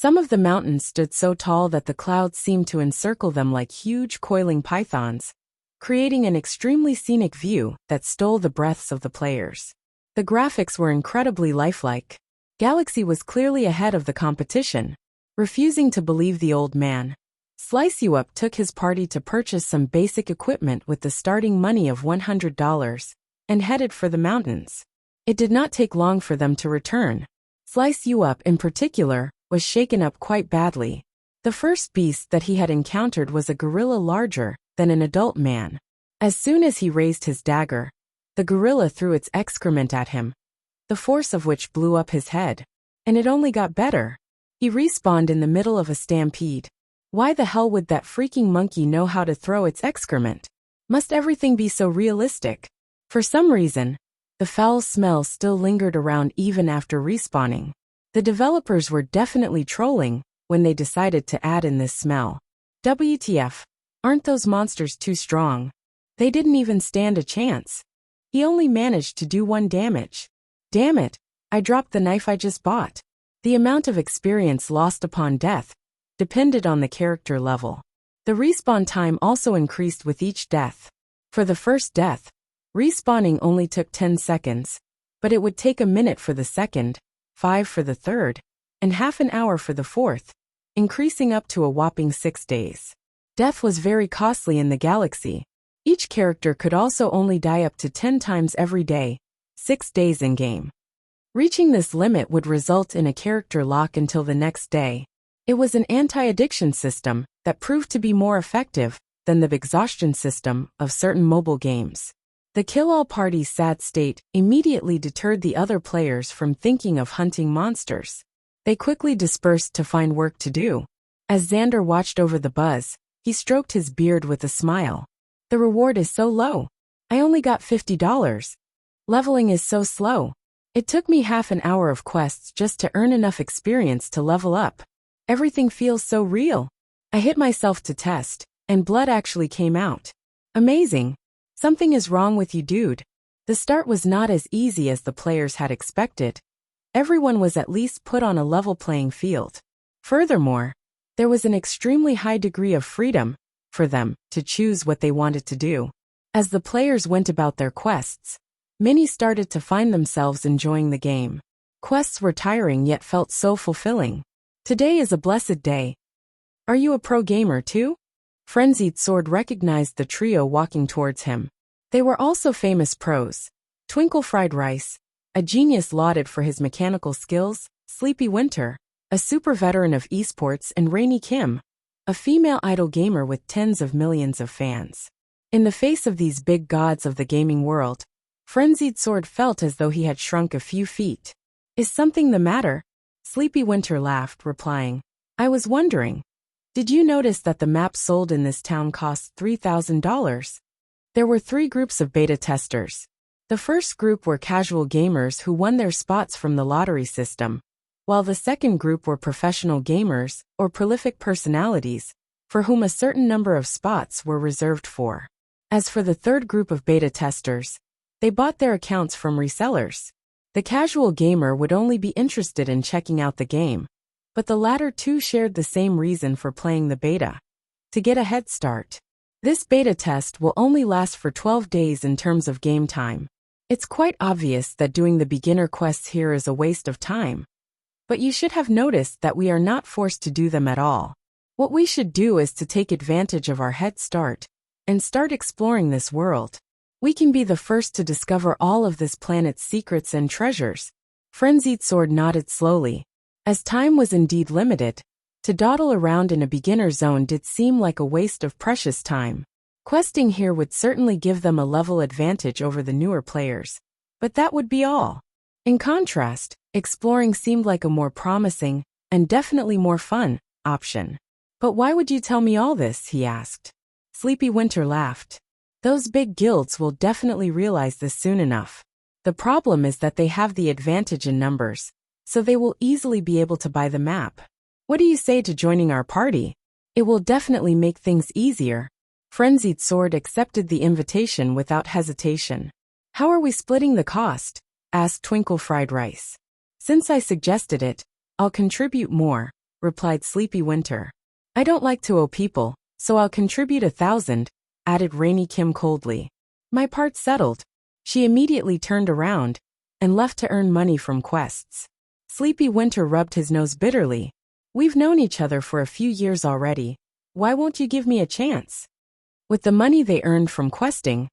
Some of the mountains stood so tall that the clouds seemed to encircle them like huge coiling pythons, creating an extremely scenic view that stole the breaths of the players. The graphics were incredibly lifelike. Galaxy was clearly ahead of the competition. Refusing to believe the old man, Xiao took his party to purchase some basic equipment with the starting money of $100 and headed for the mountains. It did not take long for them to return. Xiao, in particular, was shaken up quite badly. The first beast that he had encountered was a gorilla larger than an adult man. As soon as he raised his dagger, the gorilla threw its excrement at him, the force of which blew up his head. And it only got better. He respawned in the middle of a stampede. Why the hell would that freaking monkey know how to throw its excrement? Must everything be so realistic? For some reason, the foul smell still lingered around even after respawning. The developers were definitely trolling when they decided to add in this smell. WTF? Aren't those monsters too strong? They didn't even stand a chance. He only managed to do 1 damage. Damn it, I dropped the knife I just bought. The amount of experience lost upon death depended on the character level. The respawn time also increased with each death. For the first death, respawning only took 10 seconds, but it would take a minute for the second, 5 for the third, and half an hour for the fourth, increasing up to a whopping 6 days. Death was very costly in the galaxy. Each character could also only die up to 10 times every day, 6 days in-game. Reaching this limit would result in a character lock until the next day. It was an anti-addiction system that proved to be more effective than the exhaustion system of certain mobile games. The kill-all party's sad state immediately deterred the other players from thinking of hunting monsters. They quickly dispersed to find work to do. As Xander watched over the buzz, he stroked his beard with a smile. The reward is so low. I only got $50. Leveling is so slow. It took me half an hour of quests just to earn enough experience to level up. Everything feels so real. I hit myself to test, and blood actually came out. Amazing. Something is wrong with you, dude. The start was not as easy as the players had expected. Everyone was at least put on a level playing field. Furthermore, there was an extremely high degree of freedom for them to choose what they wanted to do. As the players went about their quests, many started to find themselves enjoying the game. Quests were tiring yet felt so fulfilling. Today is a blessed day. Are you a pro gamer too? Frenzied Sword recognized the trio walking towards him. They were also famous pros. Twinkle Fried Rice, a genius lauded for his mechanical skills, Sleepy Winter, a super veteran of esports, and Rainy Kim, a female idol gamer with tens of millions of fans. In the face of these big gods of the gaming world, Frenzied Sword felt as though he had shrunk a few feet. Is something the matter? Sleepy Winter laughed, replying, I was wondering. Did you notice that the map sold in this town costs $3,000? There were 3 groups of beta testers. The first group were casual gamers who won their spots from the lottery system, while the second group were professional gamers or prolific personalities, for whom a certain number of spots were reserved for. As for the third group of beta testers, they bought their accounts from resellers. The casual gamer would only be interested in checking out the game, but the latter two shared the same reason for playing the beta: to get a head start. This beta test will only last for 12 days in terms of game time. It's quite obvious that doing the beginner quests here is a waste of time. But you should have noticed that we are not forced to do them at all. What we should do is to take advantage of our head start and start exploring this world. We can be the first to discover all of this planet's secrets and treasures. Frenzied Sword nodded slowly. As time was indeed limited, to dawdle around in a beginner zone did seem like a waste of precious time. Questing here would certainly give them a level advantage over the newer players, but that would be all. In contrast, exploring seemed like a more promising, and definitely more fun, option. But why would you tell me all this? He asked. Sleepy Winter laughed. Those big guilds will definitely realize this soon enough. The problem is that they have the advantage in numbers, so they will easily be able to buy the map. What do you say to joining our party? It will definitely make things easier. Frenzied Sword accepted the invitation without hesitation. How are we splitting the cost? Asked Twinkle Fried Rice. Since I suggested it, I'll contribute more. replied Sleepy Winter. I don't like to owe people, so I'll contribute 1,000, added Rainy Kim coldly. My part settled. She immediately turned around and left to earn money from quests. Sleepy Winter rubbed his nose bitterly. We've known each other for a few years already. Why won't you give me a chance? With the money they earned from questing,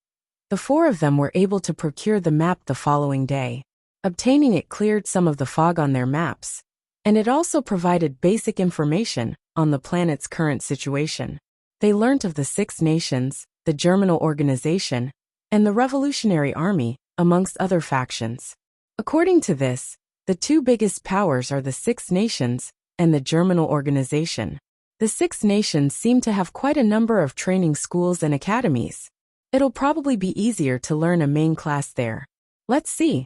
the four of them were able to procure the map the following day. Obtaining it cleared some of the fog on their maps, and it also provided basic information on the planet's current situation. They learnt of the Six Nations, the Germinal Organization, and the Revolutionary Army, amongst other factions. According to this, the two biggest powers are the Six Nations and the Germinal Organization. The Six Nations seem to have quite a number of training schools and academies. It'll probably be easier to learn a main class there. Let's see.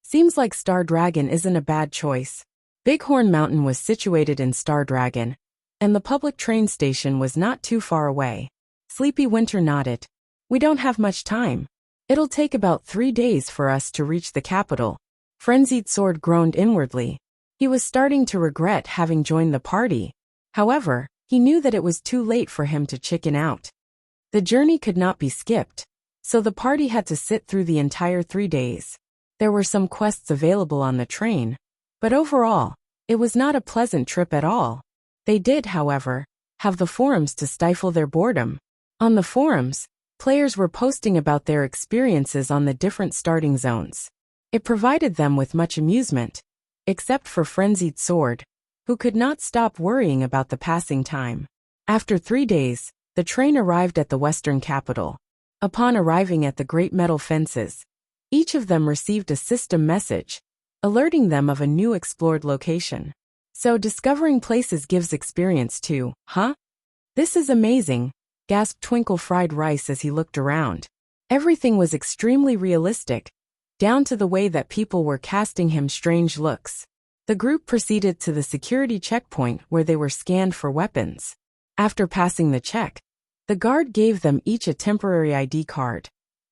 Seems like Star Dragon isn't a bad choice. Bighorn Mountain was situated in Star Dragon, and the public train station was not too far away. Sleepy Winter nodded. We don't have much time. It'll take about 3 days for us to reach the capital. Frenzied Sword groaned inwardly. He was starting to regret having joined the party. However, he knew that it was too late for him to chicken out. The journey could not be skipped, so the party had to sit through the entire 3 days. There were some quests available on the train, but overall, it was not a pleasant trip at all. They did, however, have the forums to stifle their boredom. On the forums, players were posting about their experiences on the different starting zones. It provided them with much amusement, except for Frenzied Sword, who could not stop worrying about the passing time. After 3 days, the train arrived at the western capital. Upon arriving at the great metal fences, each of them received a system message, alerting them of a new explored location. So discovering places gives experience too, huh? This is amazing, gasped Twinkle Fried Rice as he looked around. Everything was extremely realistic, down to the way that people were casting him strange looks. The group proceeded to the security checkpoint where they were scanned for weapons. After passing the check, the guard gave them each a temporary ID card,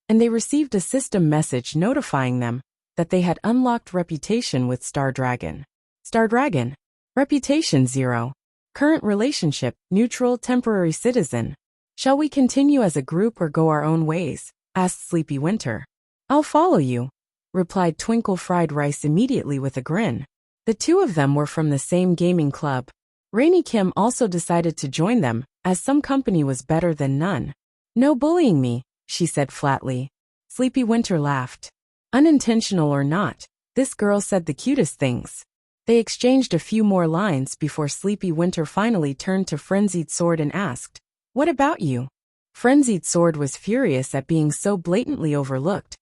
and they received a system message notifying them that they had unlocked reputation with Star Dragon. Star Dragon. Reputation 0. Current relationship, neutral temporary citizen. Shall we continue as a group or go our own ways? Asked Sleepy Winter. I'll follow you, replied Twinkle Fried Rice immediately with a grin. The two of them were from the same gaming club. Rainy Kim also decided to join them, as some company was better than none. No bullying me, she said flatly. Sleepy Winter laughed. Unintentional or not, this girl said the cutest things. They exchanged a few more lines before Sleepy Winter finally turned to Frenzied Sword and asked, What about you? Frenzied Sword was furious at being so blatantly overlooked,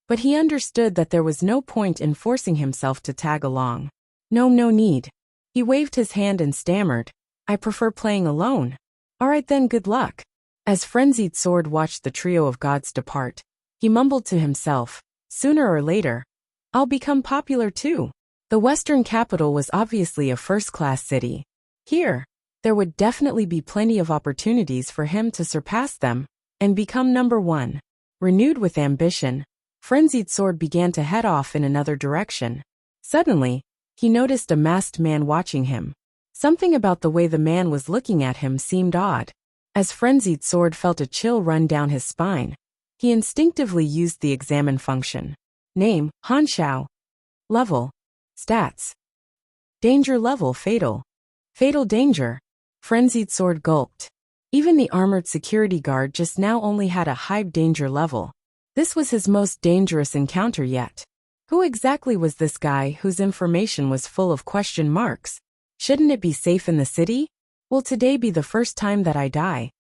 but he understood that there was no point in forcing himself to tag along. No need. He waved his hand and stammered, I prefer playing alone. Alright then, good luck. As Frenzied Sword watched the trio of gods depart, he mumbled to himself, sooner or later, I'll become popular too. The western capital was obviously a first-class city. Here, there would definitely be plenty of opportunities for him to surpass them and become number one. Renewed with ambition, Frenzied Sword began to head off in another direction. Suddenly, he noticed a masked man watching him. Something about the way the man was looking at him seemed odd. As Frenzied Sword felt a chill run down his spine, he instinctively used the examine function. Name, Xiao. Level. Stats. Danger level fatal. Fatal danger. Frenzied Sword gulped. Even the armored security guard just now only had a high danger level. This was his most dangerous encounter yet. Who exactly was this guy whose information was full of question marks? Shouldn't it be safe in the city? Will today be the first time that I die?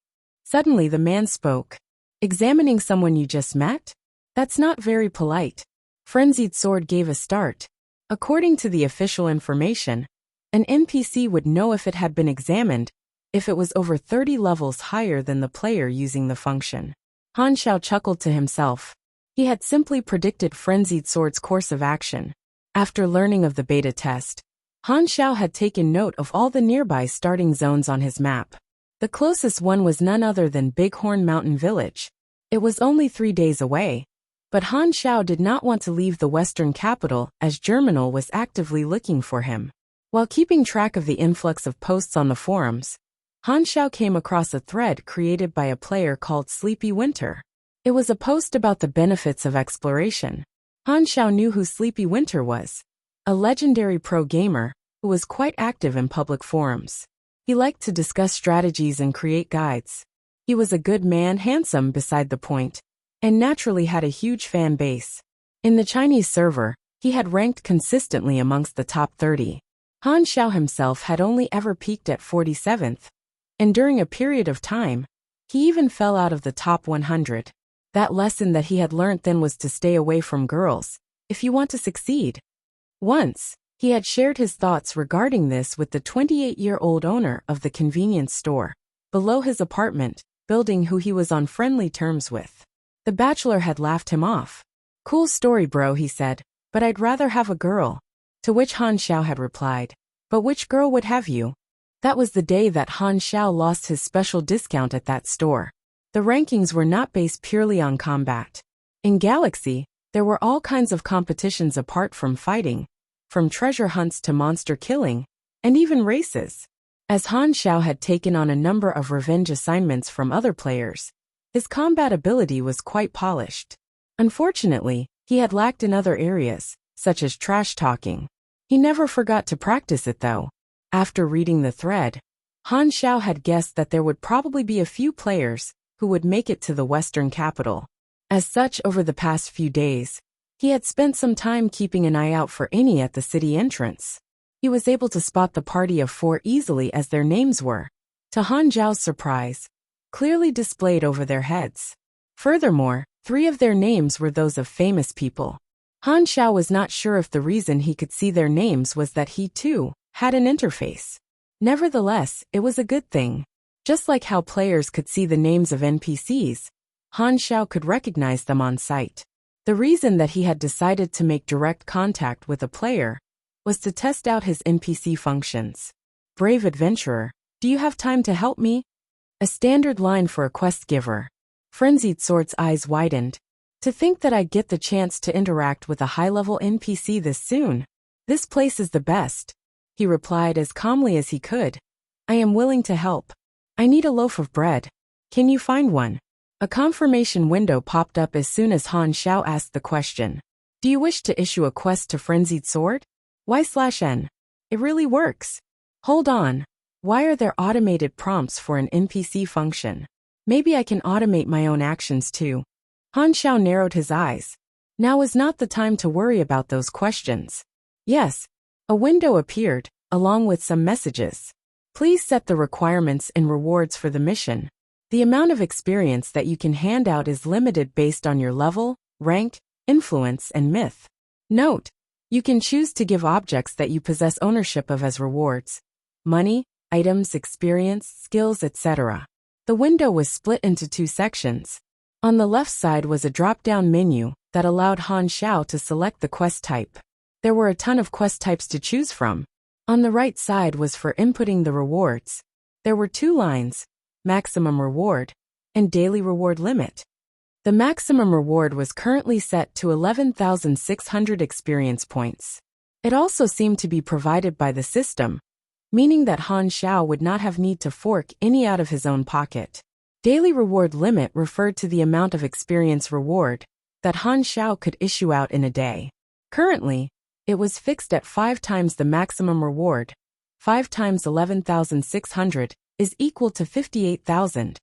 Suddenly the man spoke. Examining someone you just met? That's not very polite. Frenzied Sword gave a start. According to the official information, an NPC would know if it had been examined if it was over 30 levels higher than the player using the function. Xiao chuckled to himself. He had simply predicted Frenzied Sword's course of action. After learning of the beta test, Xiao had taken note of all the nearby starting zones on his map. The closest one was none other than Bighorn Mountain Village. It was only 3 days away, but Xiao did not want to leave the western capital as Germinal was actively looking for him. While keeping track of the influx of posts on the forums, Han Xiao came across a thread created by a player called Sleepy Winter. It was a post about the benefits of exploration. Han Xiao knew who Sleepy Winter was, a legendary pro gamer who was quite active in public forums. He liked to discuss strategies and create guides. He was a good man, handsome beside the point, and naturally had a huge fan base. In the Chinese server, he had ranked consistently amongst the top 30. Han Xiao himself had only ever peaked at 47th, and during a period of time, he even fell out of the top 100. That lesson that he had learnt then was to stay away from girls, if you want to succeed. Once, he had shared his thoughts regarding this with the 28-year-old owner of the convenience store below his apartment building who he was on friendly terms with. The bachelor had laughed him off. "Cool story, bro," he said, "but I'd rather have a girl." To which Han Xiao had replied, "But which girl would have you?" That was the day that Han Xiao lost his special discount at that store. The rankings were not based purely on combat. In Galaxy, there were all kinds of competitions apart from fighting, from treasure hunts to monster killing, and even races. As Han Xiao had taken on a number of revenge assignments from other players, his combat ability was quite polished. Unfortunately, he had lacked in other areas, such as trash talking. He never forgot to practice it though. After reading the thread, Han Xiao had guessed that there would probably be a few players who would make it to the Western capital. As such, over the past few days, he had spent some time keeping an eye out for any at the city entrance. He was able to spot the party of 4 easily as their names were, to Han Zhao's surprise, clearly displayed over their heads. Furthermore, 3 of their names were those of famous people. Han Xiao was not sure if the reason he could see their names was that he too had an interface. Nevertheless, it was a good thing. Just like how players could see the names of NPCs, Han Xiao could recognize them on sight. The reason that he had decided to make direct contact with a player was to test out his NPC functions. "Brave adventurer, do you have time to help me?" A standard line for a quest giver. Frenzied Sword's eyes widened. To think that I'd get the chance to interact with a high-level NPC this soon. "This place is the best," he replied as calmly as he could. "I am willing to help. I need a loaf of bread. Can you find one?" A confirmation window popped up as soon as Han Xiao asked the question. "Do you wish to issue a quest to Frenzied Sword? Y/N. It really works. Hold on. Why are there automated prompts for an NPC function? Maybe I can automate my own actions too." Han Xiao narrowed his eyes. Now is not the time to worry about those questions. Yes. A window appeared, along with some messages. "Please set the requirements and rewards for the mission. The amount of experience that you can hand out is limited based on your level, rank, influence, and myth. Note: you can choose to give objects that you possess ownership of as rewards. Money, items, experience, skills, etc. The window was split into 2 sections. On the left side was a drop-down menu that allowed Han Xiao to select the quest type. There were a ton of quest types to choose from. On the right side was for inputting the rewards. There were 2 lines: maximum reward and daily reward limit. The maximum reward was currently set to 11,600 experience points. It also seemed to be provided by the system, meaning that Han Xiao would not have need to fork any out of his own pocket. Daily reward limit referred to the amount of experience reward that Han Xiao could issue out in a day. Currently, it was fixed at 5 times the maximum reward. 5 times 11,600 is equal to 58,000.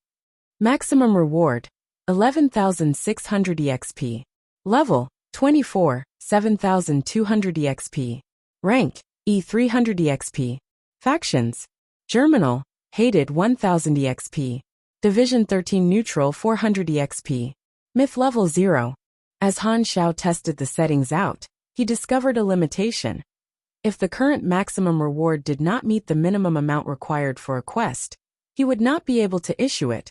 Maximum reward, 11,600 EXP. Level, 24, 7,200 EXP. Rank, E300 EXP. Factions, Germinal, Hated 1000 EXP. Division 13 Neutral 400 EXP. Myth level 0. As Han Xiao tested the settings out, he discovered a limitation. If the current maximum reward did not meet the minimum amount required for a quest, he would not be able to issue it.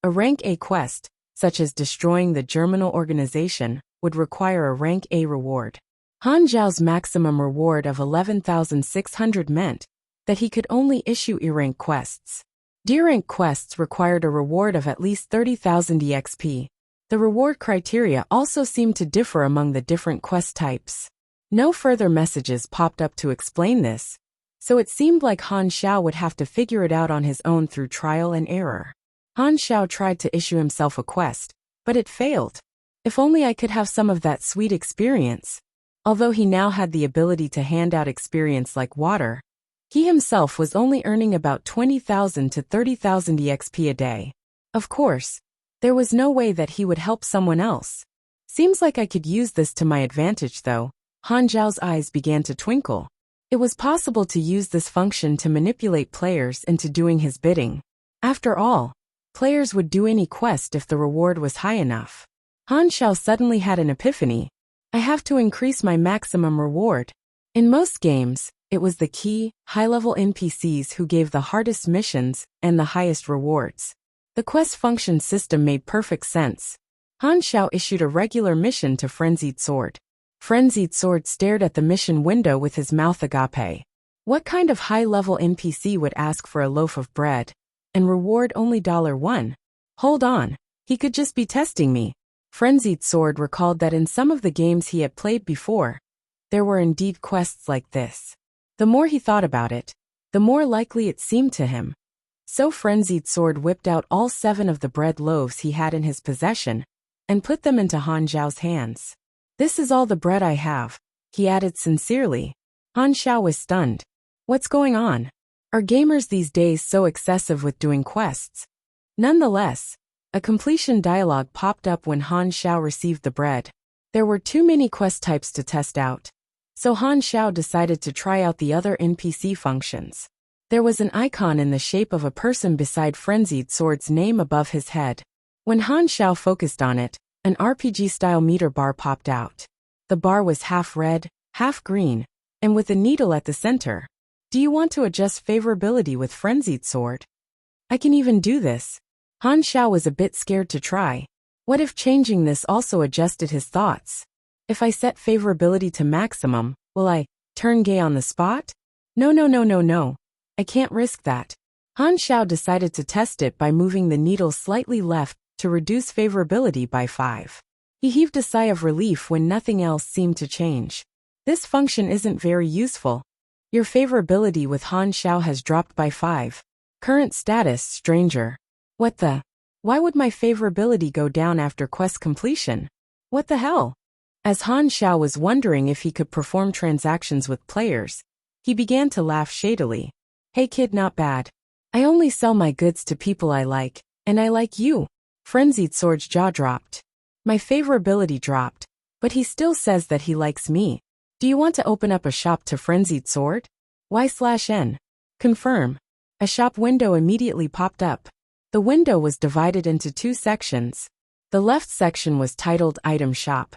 A rank A quest, such as destroying the Germinal organization, would require a rank A reward. Han Zhao's maximum reward of 11,600 meant that he could only issue E-rank quests. D-rank quests required a reward of at least 30,000 EXP. The reward criteria also seemed to differ among the different quest types. No further messages popped up to explain this, So it seemed like Han Xiao would have to figure it out on his own through trial and error. Han Xiao tried to issue himself a quest, but it failed. If only I could have some of that sweet experience. Although he now had the ability to hand out experience like water, he himself was only earning about 20,000 to 30,000 EXP a day. Of course, there was no way that he would help someone else. Seems like I could use this to my advantage though. Han Xiao's eyes began to twinkle. It was possible to use this function to manipulate players into doing his bidding. After all, players would do any quest if the reward was high enough. Han Xiao suddenly had an epiphany. I have to increase my maximum reward. In most games, it was the key, high-level NPCs who gave the hardest missions and the highest rewards. The quest function system made perfect sense. Han Xiao issued a regular mission to Frenzied Sword. Frenzied Sword stared at the mission window with his mouth agape. What kind of high-level NPC would ask for a loaf of bread and reward only $1? Hold on, he could just be testing me. Frenzied Sword recalled that in some of the games he had played before, there were indeed quests like this. The more he thought about it, the more likely it seemed to him. So Frenzied Sword whipped out all 7 of the bread loaves he had in his possession and put them into Han Xiao's hands. This is all the bread I have, he added sincerely. Han Xiao was stunned. What's going on? Are gamers these days so excessive with doing quests? Nonetheless, a completion dialogue popped up when Han Xiao received the bread. There were too many quest types to test out, so Han Xiao decided to try out the other NPC functions. There was an icon in the shape of a person beside Frenzied Sword's name above his head. When Han Xiao focused on it, an RPG-style meter bar popped out. The bar was half red, half green, and with a needle at the center. Do you want to adjust favorability with Frenzied Sword? I can even do this. Han Xiao was a bit scared to try. What if changing this also adjusted his thoughts? If I set favorability to maximum, will I turn gay on the spot? No. I can't risk that. Han Xiao decided to test it by moving the needle slightly left to reduce favorability by 5. He heaved a sigh of relief when nothing else seemed to change. This function isn't very useful. Your favorability with Han Xiao has dropped by 5. Current status, stranger. What the? Why would my favorability go down after quest completion? What the hell? As Han Xiao was wondering if he could perform transactions with players, he began to laugh shadily. Hey kid, not bad. I only sell my goods to people I like, and I like you. Frenzied Sword's jaw dropped. My favorability dropped, but he still says that he likes me. Do you want to open up a shop to Frenzied Sword? Y/N. Confirm. A shop window immediately popped up. The window was divided into 2 sections. The left section was titled Item Shop,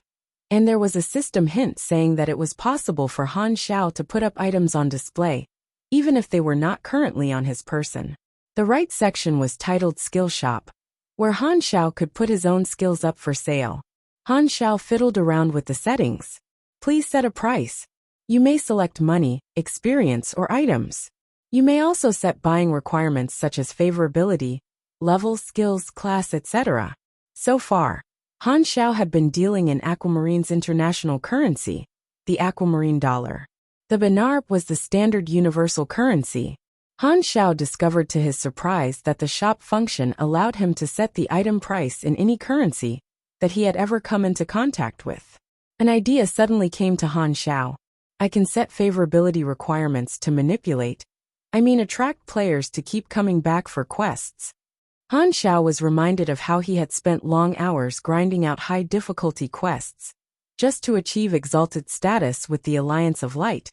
and there was a system hint saying that it was possible for Han Xiao to put up items on display, even if they were not currently on his person. The right section was titled Skill Shop, where Han Xiao could put his own skills up for sale. Han Xiao fiddled around with the settings. Please set a price. You may select money, experience, or items. You may also set buying requirements such as favorability, level, skills, class, etc. So far, Han Xiao had been dealing in Aquamarine's international currency, the Aquamarine dollar. The Benar was the standard universal currency. Han Xiao discovered to his surprise that the shop function allowed him to set the item price in any currency that he had ever come into contact with. An idea suddenly came to Han Xiao. I can set favorability requirements to attract players to keep coming back for quests. Han Xiao was reminded of how he had spent long hours grinding out high-difficulty quests, just to achieve exalted status with the Alliance of Light,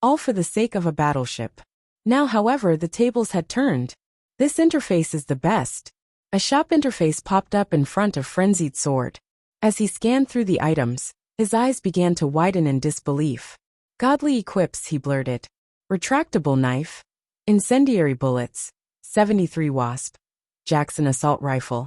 all for the sake of a battleship. Now, however, the tables had turned. This interface is the best. A shop interface popped up in front of Frenzied Sword. As he scanned through the items, his eyes began to widen in disbelief. Godly equips, he blurted. Retractable knife. Incendiary bullets. 73 Wasp. Jackson assault rifle.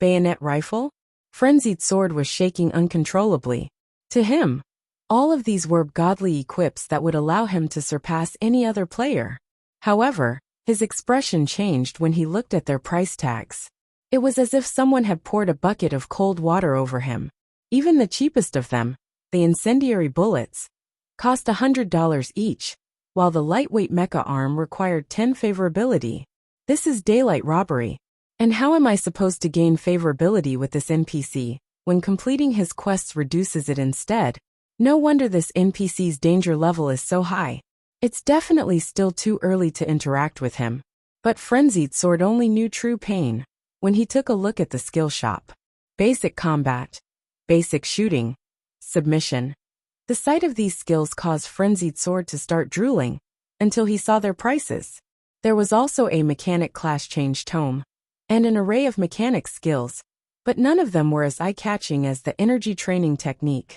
Bayonet rifle? Frenzied Sword was shaking uncontrollably. To him, all of these were godly equips that would allow him to surpass any other player. However, his expression changed when he looked at their price tags. It was as if someone had poured a bucket of cold water over him. Even the cheapest of them, the incendiary bullets, cost $100 each. while the lightweight mecha arm required 10 favorability. This is daylight robbery. And how am I supposed to gain favorability with this NPC, when completing his quests reduces it instead? No wonder this NPC's danger level is so high. It's definitely still too early to interact with him. But Frenzied Sword only knew true pain when he took a look at the skill shop. Basic combat, basic shooting, submission. The sight of these skills caused Frenzied Sword to start drooling until he saw their prices. There was also a mechanic class change tome and an array of mechanic skills, but none of them were as eye-catching as the energy training technique.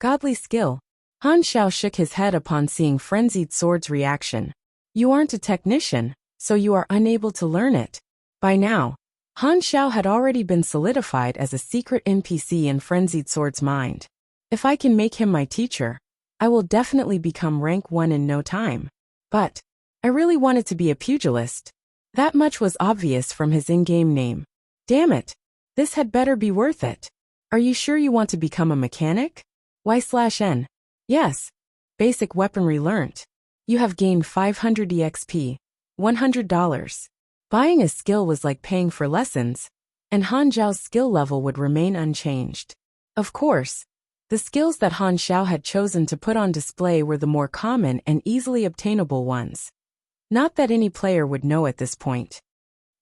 Godly skill. Han Xiao shook his head upon seeing Frenzied Sword's reaction. You aren't a technician, so you are unable to learn it. By now, Han Xiao had already been solidified as a secret NPC in Frenzied Sword's mind. If I can make him my teacher, I will definitely become rank 1 in no time. But I really wanted to be a pugilist. That much was obvious from his in-game name. Damn it. This had better be worth it. Are you sure you want to become a mechanic? Y/N. Yes. Basic weaponry learnt. You have gained 500 EXP. $100. Buying a skill was like paying for lessons, and Han Xiao's skill level would remain unchanged. Of course, the skills that Han Xiao had chosen to put on display were the more common and easily obtainable ones. Not that any player would know at this point.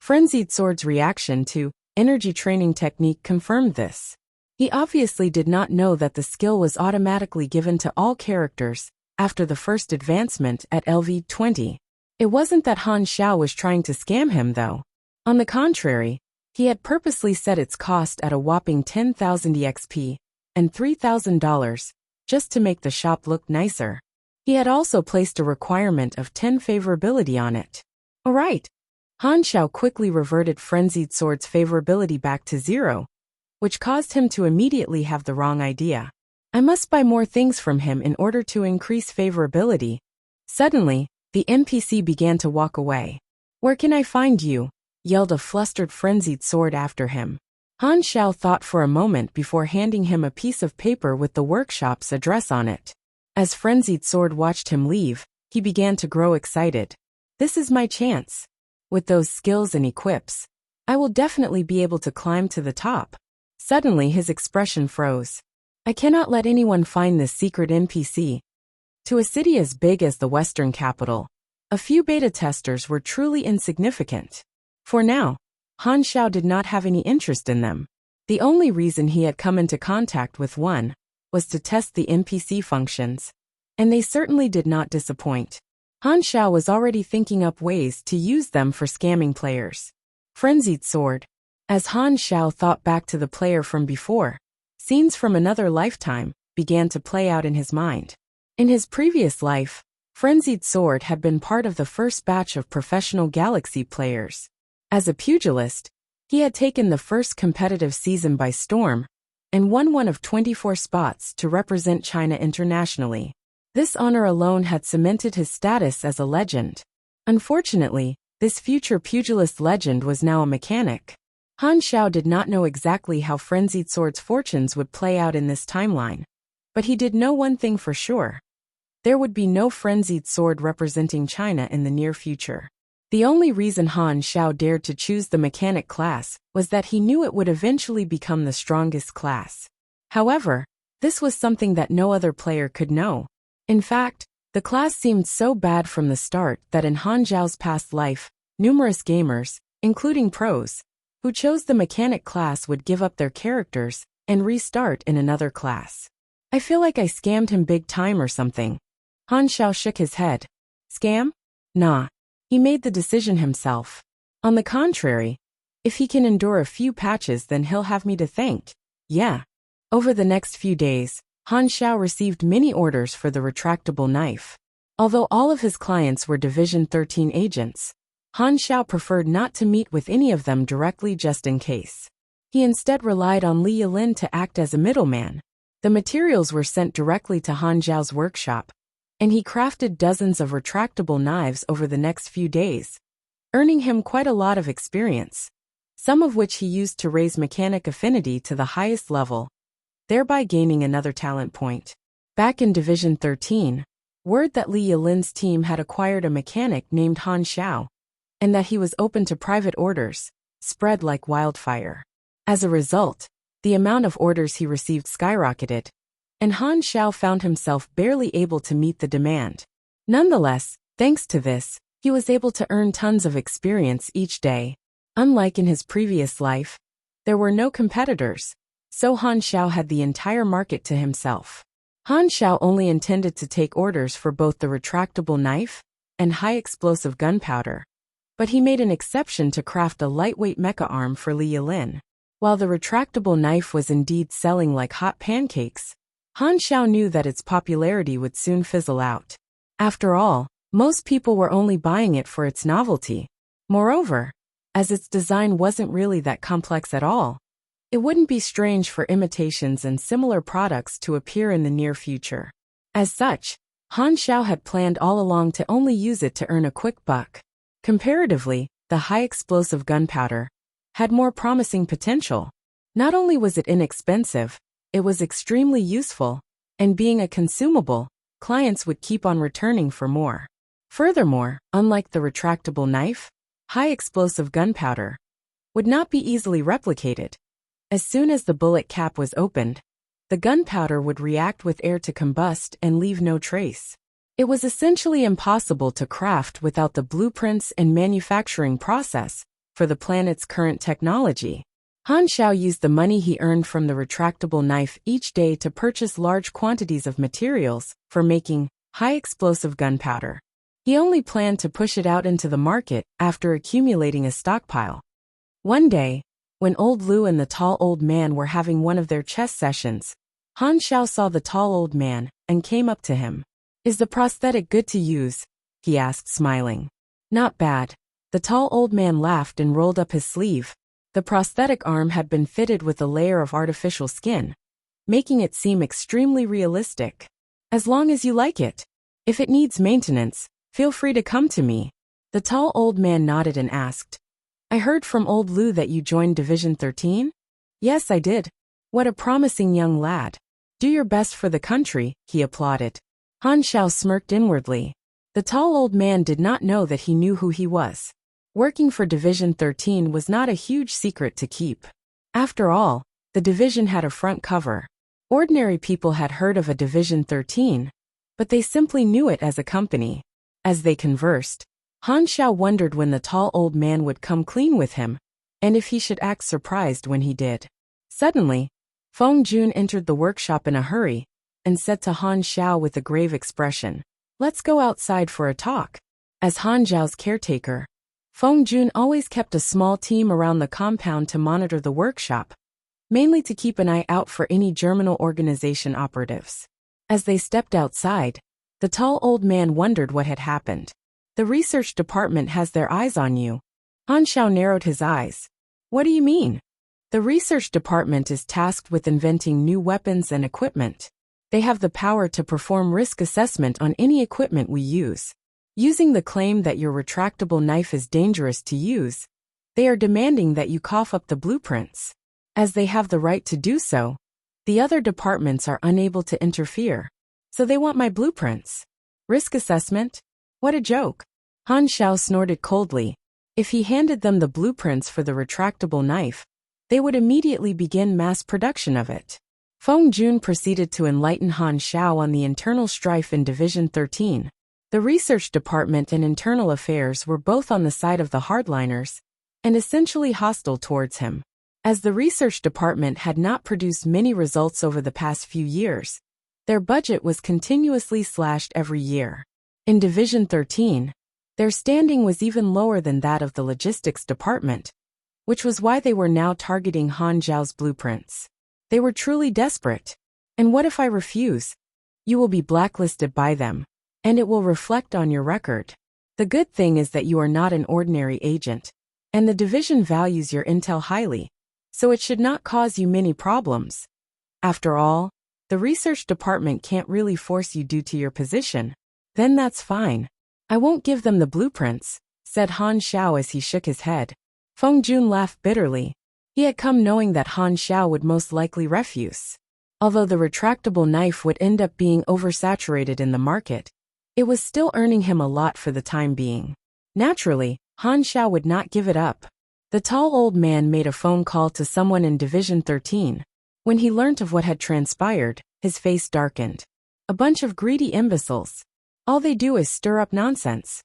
Frenzied Sword's reaction to energy training technique confirmed this. He obviously did not know that the skill was automatically given to all characters after the first advancement at LV20. It wasn't that Han Xiao was trying to scam him though. On the contrary, he had purposely set its cost at a whopping 10,000 EXP and $3,000 just to make the shop look nicer. He had also placed a requirement of 10 favorability on it. Alright. Han Xiao quickly reverted Frenzied Sword's favorability back to 0, which caused him to immediately have the wrong idea. I must buy more things from him in order to increase favorability. Suddenly, the NPC began to walk away. Where can I find you? Yelled a flustered Frenzied Sword after him. Han Xiao thought for a moment before handing him a piece of paper with the workshop's address on it. As Frenzied Sword watched him leave, he began to grow excited. This is my chance. With those skills and equips, I will definitely be able to climb to the top. Suddenly his expression froze. I cannot let anyone find this secret NPC. To a city as big as the Western capital, a few beta testers were truly insignificant. For now, Han Xiao did not have any interest in them. The only reason he had come into contact with one was to test the NPC functions, and they certainly did not disappoint. Han Xiao was already thinking up ways to use them for scamming players. Frenzied Sword. As Han Xiao thought back to the player from before, scenes from another lifetime began to play out in his mind. In his previous life, Frenzied Sword had been part of the first batch of professional Galaxy players. As a pugilist, he had taken the first competitive season by storm and won one of 24 spots to represent China internationally. This honor alone had cemented his status as a legend. Unfortunately, this future pugilist legend was now a mechanic. Han Xiao did not know exactly how Frenzied Sword's fortunes would play out in this timeline, but he did know one thing for sure. There would be no Frenzied Sword representing China in the near future. The only reason Han Xiao dared to choose the mechanic class was that he knew it would eventually become the strongest class. However, this was something that no other player could know. In fact, the class seemed so bad from the start that in Han Xiao's past life, numerous gamers, including pros, who chose the mechanic class would give up their characters and restart in another class. I feel like I scammed him big time or something. Han Xiao shook his head. Scam? Nah. He made the decision himself. On the contrary, if he can endure a few patches, then he'll have me to thank. Yeah. Over the next few days, Han Xiao received many orders for the retractable knife. Although all of his clients were Division 13 agents, Han Xiao preferred not to meet with any of them directly just in case. He instead relied on Li Yilin to act as a middleman. The materials were sent directly to Han Xiao's workshop, and he crafted dozens of retractable knives over the next few days, earning him quite a lot of experience, some of which he used to raise mechanic affinity to the highest level, thereby gaining another talent point. Back in Division 13, Word that Li Yilin's team had acquired a mechanic named Han Xiao, and that he was open to private orders, spread like wildfire. As a result, the amount of orders he received skyrocketed, and Han Xiao found himself barely able to meet the demand. Nonetheless, thanks to this, he was able to earn tons of experience each day. Unlike in his previous life, there were no competitors, so Han Xiao had the entire market to himself. Han Xiao only intended to take orders for both the retractable knife and high-explosive gunpowder, but he made an exception to craft a lightweight mecha arm for Li Yilin. While the retractable knife was indeed selling like hot pancakes, Han Xiao knew that its popularity would soon fizzle out. After all, most people were only buying it for its novelty. Moreover, as its design wasn't really that complex at all, it wouldn't be strange for imitations and similar products to appear in the near future. As such, Han Xiao had planned all along to only use it to earn a quick buck. Comparatively, the high-explosive gunpowder had more promising potential. Not only was it inexpensive, it was extremely useful, and being a consumable, clients would keep on returning for more. Furthermore, unlike the retractable knife, high-explosive gunpowder would not be easily replicated. As soon as the bullet cap was opened, the gunpowder would react with air to combust and leave no trace. It was essentially impossible to craft without the blueprints and manufacturing process for the planet's current technology. Han Xiao used the money he earned from the retractable knife each day to purchase large quantities of materials for making high-explosive gunpowder. He only planned to push it out into the market after accumulating a stockpile. One day, when Old Lu and the tall old man were having one of their chess sessions, Han Xiao saw the tall old man and came up to him. "Is the prosthetic good to use?" he asked, smiling. "Not bad." The tall old man laughed and rolled up his sleeve. The prosthetic arm had been fitted with a layer of artificial skin, making it seem extremely realistic. "As long as you like it. If it needs maintenance, feel free to come to me." The tall old man nodded and asked, "I heard from Old Lu that you joined Division 13? "Yes, I did." "What a promising young lad. Do your best for the country," he applauded. Han Xiao smirked inwardly. The tall old man did not know that he knew who he was. Working for Division 13 was not a huge secret to keep. After all, the division had a front cover. Ordinary people had heard of a Division 13, but they simply knew it as a company. As they conversed, Han Xiao wondered when the tall old man would come clean with him, and if he should act surprised when he did. Suddenly, Feng Jun entered the workshop in a hurry and said to Han Xiao with a grave expression, "Let's go outside for a talk." As Han Xiao's caretaker, Feng Jun always kept a small team around the compound to monitor the workshop, mainly to keep an eye out for any Germinal organization operatives. As they stepped outside, the tall old man wondered what had happened. "The research department has their eyes on you." Han Xiao narrowed his eyes. "What do you mean?" "The research department is tasked with inventing new weapons and equipment. They have the power to perform risk assessment on any equipment we use. Using the claim that your retractable knife is dangerous to use, they are demanding that you cough up the blueprints. As they have the right to do so, the other departments are unable to interfere. So they want my blueprints. Risk assessment? What a joke." Han Xiao snorted coldly. If he handed them the blueprints for the retractable knife, they would immediately begin mass production of it. Feng Jun proceeded to enlighten Han Xiao on the internal strife in Division 13. The research department and internal affairs were both on the side of the hardliners, and essentially hostile towards him. As the research department had not produced many results over the past few years, their budget was continuously slashed every year. In Division 13, their standing was even lower than that of the logistics department, which was why they were now targeting Han Xiao's blueprints. They were truly desperate. "And what if I refuse?" "You will be blacklisted by them, and it will reflect on your record. The good thing is that you are not an ordinary agent, and the division values your intel highly, so it should not cause you many problems. After all, the research department can't really force you due to your position. Then that's fine. I won't give them the blueprints," said Han Xiao as he shook his head. Feng Jun laughed bitterly. He had come knowing that Han Xiao would most likely refuse. Although the retractable knife would end up being oversaturated in the market, It was still earning him a lot for the time being. Naturally, Han Xiao would not give it up. The tall old man made a phone call to someone in Division 13. When he learnt of what had transpired, his face darkened. A bunch of greedy imbeciles. All they do is stir up nonsense.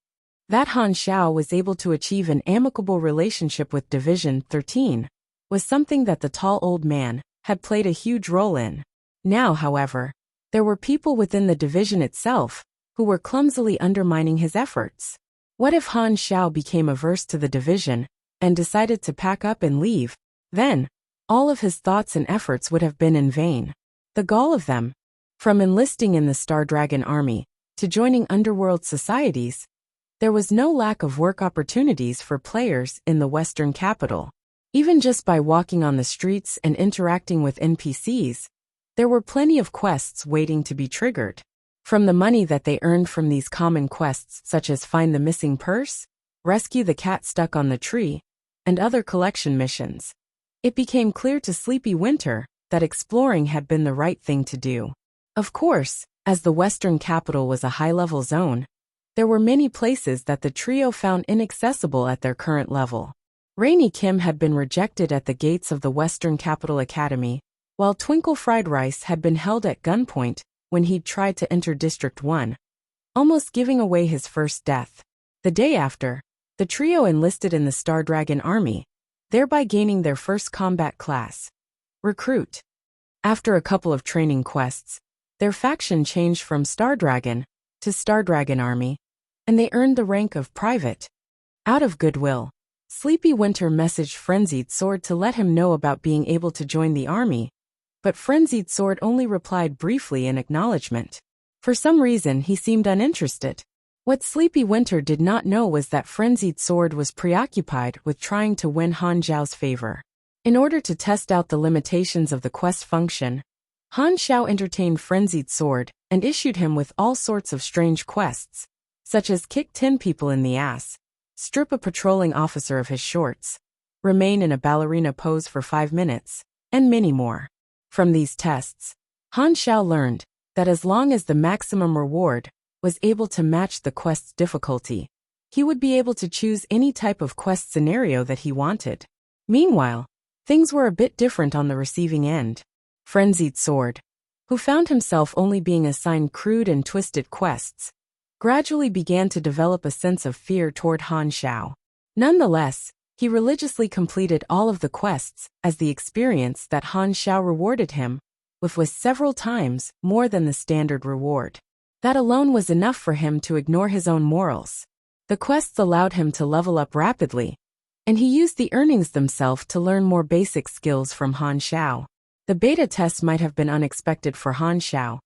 That Han Xiao was able to achieve an amicable relationship with Division 13 was something that the tall old man had played a huge role in. Now, however, there were people within the division itself who were clumsily undermining his efforts. What if Han Xiao became averse to the division and decided to pack up and leave? Then, all of his thoughts and efforts would have been in vain. The gall of them. From enlisting in the Star Dragon Army to joining underworld societies, there was no lack of work opportunities for players in the Western capital. Even just by walking on the streets and interacting with NPCs, there were plenty of quests waiting to be triggered. From the money that they earned from these common quests such as find the missing purse, rescue the cat stuck on the tree, and other collection missions, it became clear to Sleepy Winter that exploring had been the right thing to do. Of course, as the Western capital was a high-level zone, there were many places that the trio found inaccessible at their current level. Rainy Kim had been rejected at the gates of the Western Capital Academy, while Twinkle Fried Rice had been held at gunpoint when he'd tried to enter District 1, almost giving away his first death. The day after, the trio enlisted in the Star Dragon Army, thereby gaining their first combat class, Recruit. After a couple of training quests, their faction changed from Star Dragon to Star Dragon Army, and they earned the rank of Private. Out of goodwill, Sleepy Winter messaged Frenzied Sword to let him know about being able to join the army, but Frenzied Sword only replied briefly in acknowledgement. For some reason he seemed uninterested. What Sleepy Winter did not know was that Frenzied Sword was preoccupied with trying to win Han Xiao's favor. In order to test out the limitations of the quest function, Han Xiao entertained Frenzied Sword and issued him with all sorts of strange quests, such as kick 10 people in the ass, strip a patrolling officer of his shorts, remain in a ballerina pose for 5 minutes, and many more. From these tests, Han Xiao learned that as long as the maximum reward was able to match the quest's difficulty, he would be able to choose any type of quest scenario that he wanted. Meanwhile, things were a bit different on the receiving end. Frenzied Sword, who found himself only being assigned crude and twisted quests, gradually began to develop a sense of fear toward Han Xiao. Nonetheless, he religiously completed all of the quests, as the experience that Han Xiao rewarded him with was several times more than the standard reward. That alone was enough for him to ignore his own morals. The quests allowed him to level up rapidly, and he used the earnings themselves to learn more basic skills from Han Xiao. The beta test might have been unexpected for Han Xiao,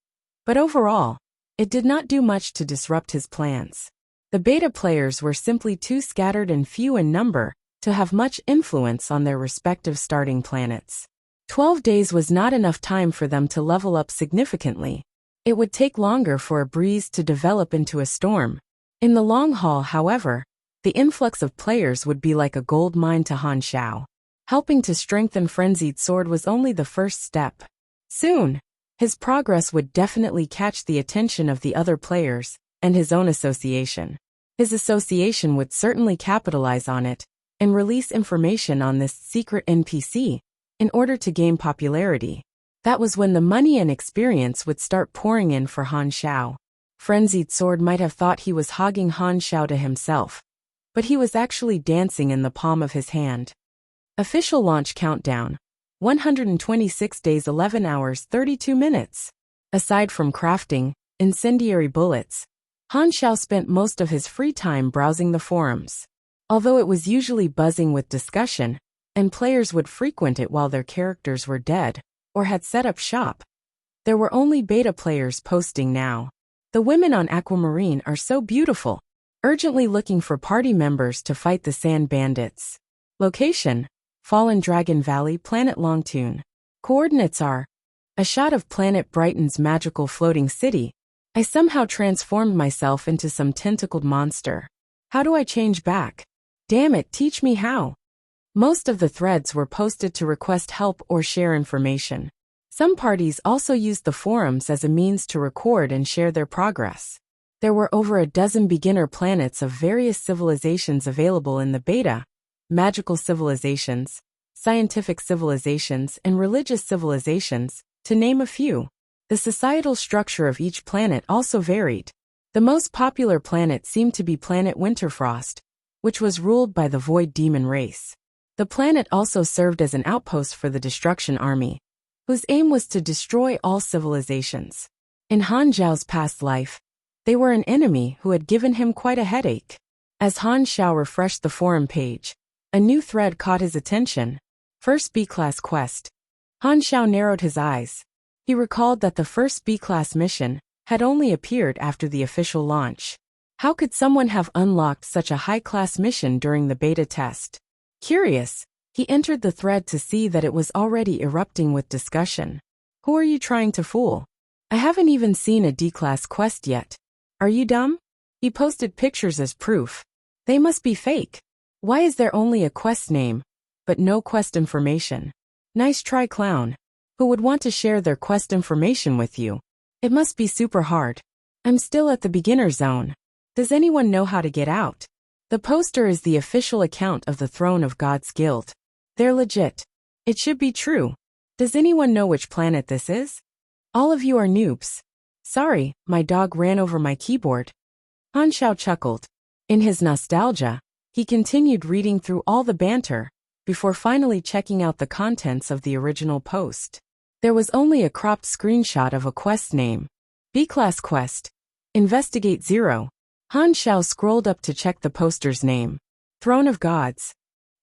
but overall, it did not do much to disrupt his plans. The beta players were simply too scattered and few in number to have much influence on their respective starting planets. 12 days was not enough time for them to level up significantly. It would take longer for a breeze to develop into a storm. In the long haul, however, the influx of players would be like a gold mine to Han Xiao. Helping to strengthen Frenzied Sword was only the first step. Soon, his progress would definitely catch the attention of the other players and his own association. His association would certainly capitalize on it and release information on this secret NPC in order to gain popularity. That was when the money and experience would start pouring in for Han Xiao. Frenzied Sword might have thought he was hogging Han Xiao to himself, but he was actually dancing in the palm of his hand. Official launch countdown: 126 days 11 hours 32 minutes. Aside from crafting incendiary bullets, Han Xiao spent most of his free time browsing the forums. Although it was usually buzzing with discussion, and players would frequent it while their characters were dead or had set up shop, there were only beta players posting now. The women on Aquamarine are so beautiful, urgently looking for party members to fight the sand bandits. Location: Fallen Dragon Valley, Planet Longtune. Coordinates are: a shot of Planet Brighton's magical floating city. I somehow transformed myself into some tentacled monster. How do I change back? Damn it, teach me how. Most of the threads were posted to request help or share information. Some parties also used the forums as a means to record and share their progress. There were over a dozen beginner planets of various civilizations available in the beta: magical civilizations, scientific civilizations, and religious civilizations, to name a few. The societal structure of each planet also varied. The most popular planet seemed to be planet Winterfrost, which was ruled by the Void Demon race. The planet also served as an outpost for the Destruction Army, whose aim was to destroy all civilizations. In Han Xiao's past life, they were an enemy who had given him quite a headache. As Han Xiao refreshed the forum page, a new thread caught his attention: First B-Class Quest. Han Xiao narrowed his eyes. He recalled that the first B-Class mission had only appeared after the official launch. How could someone have unlocked such a high-class mission during the beta test? Curious, he entered the thread to see that it was already erupting with discussion. Who are you trying to fool? I haven't even seen a D-Class quest yet. Are you dumb? He posted pictures as proof. They must be fake. Why is there only a quest name, but no quest information? Nice try, clown. Who would want to share their quest information with you? It must be super hard. I'm still at the beginner zone. Does anyone know how to get out? The poster is the official account of the Throne of Gods Guild. They're legit. It should be true. Does anyone know which planet this is? All of you are noobs. Sorry, my dog ran over my keyboard. Han Xiao chuckled. In his nostalgia, he continued reading through all the banter, before finally checking out the contents of the original post. There was only a cropped screenshot of a quest name. B-Class Quest. Investigate 0. Han Xiao scrolled up to check the poster's name. Throne of Gods.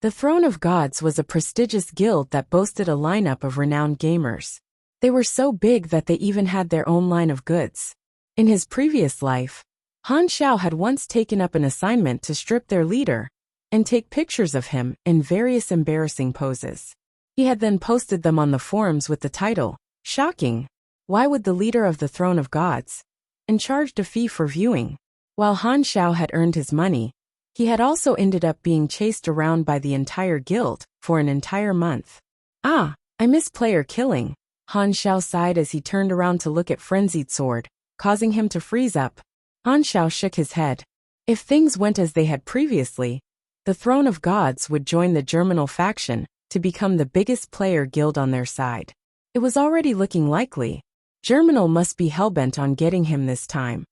The Throne of Gods was a prestigious guild that boasted a lineup of renowned gamers. They were so big that they even had their own line of goods. In his previous life, Han Xiao had once taken up an assignment to strip their leader and take pictures of him in various embarrassing poses. He had then posted them on the forums with the title, "Shocking. Why would the leader of the Throne of Gods?" and charged a fee for viewing. While Han Xiao had earned his money, he had also ended up being chased around by the entire guild for an entire month. Ah, I miss player killing. Han Xiao sighed as he turned around to look at Frenzied Sword, causing him to freeze up. Han Xiao shook his head. If things went as they had previously, the Throne of Gods would join the Germinal faction to become the biggest player guild on their side. It was already looking likely. Germinal must be hellbent on getting him this time.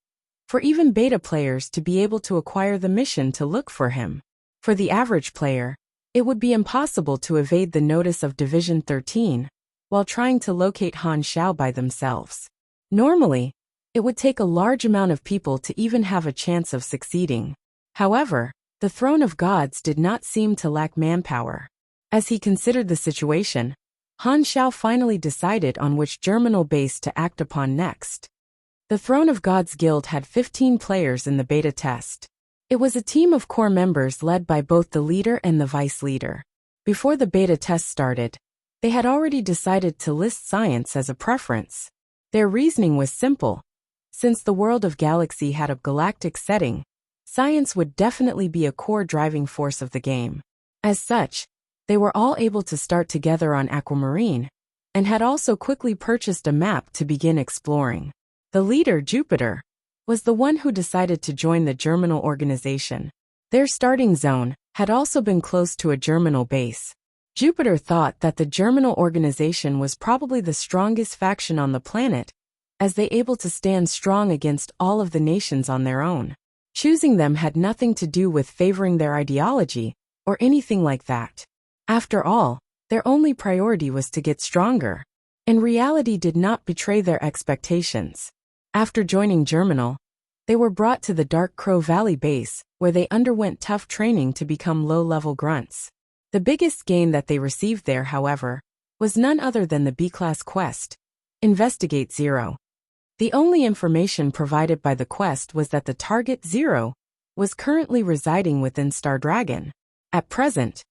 For even beta players to be able to acquire the mission to look for him. For the average player, it would be impossible to evade the notice of Division 13 while trying to locate Han Xiao by themselves. Normally, it would take a large amount of people to even have a chance of succeeding. However, the Throne of Gods did not seem to lack manpower. As he considered the situation, Han Xiao finally decided on which Germinal base to act upon next. The Throne of Gods Guild had 15 players in the beta test. It was a team of core members led by both the leader and the vice leader. Before the beta test started, they had already decided to list science as a preference. Their reasoning was simple. Since the world of Galaxy had a galactic setting, science would definitely be a core driving force of the game. As such, they were all able to start together on Aquamarine, and had also quickly purchased a map to begin exploring. The leader, Jupiter, was the one who decided to join the Germinal organization. Their starting zone had also been close to a Germinal base. Jupiter thought that the Germinal organization was probably the strongest faction on the planet, as they able to stand strong against all of the nations on their own. Choosing them had nothing to do with favoring their ideology, or anything like that. After all, their only priority was to get stronger, and reality did not betray their expectations. After joining Germinal, they were brought to the Dark Crow Valley base, where they underwent tough training to become low-level grunts. The biggest gain that they received there, however, was none other than the B-Class quest, Investigate 0. The only information provided by the quest was that the target 0 was currently residing within Star Dragon. At present,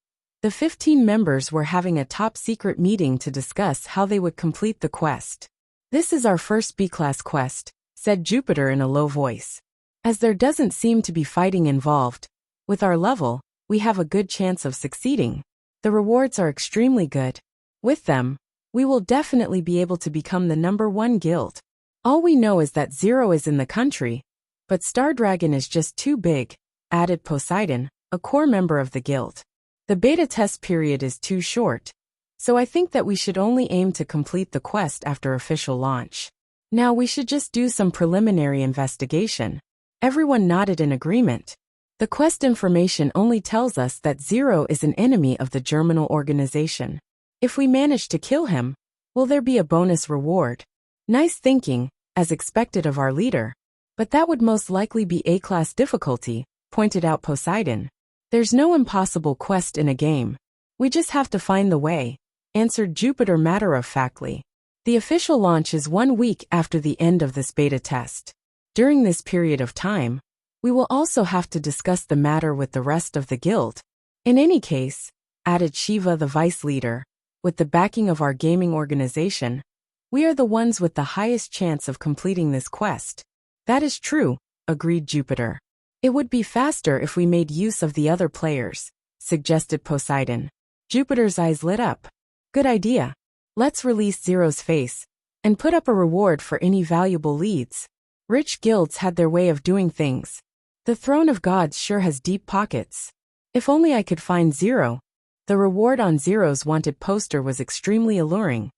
the 15 members were having a top-secret meeting to discuss how they would complete the quest. "This is our first B-Class quest," said Jupiter in a low voice. "As there doesn't seem to be fighting involved, with our level, we have a good chance of succeeding. The rewards are extremely good. With them, we will definitely be able to become the #1 guild. All we know is that 0 is in the country, But Star Dragon is just too big, added Poseidon, a core member of the guild. The beta test period is too short, so I think that we should only aim to complete the quest after official launch. Now we should just do some preliminary investigation. Everyone nodded in agreement. The quest information only tells us that Zero is an enemy of the Germinal organization. If we manage to kill him, will there be a bonus reward? Nice thinking, as expected of our leader. But that would most likely be A-class difficulty, pointed out Poseidon. There's no impossible quest in a game. We just have to find the way, answered Jupiter matter-of-factly. The official launch is 1 week after the end of this beta test. During this period of time, we will also have to discuss the matter with the rest of the guild. In any case, added Shiva the vice leader, with the backing of our gaming organization, we are the ones with the highest chance of completing this quest. That is true, agreed Jupiter. It would be faster if we made use of the other players, suggested Poseidon. Jupiter's eyes lit up. Good idea. Let's release Zero's face, and put up a reward for any valuable leads. Rich guilds had their way of doing things. The throne of gods sure has deep pockets. If only I could find Zero. The reward on Zero's wanted poster was extremely alluring.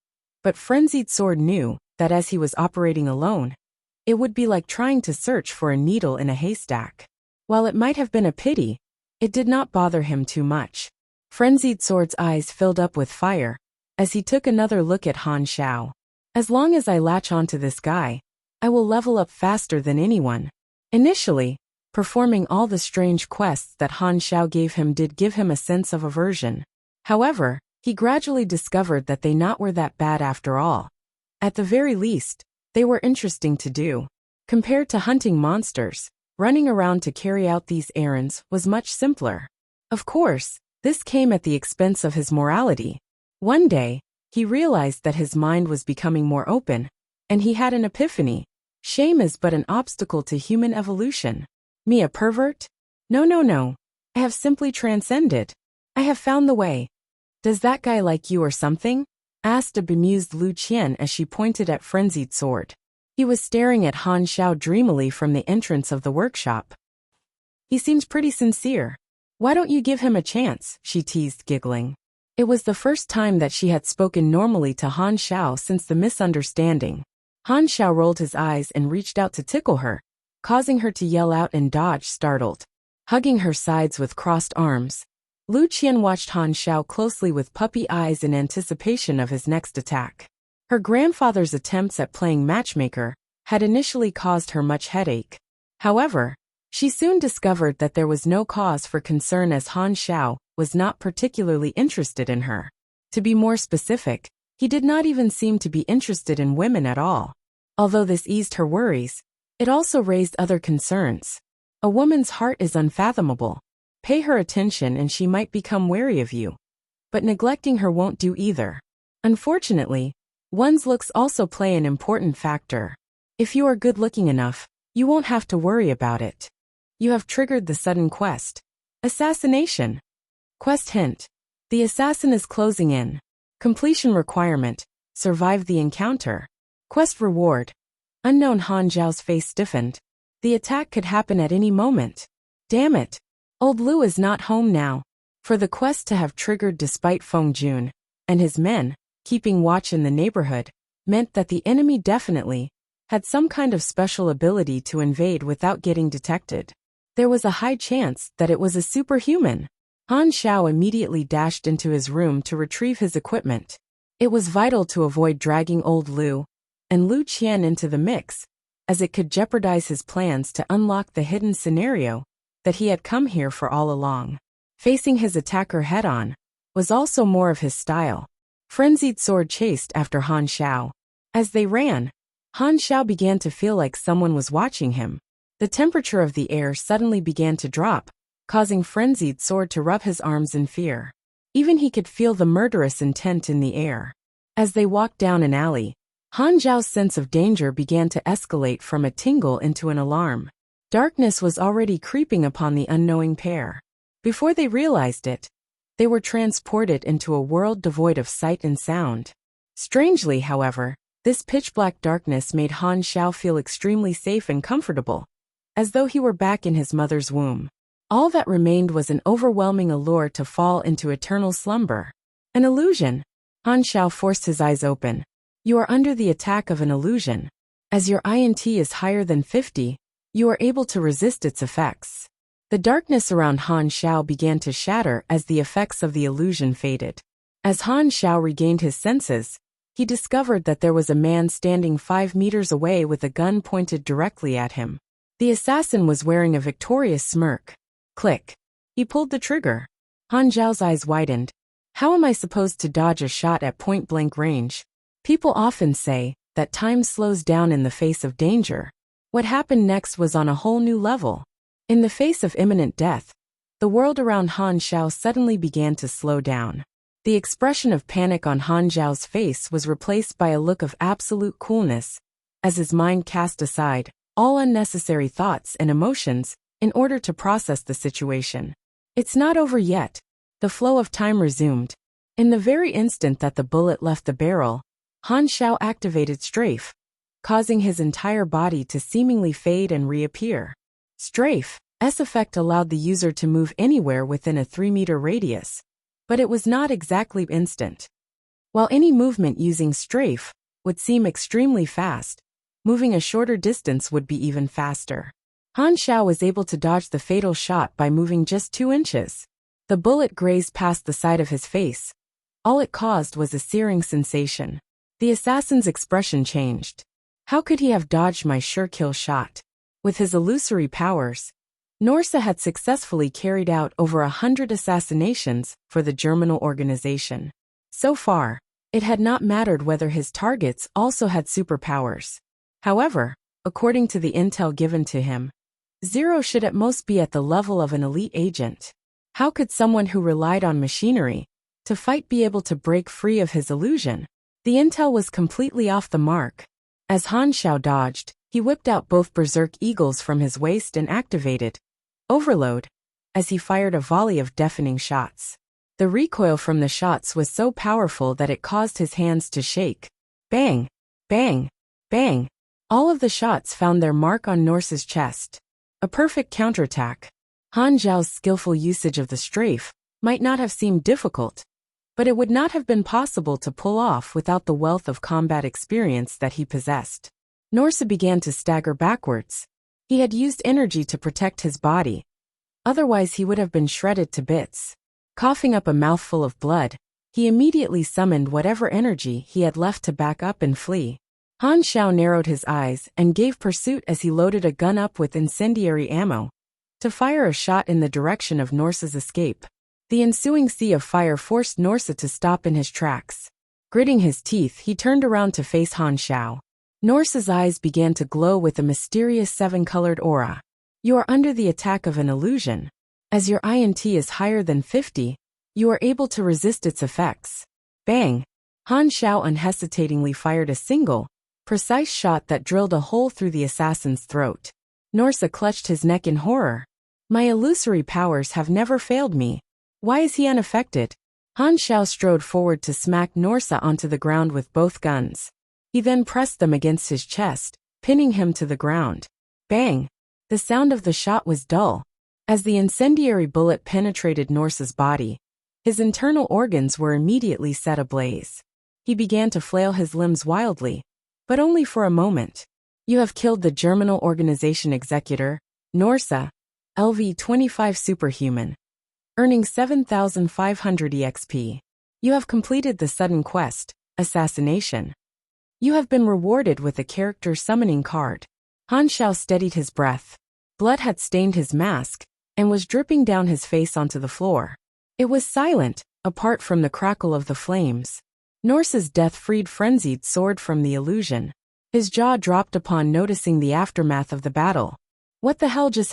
But Frenzied Sword knew that as he was operating alone, it would be like trying to search for a needle in a haystack. While it might have been a pity, it did not bother him too much. Frenzied Sword's eyes filled up with fire as he took another look at Han Xiao. As long as I latch onto this guy, I will level up faster than anyone. Initially, performing all the strange quests that Han Xiao gave him did give him a sense of aversion. However, he gradually discovered that they not were that bad after all. At the very least, they were interesting to do. Compared to hunting monsters, running around to carry out these errands was much simpler. Of course, this came at the expense of his morality. One day, he realized that his mind was becoming more open, and he had an epiphany. Shame is but an obstacle to human evolution. Me a pervert? No. I have simply transcended. I have found the way. Does that guy like you or something? Asked a bemused Lu Qian as she pointed at Frenzied Sword. He was staring at Han Xiao dreamily from the entrance of the workshop. He seems pretty sincere. Why don't you give him a chance? She teased, giggling. It was the first time that she had spoken normally to Han Xiao since the misunderstanding. Han Xiao rolled his eyes and reached out to tickle her, causing her to yell out and dodge, startled. Hugging her sides with crossed arms, Lu Qian watched Han Xiao closely with puppy eyes in anticipation of his next attack. Her grandfather's attempts at playing matchmaker had initially caused her much headache. However, she soon discovered that there was no cause for concern as Han Xiao was not particularly interested in her. To be more specific, he did not even seem to be interested in women at all. Although this eased her worries, it also raised other concerns. A woman's heart is unfathomable. Pay her attention and she might become wary of you. But neglecting her won't do either. Unfortunately, one's looks also play an important factor. If you are good-looking enough, you won't have to worry about it. You have triggered the sudden quest. Assassination. Quest hint. The assassin is closing in. Completion requirement. Survive the encounter. Quest reward. Unknown. Han Zhao's face stiffened. The attack could happen at any moment. Damn it. Old Lu is not home now. For the quest to have triggered despite Feng Jun and his men keeping watch in the neighborhood meant that the enemy definitely had some kind of special ability to invade without getting detected. There was a high chance that it was a superhuman. Han Xiao immediately dashed into his room to retrieve his equipment. It was vital to avoid dragging old Lu and Lu Qian into the mix, as it could jeopardize his plans to unlock the hidden scenario that he had come here for all along. Facing his attacker head-on was also more of his style. Frenzied Sword chased after Han Xiao. As they ran, Han Xiao began to feel like someone was watching him. The temperature of the air suddenly began to drop, causing Frenzied Sword to rub his arms in fear. Even he could feel the murderous intent in the air. As they walked down an alley, Han Zhao's sense of danger began to escalate from a tingle into an alarm. Darkness was already creeping upon the unknowing pair. Before they realized it, they were transported into a world devoid of sight and sound. Strangely, however, this pitch-black darkness made Han Xiao feel extremely safe and comfortable. as though he were back in his mother's womb. All that remained was an overwhelming allure to fall into eternal slumber. An illusion. Han Xiao forced his eyes open. You are under the attack of an illusion. As your INT is higher than 50, you are able to resist its effects. The darkness around Han Xiao began to shatter as the effects of the illusion faded. As Han Xiao regained his senses, he discovered that there was a man standing 5 meters away with a gun pointed directly at him. The assassin was wearing a victorious smirk. Click. He pulled the trigger. Han Xiao's eyes widened. How am I supposed to dodge a shot at point-blank range? People often say that time slows down in the face of danger. What happened next was on a whole new level. In the face of imminent death, the world around Han Xiao suddenly began to slow down. The expression of panic on Han Xiao's face was replaced by a look of absolute coolness, as his mind cast aside all unnecessary thoughts and emotions in order to process the situation. It's not over yet. The flow of time resumed. In the very instant that the bullet left the barrel, Han Xiao activated Strafe, causing his entire body to seemingly fade and reappear. Strafe's effect allowed the user to move anywhere within a 3-meter radius, but it was not exactly instant. While any movement using Strafe would seem extremely fast, moving a shorter distance would be even faster. Han Xiao was able to dodge the fatal shot by moving just 2 inches. The bullet grazed past the side of his face. All it caused was a searing sensation. The assassin's expression changed. How could he have dodged my sure-kill shot? With his illusory powers, Norsa had successfully carried out over 100 assassinations for the Germinal organization. So far, it had not mattered whether his targets also had superpowers. However, according to the intel given to him, Zero should at most be at the level of an elite agent. How could someone who relied on machinery to fight be able to break free of his illusion? The intel was completely off the mark. As Han Xiao dodged, he whipped out both berserk eagles from his waist and activated Overload as he fired a volley of deafening shots. The recoil from the shots was so powerful that it caused his hands to shake. Bang! Bang! Bang! All of the shots found their mark on Norse's chest. A perfect counterattack. Han Xiao's skillful usage of the strafe might not have seemed difficult, but it would not have been possible to pull off without the wealth of combat experience that he possessed. Norse began to stagger backwards. He had used energy to protect his body. Otherwise he would have been shredded to bits. Coughing up a mouthful of blood, he immediately summoned whatever energy he had left to back up and flee. Han Xiao narrowed his eyes and gave pursuit as he loaded a gun up with incendiary ammo to fire a shot in the direction of Norse's escape. The ensuing sea of fire forced Norse to stop in his tracks. Gritting his teeth, he turned around to face Han Xiao. Norse's eyes began to glow with a mysterious 7-colored aura. You are under the attack of an illusion. As your INT is higher than 50, you are able to resist its effects. Bang! Han Xiao unhesitatingly fired a single, precise shot that drilled a hole through the assassin's throat. Norse clutched his neck in horror. My illusory powers have never failed me. Why is he unaffected? Han Xiao strode forward to smack Norse onto the ground with both guns. He then pressed them against his chest, pinning him to the ground. Bang! The sound of the shot was dull. As the incendiary bullet penetrated Norse's body, his internal organs were immediately set ablaze. He began to flail his limbs wildly, but only for a moment. You have killed the Germinal Organization Executor, Norse, LV-25 Superhuman, earning 7,500 EXP. You have completed the sudden quest, Assassination. You have been rewarded with a character summoning card. Han Xiao steadied his breath. Blood had stained his mask and was dripping down his face onto the floor. It was silent, apart from the crackle of the flames. Norse's death-freed frenzied soared from the illusion. His jaw dropped upon noticing the aftermath of the battle. What the hell just